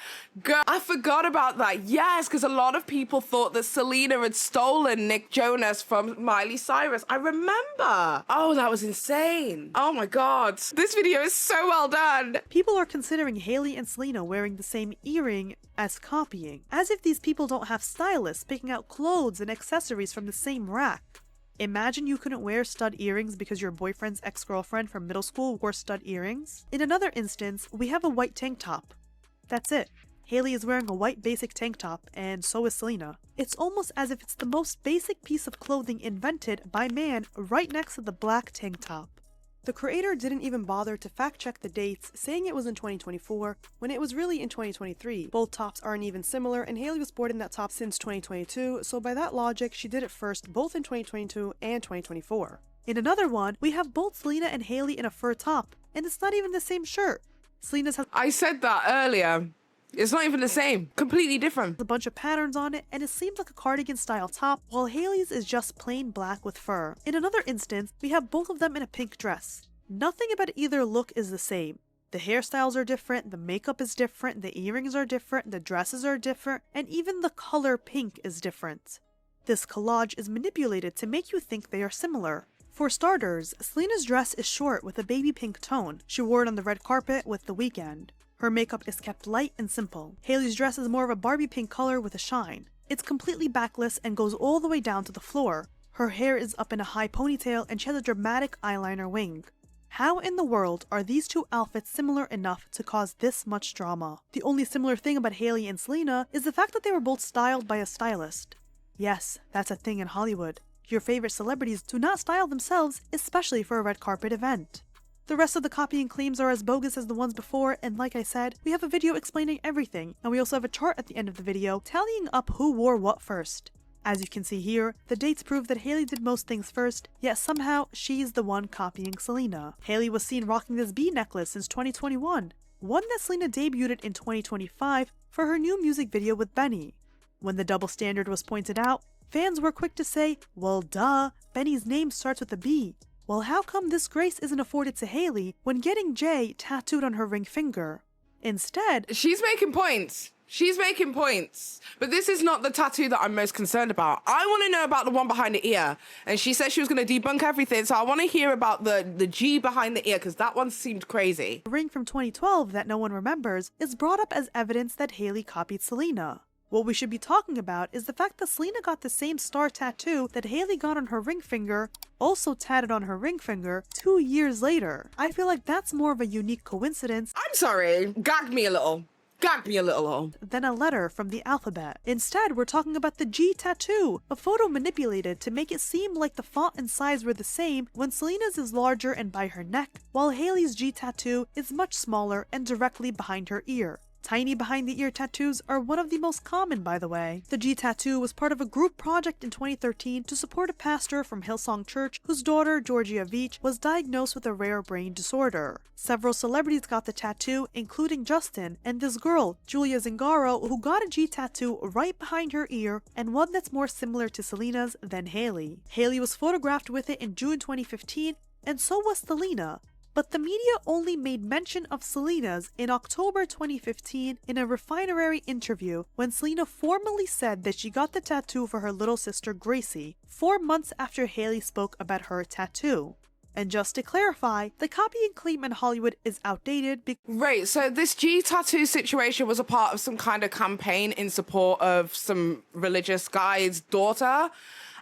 Girl, I forgot about that. Yes, because a lot of people thought that Selena had stolen Nick Jonas from Miley Cyrus. I remember. Oh, that was insane. Oh my God. This video is so well done. People are considering Hailey and Selena wearing the same earring as copying, as if these people don't have stylists picking out clothes and accessories from the same rack. Imagine you couldn't wear stud earrings because your boyfriend's ex-girlfriend from middle school wore stud earrings. In another instance, we have a white tank top. That's it. Hailey is wearing a white basic tank top, and so is Selena. It's almost as if it's the most basic piece of clothing invented by man right next to the black tank top. The creator didn't even bother to fact-check the dates, saying it was in 2024, when it was really in 2023. Both tops aren't even similar, and Hailey was sporting that top since 2022, so by that logic, she did it first both in 2022 and 2024. In another one, we have both Selena and Hailey in a fur top, and it's not even the same shirt. Selena's has— I said that earlier. It's not even the same. Completely different. A bunch of patterns on it, and it seems like a cardigan style top, while Hailey's is just plain black with fur. In another instance, we have both of them in a pink dress. Nothing about either look is the same. The hairstyles are different, the makeup is different, the earrings are different, the dresses are different, and even the color pink is different. This collage is manipulated to make you think they are similar. For starters, Selena's dress is short with a baby pink tone. She wore it on the red carpet with The Weeknd. Her makeup is kept light and simple. Hailey's dress is more of a Barbie pink color with a shine. It's completely backless and goes all the way down to the floor. Her hair is up in a high ponytail and she has a dramatic eyeliner wing. How in the world are these two outfits similar enough to cause this much drama? The only similar thing about Hailey and Selena is the fact that they were both styled by a stylist. Yes, that's a thing in Hollywood. Your favorite celebrities do not style themselves, especially for a red carpet event. The rest of the copying claims are as bogus as the ones before, and like I said, we have a video explaining everything, and we also have a chart at the end of the video tallying up who wore what first. As you can see here, the dates prove that Hailey did most things first, yet somehow she's the one copying Selena. Hailey was seen rocking this bee necklace since 2021, one that Selena debuted in 2025 for her new music video with Benny. When the double standard was pointed out, fans were quick to say, well duh, Benny's name starts with a B. Well, how come this grace isn't afforded to Hailey when getting J tattooed on her ring finger? Instead, she's making points. She's making points. But this is not the tattoo that I'm most concerned about. I want to know about the one behind the ear. And she said she was going to debunk everything, so I want to hear about the G behind the ear, because that one seemed crazy. The ring from 2012 that no one remembers is brought up as evidence that Hailey copied Selena. What we should be talking about is the fact that Selena got the same star tattoo that Hailey got on her ring finger, also tatted on her ring finger, 2 years later. I feel like that's more of a unique coincidence— I'm sorry, gagged me a little. Than a letter from the alphabet. Instead, we're talking about the G tattoo, a photo manipulated to make it seem like the font and size were the same when Selena's is larger and by her neck, while Hailey's G tattoo is much smaller and directly behind her ear. Tiny behind the ear tattoos are one of the most common, by the way. The G tattoo was part of a group project in 2013 to support a pastor from Hillsong Church whose daughter, Georgia Veach, was diagnosed with a rare brain disorder. Several celebrities got the tattoo, including Justin, and this girl, Julia Zingaro, who got a G tattoo right behind her ear, and one that's more similar to Selena's than Hailey. Hailey was photographed with it in June 2015, and so was Selena. But the media only made mention of Selena's in October 2015 in a Refinery interview when Selena formally said that she got the tattoo for her little sister Gracie, 4 months after Hailey spoke about her tattoo. And just to clarify, the copying claim in Hollywood is outdated Right, so this G tattoo situation was a part of some kind of campaign in support of some religious guy's daughter.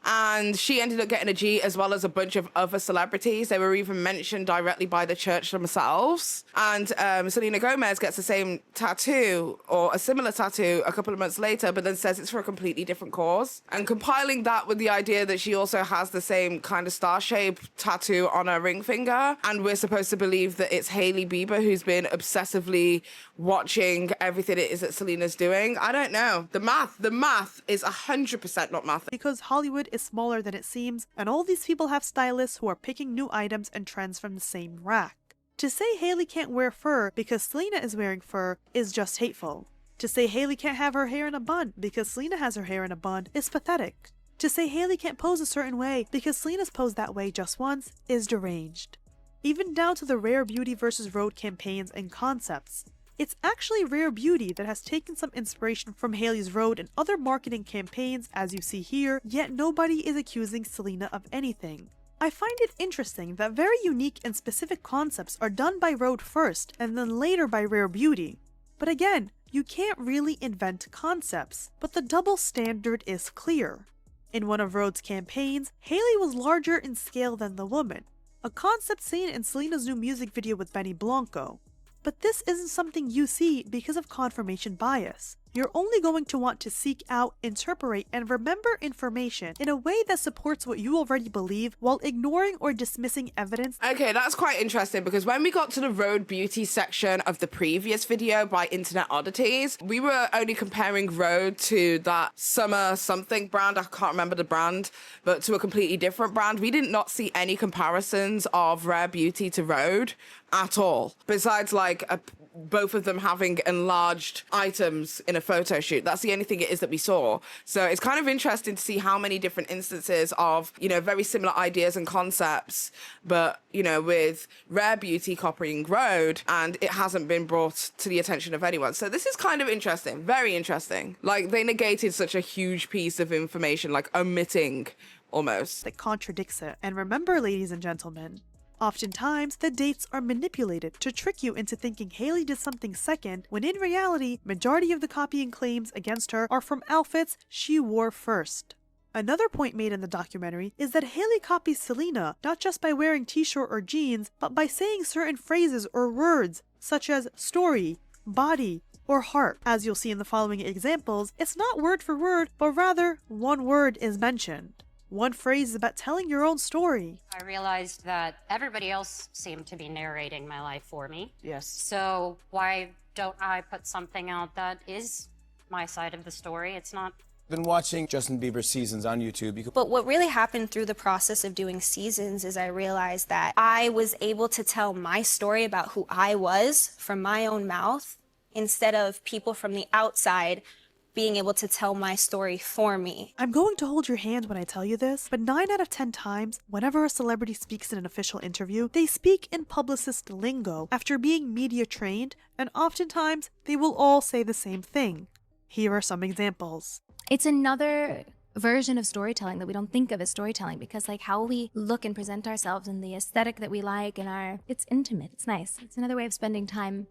And she ended up getting a G as well as a bunch of other celebrities. They were even mentioned directly by the church themselves. And Selena Gomez gets the same tattoo or a similar tattoo a couple of months later, but then says it's for a completely different cause. And compiling that with the idea that she also has the same kind of star-shaped tattoo on her ring finger, and we're supposed to believe that it's Hailey Bieber who's been obsessively watching everything it is that Selena's doing. I don't know. The math is 100% not math. Because Hollywood is smaller than it seems, and all these people have stylists who are picking new items and trends from the same rack. To say Hailey can't wear fur because Selena is wearing fur is just hateful. To say Hailey can't have her hair in a bun because Selena has her hair in a bun is pathetic. To say Hailey can't pose a certain way because Selena's posed that way just once is deranged. Even down to the Rare Beauty versus Rhode campaigns and concepts. It's actually Rare Beauty that has taken some inspiration from Hailey's Rhode and other marketing campaigns, as you see here, yet nobody is accusing Selena of anything. I find it interesting that very unique and specific concepts are done by Rhode first and then later by Rare Beauty. But again, you can't really invent concepts, but the double standard is clear. In one of Rhode's campaigns, Hailey was larger in scale than the woman, a concept seen in Selena's new music video with Benny Blanco. But this isn't something you see because of confirmation bias. You're only going to want to seek out, interpret, and remember information in a way that supports what you already believe while ignoring or dismissing evidence. Okay, that's quite interesting because when we got to the Rhode Beauty section of the previous video by Internet Oddities, we were only comparing Rhode to that Summer something brand. I can't remember the brand, but to a completely different brand. We did not see any comparisons of Rare Beauty to Rhode at all, besides like both of them having enlarged items in a photo shoot. That's the only thing it is that we saw. So it's kind of interesting to see how many different instances of, you know, very similar ideas and concepts, but, you know, with Rare Beauty copying Rhode, and it hasn't been brought to the attention of anyone. So this is kind of interesting, very interesting. Like, they negated such a huge piece of information, like omitting almost. That contradicts it. And remember, ladies and gentlemen, oftentimes, the dates are manipulated to trick you into thinking Hailey did something second, when in reality, majority of the copying claims against her are from outfits she wore first. Another point made in the documentary is that Hailey copies Selena not just by wearing t-shirt or jeans, but by saying certain phrases or words, such as story, body, or heart. As you'll see in the following examples, it's not word for word, but rather one word is mentioned. One phrase is about telling your own story. I realized that everybody else seemed to be narrating my life for me. Yes. So why don't I put something out that is my side of the story? It's not. Been watching Justin Bieber seasons on YouTube. But what really happened through the process of doing seasons is I realized that I was able to tell my story about who I was from my own mouth instead of people from the outside being able to tell my story for me. I'm going to hold your hand when I tell you this, but 9 out of 10 times, whenever a celebrity speaks in an official interview, they speak in publicist lingo after being media trained, and oftentimes they will all say the same thing. Here are some examples. It's another version of storytelling that we don't think of as storytelling, because like how we look and present ourselves and the aesthetic that we like and it's intimate, it's nice. It's another way of spending time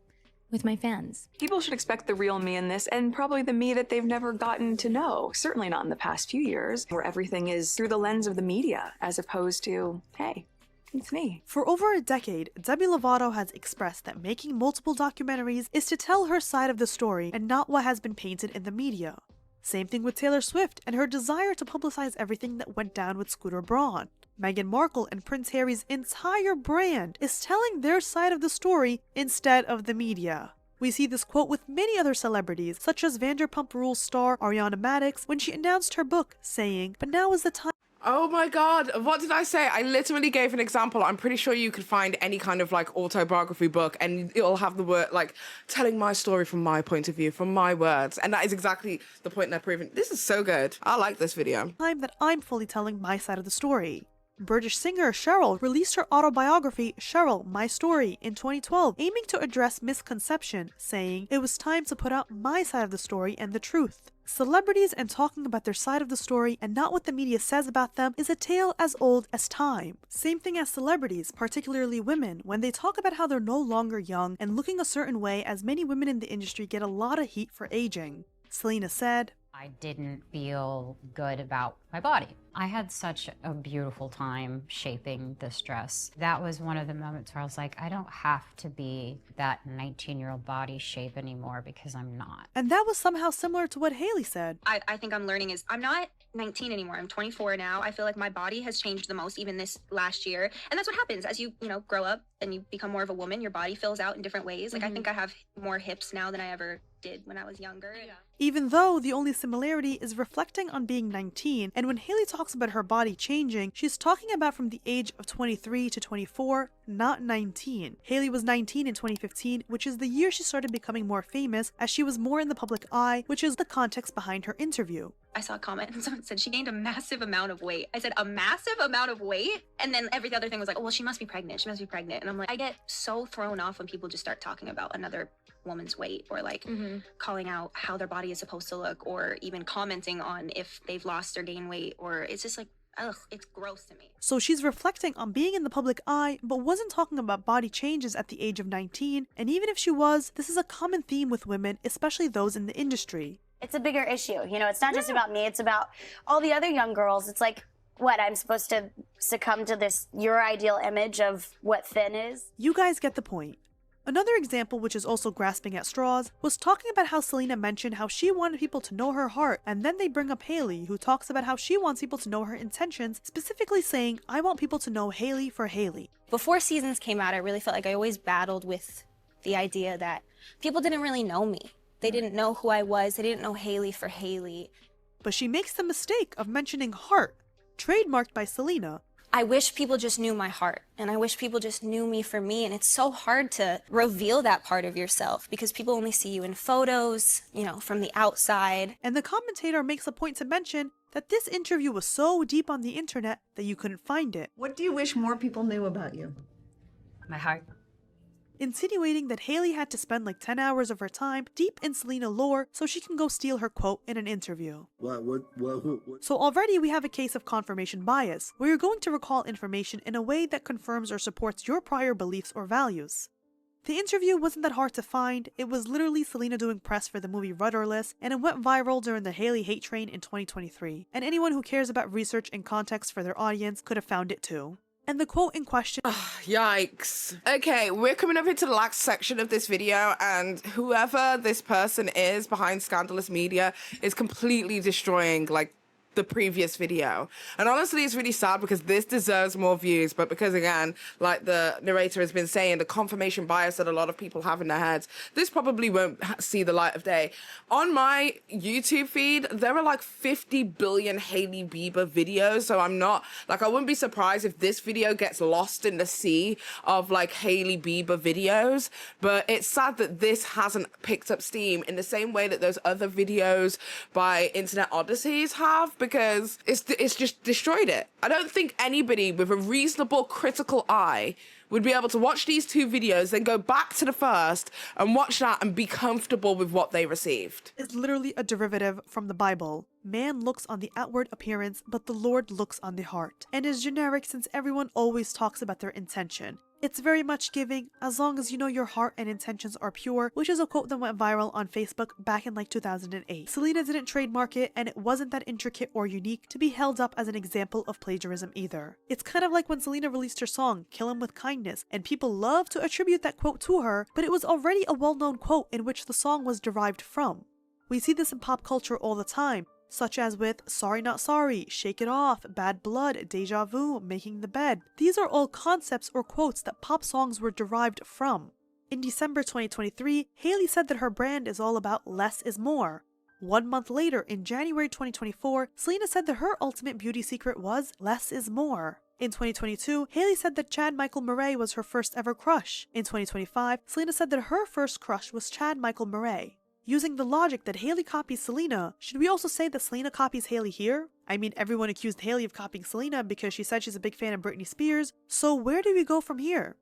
with my fans. People should expect the real me in this, and probably the me that they've never gotten to know. Certainly not in the past few years, where everything is through the lens of the media, as opposed to, hey, it's me. For over a decade, Demi Lovato has expressed that making multiple documentaries is to tell her side of the story and not what has been painted in the media. Same thing with Taylor Swift and her desire to publicize everything that went down with Scooter Braun. Meghan Markle and Prince Harry's entire brand is telling their side of the story instead of the media. We see this quote with many other celebrities, such as Vanderpump Rules star Ariana Madix when she announced her book, saying, "But now is the time." Oh my God, what did I say? I literally gave an example. I'm pretty sure you could find any kind of like autobiography book and it'll have the word like telling my story from my point of view, from my words. And that is exactly the point they're proving. This is so good. I like this video. Time that I'm fully telling my side of the story. British singer Cheryl released her autobiography, Cheryl, My Story, in 2012, aiming to address misconception, saying, "It was time to put out my side of the story and the truth." Celebrities and talking about their side of the story and not what the media says about them is a tale as old as time. Same thing as celebrities, particularly women, when they talk about how they're no longer young and looking a certain way, as many women in the industry get a lot of heat for aging. Selena said, I didn't feel good about my body. I had such a beautiful time shaping this dress. That was one of the moments where I was like, I don't have to be that 19-year-old body shape anymore because I'm not. And that was somehow similar to what Hailey said. I think I'm learning is I'm not 19 anymore. I'm 24 now. I feel like my body has changed the most even this last year. And that's what happens as you grow up and you become more of a woman. Your body fills out in different ways. Like I think I have more hips now than I ever did when I was younger. Even though the only similarity is reflecting on being 19, and when Hailey talks about her body changing, she's talking about from the age of 23 to 24, not 19. Hailey was 19 in 2015, which is the year she started becoming more famous as she was more in the public eye, which is the context behind her interview. I saw a comment and someone said she gained a massive amount of weight. I said, a massive amount of weight? And then every other thing was like, oh, well, she must be pregnant. She must be pregnant. And I'm like, I get so thrown off when people just start talking about another woman's weight or like calling out how their body is supposed to look or even commenting on if they've lost or gained weight, or it's just like, ugh, it's gross to me. So she's reflecting on being in the public eye, but wasn't talking about body changes at the age of 19. And even if she was, this is a common theme with women, especially those in the industry. It's a bigger issue. It's not just about me, it's about all the other young girls. It's like, what, I'm supposed to succumb to this your ideal image of what thin is? You guys get the point. Another example, which is also grasping at straws, was talking about how Selena mentioned how she wanted people to know her heart, and then they bring up Hailey, who talks about how she wants people to know her intentions, specifically saying, I want people to know Hailey for Hailey. Before Seasons came out, I really felt like I always battled with the idea that people didn't really know me. They didn't know who I was. They didn't know Hailey for Hailey. But she makes the mistake of mentioning heart, trademarked by Selena. I wish people just knew my heart, and I wish people just knew me for me, and it's so hard to reveal that part of yourself because people only see you in photos, from the outside. And the commentator makes a point to mention that this interview was so deep on the internet that you couldn't find it. What do you wish more people knew about you? My heart. Insinuating that Hailey had to spend like 10 hours of her time deep in Selena lore so she can go steal her quote in an interview. What? So already we have a case of confirmation bias, where you're going to recall information in a way that confirms or supports your prior beliefs or values. The interview wasn't that hard to find. It was literally Selena doing press for the movie Rudderless, and it went viral during the Hailey hate train in 2023. And anyone who cares about research and context for their audience could have found it too. And the quote in question... Yikes. Okay, we're coming up into the last section of this video, and whoever this person is behind Scandalous Media is completely destroying, the previous video. And honestly, it's really sad because this deserves more views, but because, again, like the narrator has been saying, the confirmation bias that a lot of people have in their heads, this probably won't see the light of day. On my YouTube feed, there are 50 billion Hailey Bieber videos, so I'm not, I wouldn't be surprised if this video gets lost in the sea of, Hailey Bieber videos, but it's sad that this hasn't picked up steam in the same way that those other videos by Internet Oddities have, because it's just destroyed it. I don't think anybody with a reasonable critical eye would be able to watch these two videos, then go back to the first and watch that and be comfortable with what they received. It's literally a derivative from the Bible. Man looks on the outward appearance, but the Lord looks on the heart. And is generic since everyone always talks about their intention. It's very much giving, as long as you know your heart and intentions are pure, which is a quote that went viral on Facebook back in 2008. Selena didn't trademark it, and it wasn't that intricate or unique to be held up as an example of plagiarism either. It's kind of like when Selena released her song, Kill 'Em With Kindness, and people love to attribute that quote to her, but it was already a well-known quote in which the song was derived from. We see this in pop culture all the time, such as with Sorry Not Sorry, Shake It Off, Bad Blood, Deja Vu, Making the Bed. These are all concepts or quotes that pop songs were derived from. In December 2023, Hailey said that her brand is all about less is more. 1 month later, in January 2024, Selena said that her ultimate beauty secret was less is more. In 2022, Hailey said that Chad Michael Murray was her first ever crush. In 2025, Selena said that her first crush was Chad Michael Murray. Using the logic that Hailey copies Selena, should we also say that Selena copies Hailey here? I mean, everyone accused Hailey of copying Selena because she said she's a big fan of Britney Spears, so where do we go from here?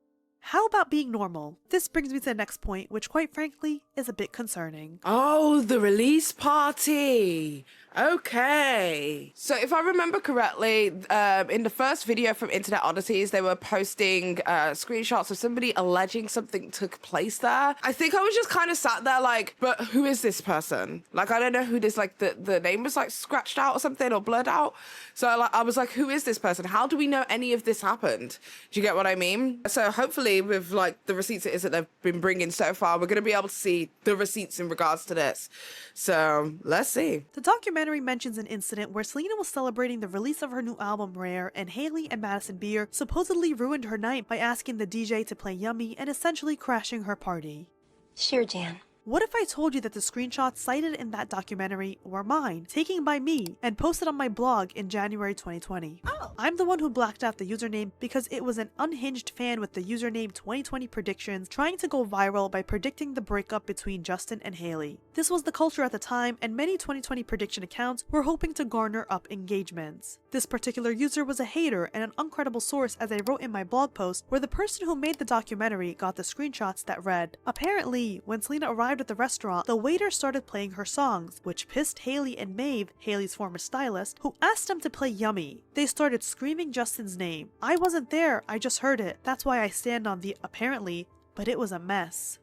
How about being normal? This brings me to the next point, which quite frankly is a bit concerning. Oh, the release party. Okay. So if I remember correctly, in the first video from Internet Oddities, they were posting screenshots of somebody alleging something took place there. I think I was just kind of sat there like, but who is this person? Like, I don't know who this, like the name was like scratched out or something or blurred out. So I was like, who is this person? How do we know any of this happened? Do you get what I mean? So hopefully with like the receipts it is that they've been bringing so far, we're going to be able to see the receipts in regards to this. So let's see. The documentary mentions an incident where Selena was celebrating the release of her new album Rare, and Hailey and Madison Beer supposedly ruined her night by asking the DJ to play Yummy and essentially crashing her party. Sure, Dan. What if I told you that the screenshots cited in that documentary were mine, taken by me, and posted on my blog in January 2020? I'm the one who blacked out the username because it was an unhinged fan with the username 2020 predictions trying to go viral by predicting the breakup between Justin and Hailey. This was the culture at the time, and many 2020 prediction accounts were hoping to garner up engagements. This particular user was a hater and an uncredible source, as I wrote in my blog post, where the person who made the documentary got the screenshots that read, apparently, when Selena arrived at the restaurant, the waiter started playing her songs, which pissed Hailey and Maeve, Hailey's former stylist, who asked them to play Yummy. They started screaming Justin's name. I wasn't there, I just heard it. That's why I stand on the apparently, but it was a mess.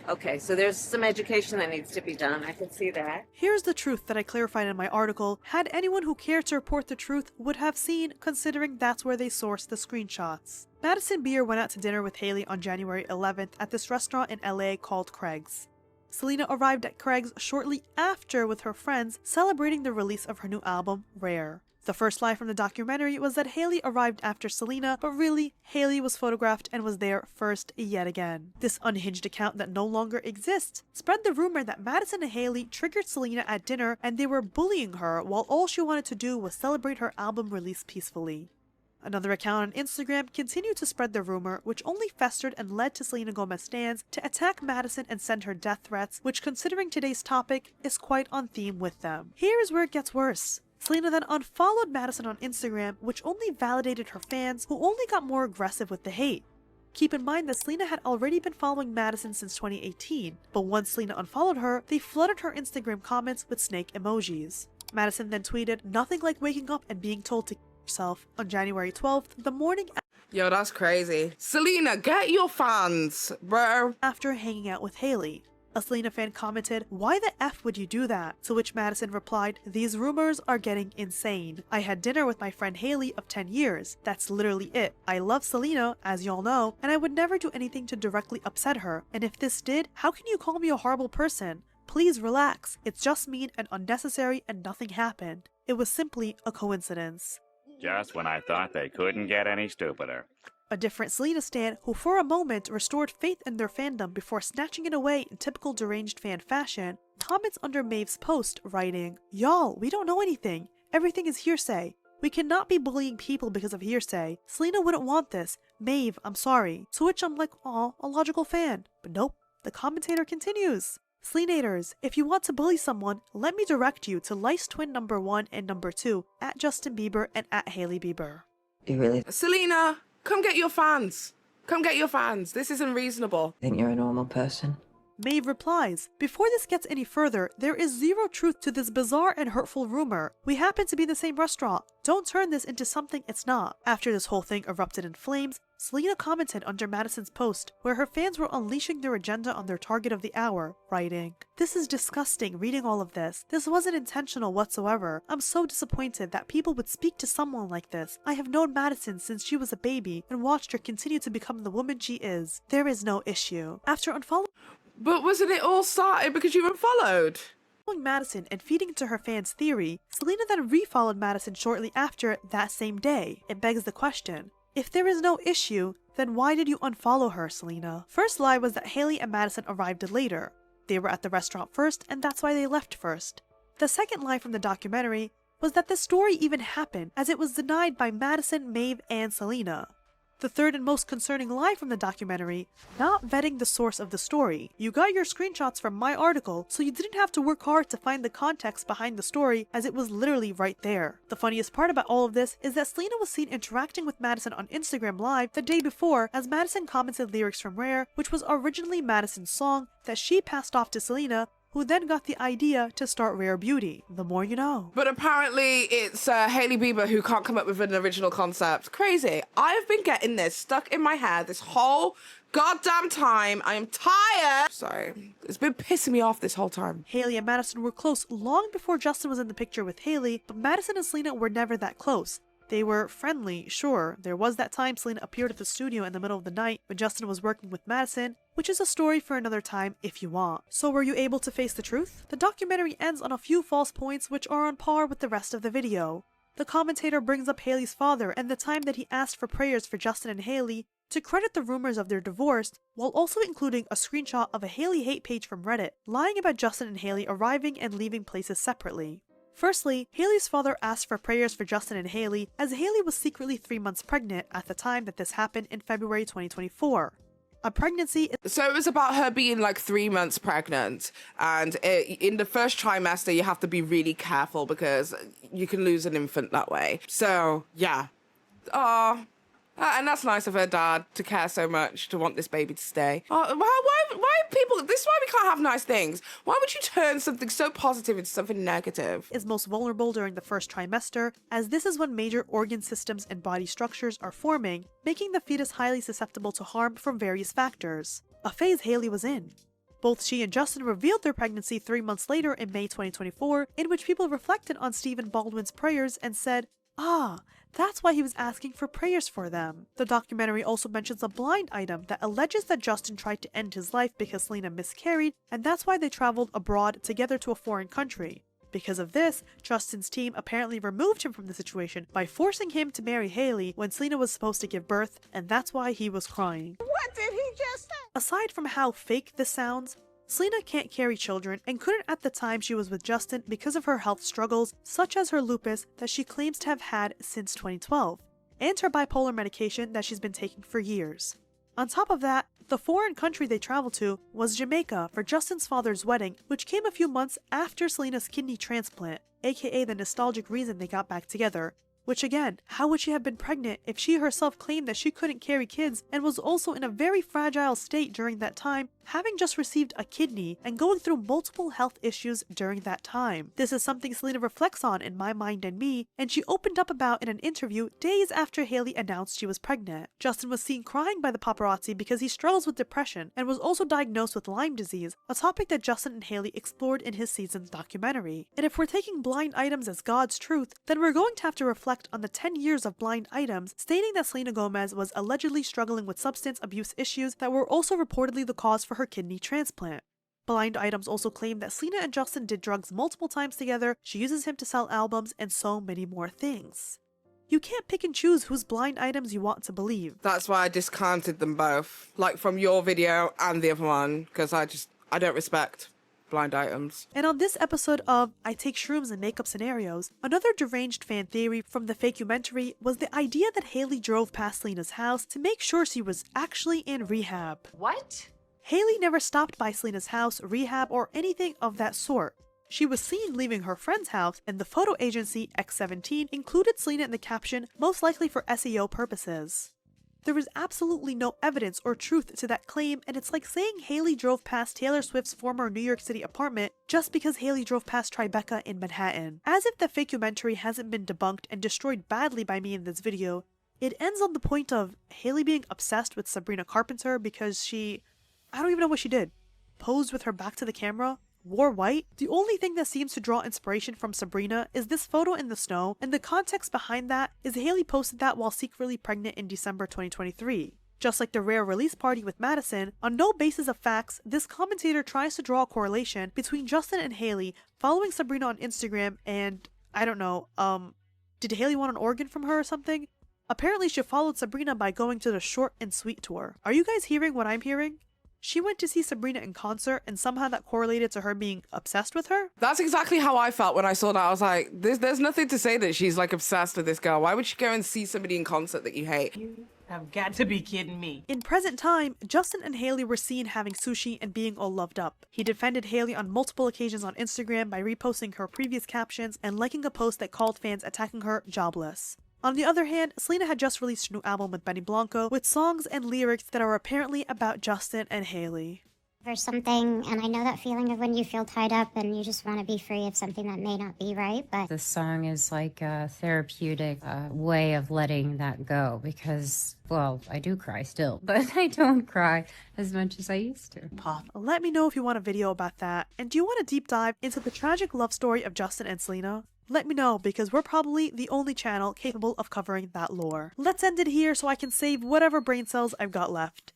Okay, so there's some education that needs to be done. I can see that. Here's the truth that I clarified in my article. Had anyone who cared to report the truth would have seen, considering that's where they sourced the screenshots. Madison Beer went out to dinner with Hailey on January 11th at this restaurant in LA called Craig's. Selena arrived at Craig's shortly after with her friends, celebrating the release of her new album, Rare. The first line from the documentary was that Hailey arrived after Selena, but really, Hailey was photographed and was there first yet again. This unhinged account that no longer exists spread the rumor that Madison and Hailey triggered Selena at dinner and they were bullying her while all she wanted to do was celebrate her album release peacefully. Another account on Instagram continued to spread the rumor, which only festered and led to Selena Gomez stans to attack Madison and send her death threats, which, considering today's topic, is quite on theme with them. Here is where it gets worse. Selena then unfollowed Madison on Instagram, which only validated her fans, who only got more aggressive with the hate. Keep in mind that Selena had already been following Madison since 2018, but once Selena unfollowed her, they flooded her Instagram comments with snake emojis. Madison then tweeted, "Nothing like waking up and being told to herself" on January 12th, the morning Yo, that's crazy. Selena, get your fans, bro. After hanging out with Hailey. A Selena fan commented, "Why the F would you do that?" To which Madison replied, "These rumors are getting insane. I had dinner with my friend Hailey of 10 years. That's literally it. I love Selena, as y'all know, and I would never do anything to directly upset her. And if this did, how can you call me a horrible person? Please relax. It's just mean and unnecessary and nothing happened. It was simply a coincidence." Just when I thought they couldn't get any stupider. A different Selena stan, who for a moment restored faith in their fandom before snatching it away in typical deranged fan fashion, comments under Maeve's post, writing, "Y'all, we don't know anything. Everything is hearsay. We cannot be bullying people because of hearsay. Selena wouldn't want this. Maeve, I'm sorry." To which I'm like, aw, a logical fan. But nope, the commentator continues. "Selenators, if you want to bully someone, let me direct you to Lice Twin number 1 and number 2, at Justin Bieber and at Hailey Bieber." You really Selena, come get your fans. Come get your fans. This isn't reasonable. think you're a normal person? Maeve replies, "Before this gets any further, there is zero truth to this bizarre and hurtful rumor. We happen to be in the same restaurant. Don't turn this into something it's not." After this whole thing erupted in flames, Selena commented under Madison's post, where her fans were unleashing their agenda on their target of the hour, writing, "This is disgusting reading all of this. This wasn't intentional whatsoever. I'm so disappointed that people would speak to someone like this. I have known Madison since she was a baby and watched her continue to become the woman she is. There is no issue." After unfollowing But wasn't it all started because you unfollowed? Madison and feeding into her fans' theory, Selena then refollowed Madison shortly after that same day. It begs the question, if there is no issue, then why did you unfollow her, Selena? First lie was that Hailey and Madison arrived later. They were at the restaurant first, and that's why they left first. The second lie from the documentary was that the story even happened, as it was denied by Madison, Maeve, and Selena. The third and most concerning lie from the documentary, not vetting the source of the story. You got your screenshots from my article, so you didn't have to work hard to find the context behind the story, as it was literally right there. The funniest part about all of this is that Selena was seen interacting with Madison on Instagram Live the day before as Madison commented lyrics from Rare, which was originally Madison's song that she passed off to Selena, who then got the idea to start Rare Beauty. The more you know. But apparently it's Hailey Bieber who can't come up with an original concept. Crazy. I've been getting this stuck in my head this whole goddamn time. I am tired. Sorry. It's been pissing me off this whole time. Hailey and Madison were close long before Justin was in the picture with Hailey, but Madison and Selena were never that close. They were friendly, sure. There was that time Selena appeared at the studio in the middle of the night when Justin was working with Madison, which is a story for another time if you want. So were you able to face the truth? The documentary ends on a few false points which are on par with the rest of the video. The commentator brings up Hailey's father and the time that he asked for prayers for Justin and Hailey to credit the rumors of their divorce, while also including a screenshot of a Hailey hate page from Reddit, lying about Justin and Hailey arriving and leaving places separately. Firstly, Hailey's father asked for prayers for Justin and Hailey, as Hailey was secretly 3 months pregnant at the time that this happened in February 2024. A pregnancy. So it was about her being like 3 months pregnant, and in the first trimester you have to be really careful because you can lose an infant that way. So yeah. And that's nice of her dad to care so much, to want this baby to stay. Why people, this is why we can't have nice things. Why would you turn something so positive into something negative? Is most vulnerable during the first trimester, as this is when major organ systems and body structures are forming, making the fetus highly susceptible to harm from various factors. A phase Hailey was in. Both she and Justin revealed their pregnancy 3 months later in May 2024, in which people reflected on Stephen Baldwin's prayers and said, that's why he was asking for prayers for them. The documentary also mentions a blind item that alleges that Justin tried to end his life because Selena miscarried, and that's why they traveled abroad together to a foreign country. Because of this, Justin's team apparently removed him from the situation by forcing him to marry Hailey when Selena was supposed to give birth, and that's why he was crying. What did he just say? Aside from how fake this sounds, Selena can't carry children and couldn't at the time she was with Justin because of her health struggles, such as her lupus that she claims to have had since 2012, and her bipolar medication that she's been taking for years. On top of that, the foreign country they traveled to was Jamaica for Justin's father's wedding, which came a few months after Selena's kidney transplant, aka the nostalgic reason they got back together. Which again, how would she have been pregnant if she herself claimed that she couldn't carry kids and was also in a very fragile state during that time, having just received a kidney and going through multiple health issues during that time? This is something Selena reflects on in My Mind and Me, and she opened up about in an interview days after Hailey announced she was pregnant. Justin was seen crying by the paparazzi because he struggles with depression and was also diagnosed with Lyme disease, a topic that Justin and Hailey explored in his season's documentary. And if we're taking blind items as God's truth, then we're going to have to reflect on the 10 years of blind items stating that Selena Gomez was allegedly struggling with substance abuse issues that were also reportedly the cause for her kidney transplant. Blind items also claim that Selena and Justin did drugs multiple times together, she uses him to sell albums, and so many more things. You can't pick and choose whose blind items you want to believe. That's why I discounted them both, like from your video and the other one, because I don't respect blind items. And on this episode of I Take Shrooms and Make Up Scenarios, another deranged fan theory from the Fakecumentary was the idea that Hailey drove past Selena's house to make sure she was actually in rehab. What? Hailey never stopped by Selena's house, rehab, or anything of that sort. She was seen leaving her friend's house, and the photo agency X17 included Selena in the caption, most likely for SEO purposes. There is absolutely no evidence or truth to that claim, and it's like saying Hailey drove past Taylor Swift's former New York City apartment just because Hailey drove past Tribeca in Manhattan. As if the Fakecumentary hasn't been debunked and destroyed badly by me in this video, it ends on the point of Hailey being obsessed with Sabrina Carpenter because she, I don't even know what she did, posed with her back to the camera, wore white. The only thing that seems to draw inspiration from Sabrina is this photo in the snow, and the context behind that is Hailey posted that while secretly pregnant in December 2023. Just like the Rare release party with Madison, on no basis of facts, this commentator tries to draw a correlation between Justin and Hailey following Sabrina on Instagram and, I don't know, did Hailey want an organ from her or something? Apparently she followed Sabrina by going to the Short and Sweet tour. Are you guys hearing what I'm hearing? She went to see Sabrina in concert, and somehow that correlated to her being obsessed with her? That's exactly how I felt when I saw that. I was like, there's nothing to say that she's like obsessed with this girl. Why would she go and see somebody in concert that you hate? Have got to be kidding me. In present time, Justin and Hailey were seen having sushi and being all loved up. He defended Hailey on multiple occasions on Instagram by reposting her previous captions and liking a post that called fans attacking her jobless. On the other hand, Selena had just released a new album with Benny Blanco with songs and lyrics that are apparently about Justin and Hailey. For something, and I know that feeling of when you feel tied up and you just want to be free of something that may not be right, but This song is like a therapeutic way of letting that go because, well, I do cry still, but I don't cry as much as I used to. Let me know if you want a video about that, and do you want a deep dive into the tragic love story of Justin and Selena? Let me know, because we're probably the only channel capable of covering that lore. Let's end it here so I can save whatever brain cells I've got left.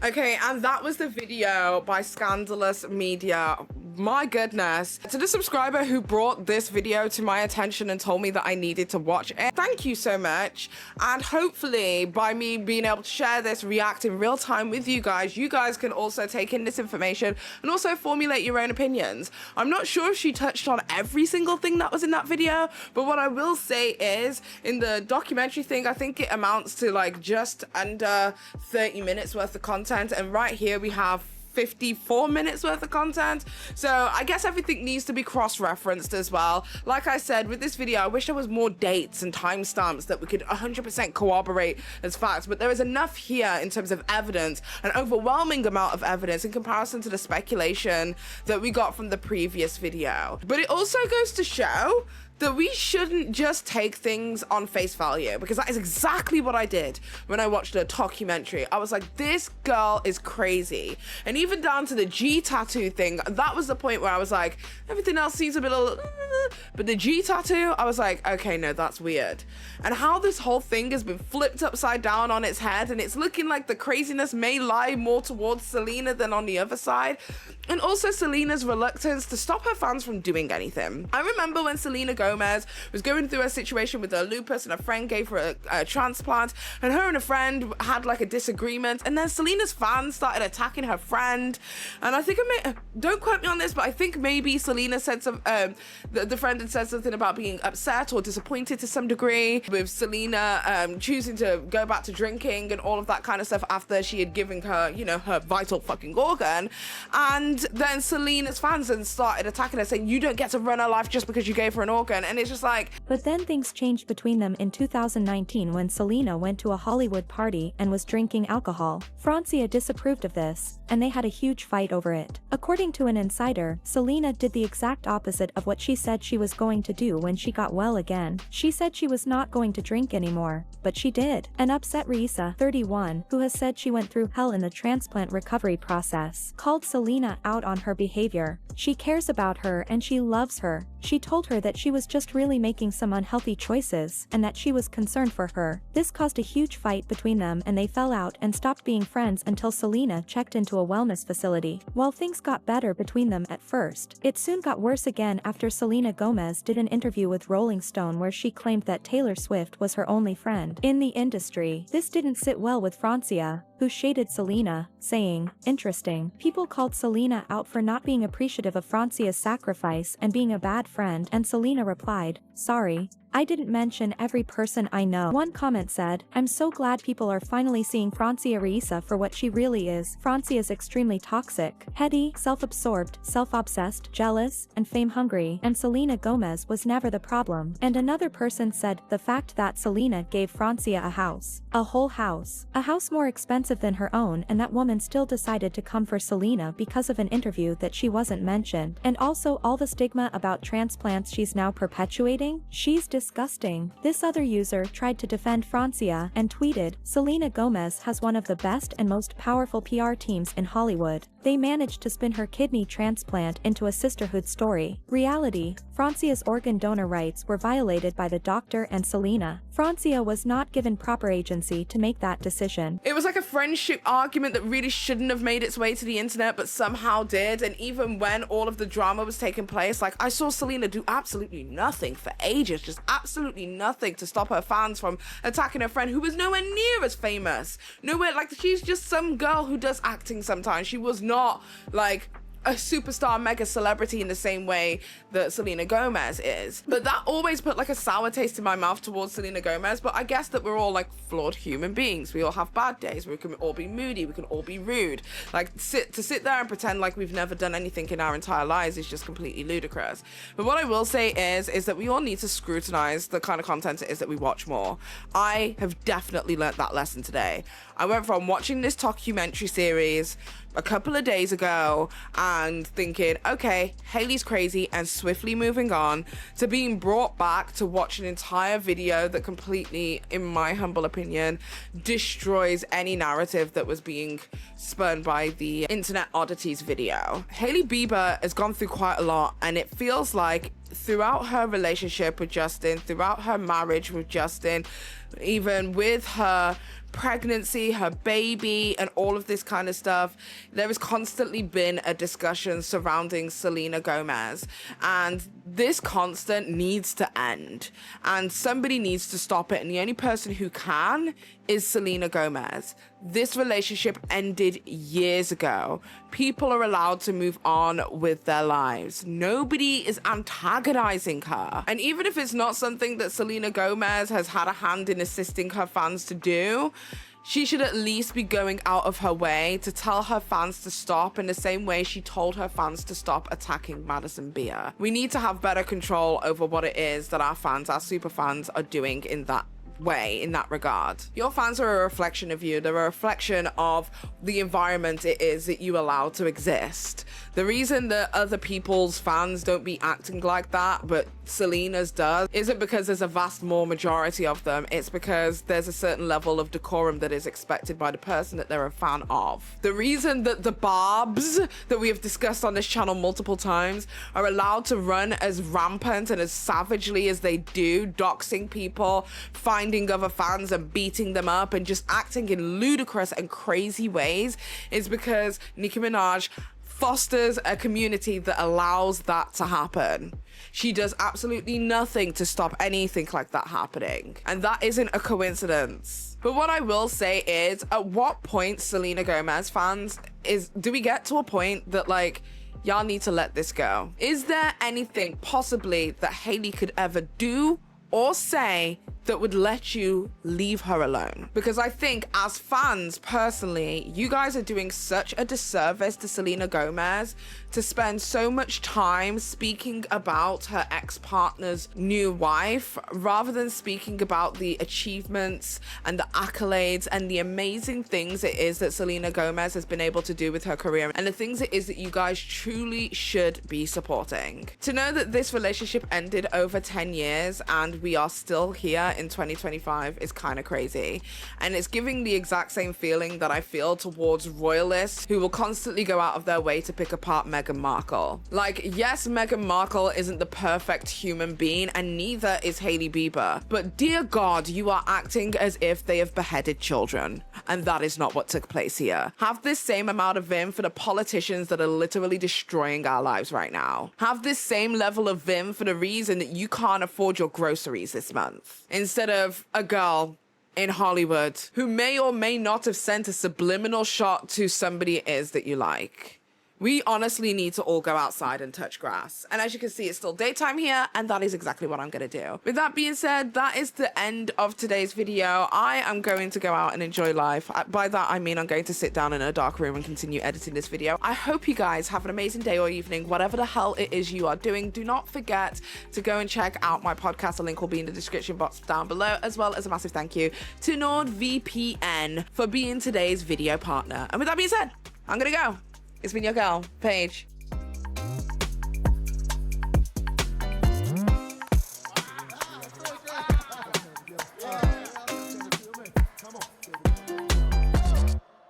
Okay, and that was the video by Scandalous Media. My goodness. To the subscriber who brought this video to my attention and told me that I needed to watch it, thank you so much. And hopefully by me being able to share this, react in real time with you guys can also take in this information and also formulate your own opinions. I'm not sure if she touched on every single thing that was in that video, but what I will say is in the documentary thing, I think it amounts to like just under 30 minutes worth of content. And right here we have 54 minutes worth of content. So I guess everything needs to be cross-referenced as well. Like I said, with this video, I wish there was more dates and timestamps that we could 100% corroborate as facts, but there is enough here in terms of evidence, an overwhelming amount of evidence in comparison to the speculation that we got from the previous video. But it also goes to show that we shouldn't just take things on face value, because that is exactly what I did when I watched the documentary. I was like, this girl is crazy. And even down to the G tattoo thing, that was the point where I was like, everything else seems a bit but the G tattoo, I was like, okay, no, that's weird. And how this whole thing has been flipped upside down on its head, and it's looking like the craziness may lie more towards Selena than on the other side. And also Selena's reluctance to stop her fans from doing anything. I remember when Selena Gomez was going through a situation with her lupus and a friend gave her a transplant, and her and a friend had like a disagreement, and then Selena's fans started attacking her friend. And I think don't quote me on this, but I think maybe Selena said some the friend had said something about being upset or disappointed to some degree with Selena choosing to go back to drinking and all of that kind of stuff after she had given her, you know, her vital fucking organ. And then Selena's fans then started attacking her, saying you don't get to run her life just because you gave her an organ. And it's just like, but then things changed between them in 2019 when Selena went to a Hollywood party and was drinking alcohol. Francia disapproved of this, and they had a huge fight over it. According to an insider, Selena did the exact opposite of what she said she was going to do when she got well again. She said she was not going to drink anymore, but she did. An upset Risa, 31, who has said she went through hell in the transplant recovery process, called Selena out on her behavior. She cares about her and she loves her. She told her that she was just really making some unhealthy choices and that she was concerned for her. This caused a huge fight between them, and they fell out and stopped being friends until Selena checked into a wellness facility. While things got better between them at first, it soon got worse again after Selena Gomez did an interview with Rolling Stone where she claimed that Taylor Swift was her only friend in the industry. This didn't sit well with Francia, who shaded Selena, saying, "Interesting. People called Selena out for not being appreciative of Francia's sacrifice and being a bad friend," and Selena replied, "Sorry. I didn't mention every person I know." One comment said, "I'm so glad people are finally seeing Francia Risa for what she really is. Francia is extremely toxic, heady, self-absorbed, self-obsessed, jealous, and fame-hungry, and Selena Gomez was never the problem." And another person said, "The fact that Selena gave Francia a whole house, a house more expensive than her own, and that woman still decided to come for Selena because of an interview that she wasn't mentioned. And also all the stigma about transplants she's now perpetuating? She's disgusting." This other user tried to defend Francia and tweeted, "Selena Gomez has one of the best and most powerful PR teams in Hollywood. They managed to spin her kidney transplant into a sisterhood story. Reality, Francia's organ donor rights were violated by the doctor and Selena. Francia was not given proper agency to make that decision." It was like a friendship argument that really shouldn't have made its way to the internet but somehow did. And even when all of the drama was taking place, like, I saw Selena do absolutely nothing for ages, just absolutely nothing to stop her fans from attacking her friend who was nowhere near as famous. Nowhere, like, she's just some girl who does acting sometimes. She was not like a superstar mega celebrity in the same way that Selena Gomez is. But that always put like a sour taste in my mouth towards Selena Gomez. But I guess that we're all like flawed human beings. We all have bad days. We can all be moody. We can all be rude. Like to sit there and pretend like we've never done anything in our entire lives is just completely ludicrous. But what I will say is that we all need to scrutinize the kind of content it is that we watch more. I have definitely learnt that lesson today. I went from watching this documentary series a couple of days ago and thinking, okay, Hailey's crazy, and swiftly moving on, to being brought back to watch an entire video that completely, in my humble opinion, destroys any narrative that was being spun by the internet oddities video. Hailey Bieber has gone through quite a lot, and it feels like throughout her relationship with Justin, throughout her marriage with Justin, even with her pregnancy, her baby, and all of this kind of stuff, there has constantly been a discussion surrounding Selena Gomez, and this constant needs to end, and somebody needs to stop it, and the only person who can is Selena Gomez. This relationship ended years ago. People are allowed to move on with their lives. Nobody is antagonizing her. And even if it's not something that Selena Gomez has had a hand in assisting her fans to do, she should at least be going out of her way to tell her fans to stop in the same way she told her fans to stop attacking Madison Beer. We need to have better control over what it is that our fans, our super fans, are doing in that way, in that regard. Your fans are a reflection of you. They're a reflection of the environment it is that you allow to exist. The reason that other people's fans don't be acting like that, but Selena's does, isn't because there's a vast more majority of them. It's because there's a certain level of decorum that is expected by the person that they're a fan of. The reason that the barbs that we have discussed on this channel multiple times are allowed to run as rampant and as savagely as they do, doxing people, finding other fans and beating them up and just acting in ludicrous and crazy ways, is because Nicki Minaj fosters a community that allows that to happen. She does absolutely nothing to stop anything like that happening. And that isn't a coincidence. But what I will say is, at what point, Selena Gomez fans, do we get to a point that, like, y'all need to let this go? Is there anything possibly that Hailey could ever do or say that would let you leave her alone? Because I think as fans, personally, you guys are doing such a disservice to Selena Gomez to spend so much time speaking about her ex-partner's new wife rather than speaking about the achievements and the accolades and the amazing things it is that Selena Gomez has been able to do with her career and the things it is that you guys truly should be supporting. To know that this relationship ended over 10 years and we are still here in 2025 is kind of crazy, and it's giving the exact same feeling that I feel towards royalists who will constantly go out of their way to pick apart Meghan Markle. Like, yes, Meghan Markle isn't the perfect human being, and neither is Hailey Bieber, but dear God, you are acting as if they have beheaded children, and that is not what took place here. Have this same amount of vim for the politicians that are literally destroying our lives right now. Have this same level of vim for the reason that you can't afford your groceries this month, instead of a girl in Hollywood who may or may not have sent a subliminal shot to somebody it is that you like. We honestly need to all go outside and touch grass. And as you can see, it's still daytime here, and that is exactly what I'm going to do. With that being said, that is the end of today's video. I am going to go out and enjoy life. By that, I mean I'm going to sit down in a dark room and continue editing this video. I hope you guys have an amazing day or evening, whatever the hell it is you are doing. Do not forget to go and check out my podcast. The link will be in the description box down below, as well as a massive thank you to NordVPN for being today's video partner. And with that being said, I'm going to go. It's been your girl, Paige.